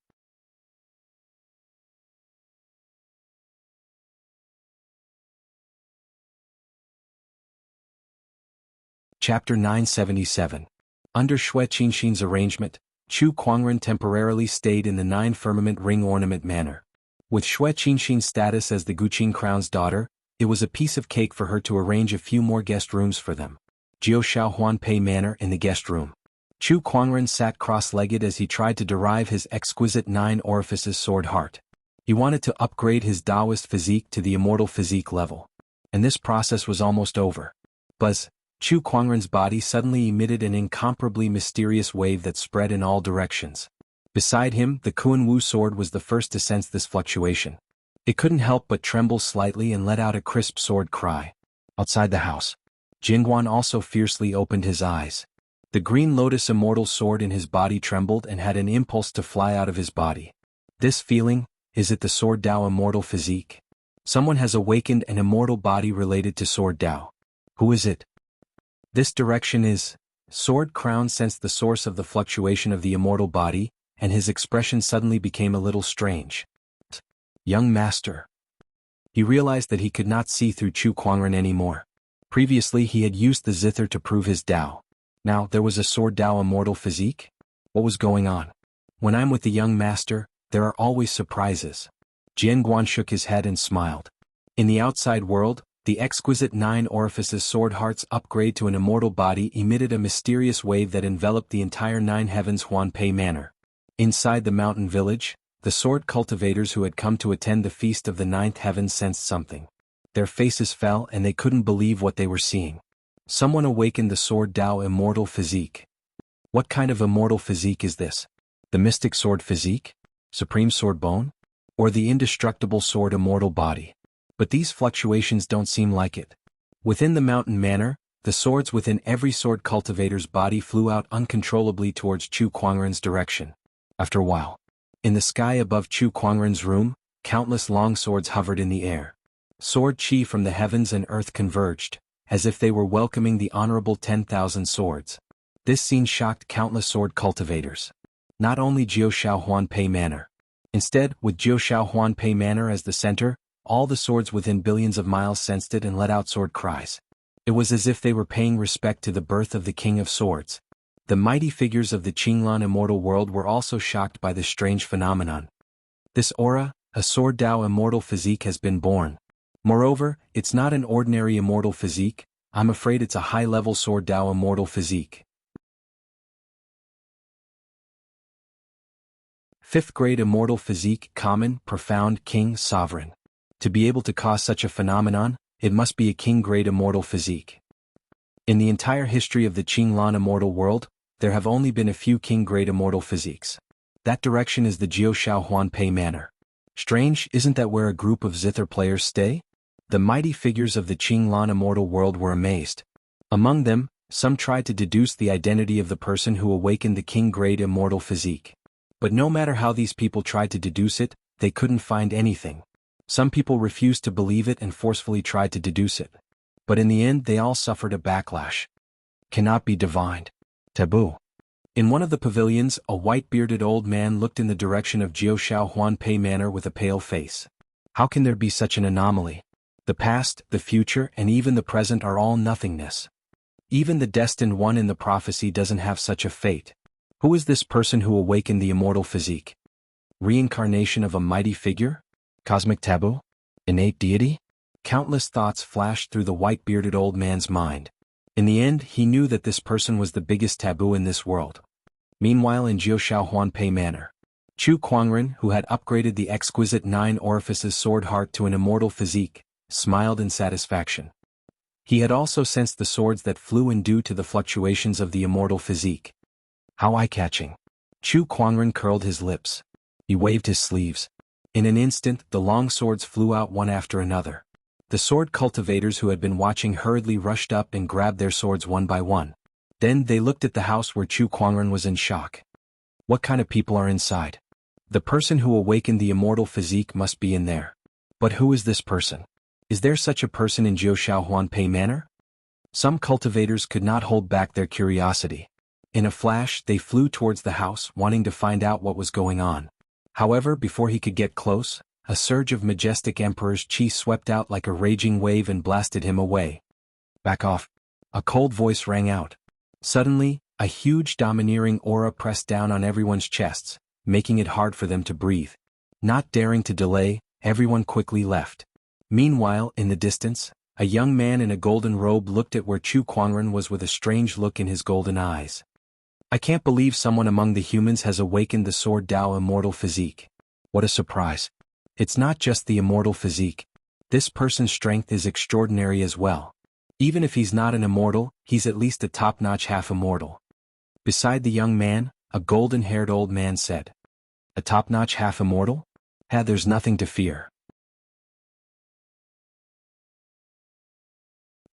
Chapter 977. Under Shui Qingxin's arrangement, Chu Kuangren temporarily stayed in the Nine Firmament Ring Ornament Manor. With Shui Qingxin's status as the Guqing Crown's daughter, it was a piece of cake for her to arrange a few more guest rooms for them. Jiao Huan Pei Manor in the guest room. Chu Kuangren sat cross-legged as he tried to derive his exquisite nine orifices sword heart. He wanted to upgrade his Taoist physique to the immortal physique level. And this process was almost over. Buzz. Chu Kuangren's body suddenly emitted an incomparably mysterious wave that spread in all directions. Beside him, the Kuan Wu sword was the first to sense this fluctuation. It couldn't help but tremble slightly and let out a crisp sword cry. Outside the house, Jingguan also fiercely opened his eyes. The green lotus immortal sword in his body trembled and had an impulse to fly out of his body. This feeling, is it the Sword Dao immortal physique? Someone has awakened an immortal body related to Sword Dao. Who is it? This direction is. Sword Crown sensed the source of the fluctuation of the immortal body, and his expression suddenly became a little strange. Young master. He realized that he could not see through Chu Kuangren anymore. Previously he had used the zither to prove his Dao. Now there was a sword Dao immortal physique? What was going on? When I'm with the young master, there are always surprises. Jianghu shook his head and smiled. In the outside world, the exquisite 9 orifices sword heart's upgrade to an immortal body emitted a mysterious wave that enveloped the entire 9 heavens Huanpei Manor. Inside the mountain village, the sword cultivators who had come to attend the feast of the 9th heaven sensed something. Their faces fell and they couldn't believe what they were seeing. Someone awakened the sword Dao immortal physique. What kind of immortal physique is this? The mystic sword physique? Supreme sword bone? Or the indestructible sword immortal body? But these fluctuations don't seem like it. Within the mountain manor, the swords within every sword cultivator's body flew out uncontrollably towards Chu Kuangren's direction. After a while, in the sky above Chu Kuangren's room, countless long swords hovered in the air. Sword chi from the heavens and earth converged, as if they were welcoming the honorable 10,000 swords. This scene shocked countless sword cultivators. Not only Jiushao Huanpei Manor. Instead, with Jiushao Huanpei Manor as the center, all the swords within billions of miles sensed it and let out sword cries. It was as if they were paying respect to the birth of the King of Swords. The mighty figures of the Qinglan immortal world were also shocked by this strange phenomenon. This aura, a sword Dao immortal physique has been born. Moreover, it's not an ordinary immortal physique, I'm afraid it's a high-level sword Dao immortal physique. 5th grade immortal physique common, profound, king, sovereign. To be able to cause such a phenomenon, it must be a king-grade immortal physique. In the entire history of the Qinglan immortal world, there have only been a few king-grade immortal physiques. That direction is the Jiushao Huanpei Manor. Strange, isn't that where a group of zither players stay? The mighty figures of the Qinglan immortal world were amazed. Among them, some tried to deduce the identity of the person who awakened the king-grade immortal physique. But no matter how these people tried to deduce it, they couldn't find anything. Some people refused to believe it and forcefully tried to deduce it. But in the end they all suffered a backlash. Cannot be divined. Taboo. In one of the pavilions, a white-bearded old man looked in the direction of Jiushao Huanpei Manor with a pale face. How can there be such an anomaly? The past, the future, and even the present are all nothingness. Even the destined one in the prophecy doesn't have such a fate. Who is this person who awakened the immortal physique? Reincarnation of a mighty figure? Cosmic taboo? Innate deity? Countless thoughts flashed through the white-bearded old man's mind. In the end, he knew that this person was the biggest taboo in this world. Meanwhile in Jiushao Huanpei Manor, Chu Kuangren, who had upgraded the exquisite 9 orifices sword heart to an immortal physique, smiled in satisfaction. He had also sensed the swords that flew in due to the fluctuations of the immortal physique. How eye-catching. Chu Kuangren curled his lips. He waved his sleeves. In an instant, the long swords flew out one after another. The sword cultivators who had been watching hurriedly rushed up and grabbed their swords one by one. Then they looked at the house where Chu Kuangren was in shock. What kind of people are inside? The person who awakened the immortal physique must be in there. But who is this person? Is there such a person in Jiushao Huanpei Manor? Some cultivators could not hold back their curiosity. In a flash, they flew towards the house, wanting to find out what was going on. However, before he could get close, a surge of majestic emperor's chi swept out like a raging wave and blasted him away. Back off. A cold voice rang out. Suddenly, a huge domineering aura pressed down on everyone's chests, making it hard for them to breathe. Not daring to delay, everyone quickly left. Meanwhile, in the distance, a young man in a golden robe looked at where Chu Kuangren was with a strange look in his golden eyes. I can't believe someone among the humans has awakened the sword Dao immortal physique. What a surprise. It's not just the immortal physique. This person's strength is extraordinary as well. Even if he's not an immortal, he's at least a top-notch half-immortal. Beside the young man, a golden-haired old man said. A top-notch half-immortal? There's nothing to fear.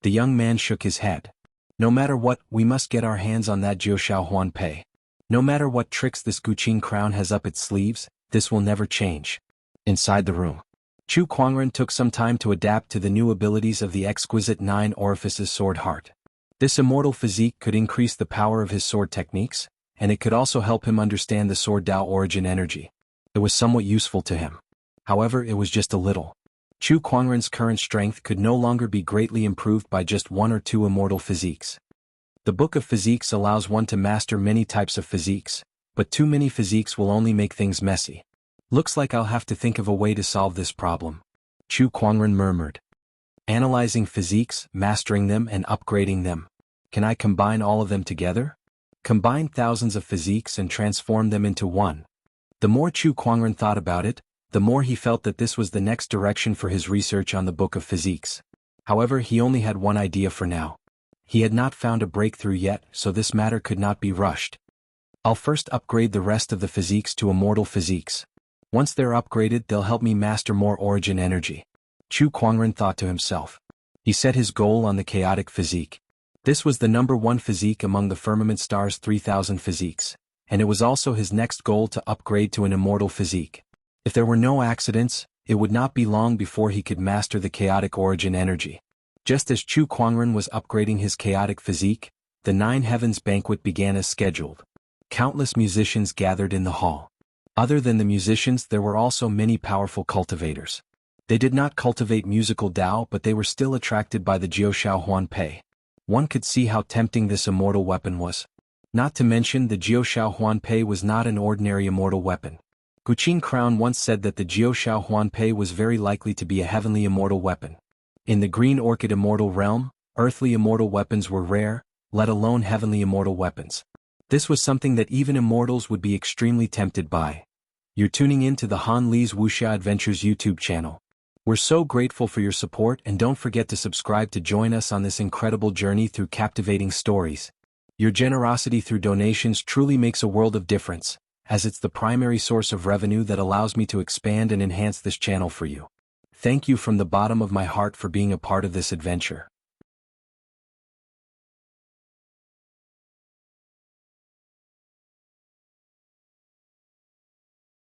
The young man shook his head. No matter what, we must get our hands on that Jiushao Huanpei. No matter what tricks this Guqin crown has up its sleeves, this will never change. Inside the room, Chu Kuangren took some time to adapt to the new abilities of the exquisite 9 orifices sword heart. This immortal physique could increase the power of his sword techniques, and it could also help him understand the Sword Dao origin energy. It was somewhat useful to him. However, it was just a little. Chu Kuangren's current strength could no longer be greatly improved by just 1 or 2 immortal physiques. The Book of Physiques allows one to master many types of physiques, but too many physiques will only make things messy. Looks like I'll have to think of a way to solve this problem. Chu Kuangren murmured. Analyzing physiques, mastering them and upgrading them. Can I combine all of them together? Combine thousands of physiques and transform them into one. The more Chu Kuangren thought about it, the more he felt that this was the next direction for his research on the Book of Physiques. However, he only had one idea for now. He had not found a breakthrough yet, so this matter could not be rushed. I'll first upgrade the rest of the physiques to immortal physiques. Once they're upgraded, they'll help me master more origin energy. Chu Kuangren thought to himself. He set his goal on the chaotic physique. This was the number 1 physique among the Firmament Star's 3,000 physiques, and it was also his next goal to upgrade to an immortal physique. If there were no accidents, it would not be long before he could master the chaotic origin energy. Just as Chu Kuangren was upgrading his chaotic physique, the 9 Heavens banquet began as scheduled. Countless musicians gathered in the hall. Other than the musicians, there were also many powerful cultivators. They did not cultivate musical Dao, but they were still attracted by the Jiushao Huanpei. One could see how tempting this immortal weapon was. Not to mention the Jiushao Huanpei was not an ordinary immortal weapon. Guqin Crown once said that the Jiushao Huanpei was very likely to be a heavenly immortal weapon. In the Green Orchid immortal realm, earthly immortal weapons were rare, let alone heavenly immortal weapons. This was something that even immortals would be extremely tempted by. You're tuning in to the Han Li's Wuxia Adventures YouTube channel. We're so grateful for your support, and don't forget to subscribe to join us on this incredible journey through captivating stories. Your generosity through donations truly makes a world of difference, as it's the primary source of revenue that allows me to expand and enhance this channel for you. Thank you from the bottom of my heart for being a part of this adventure.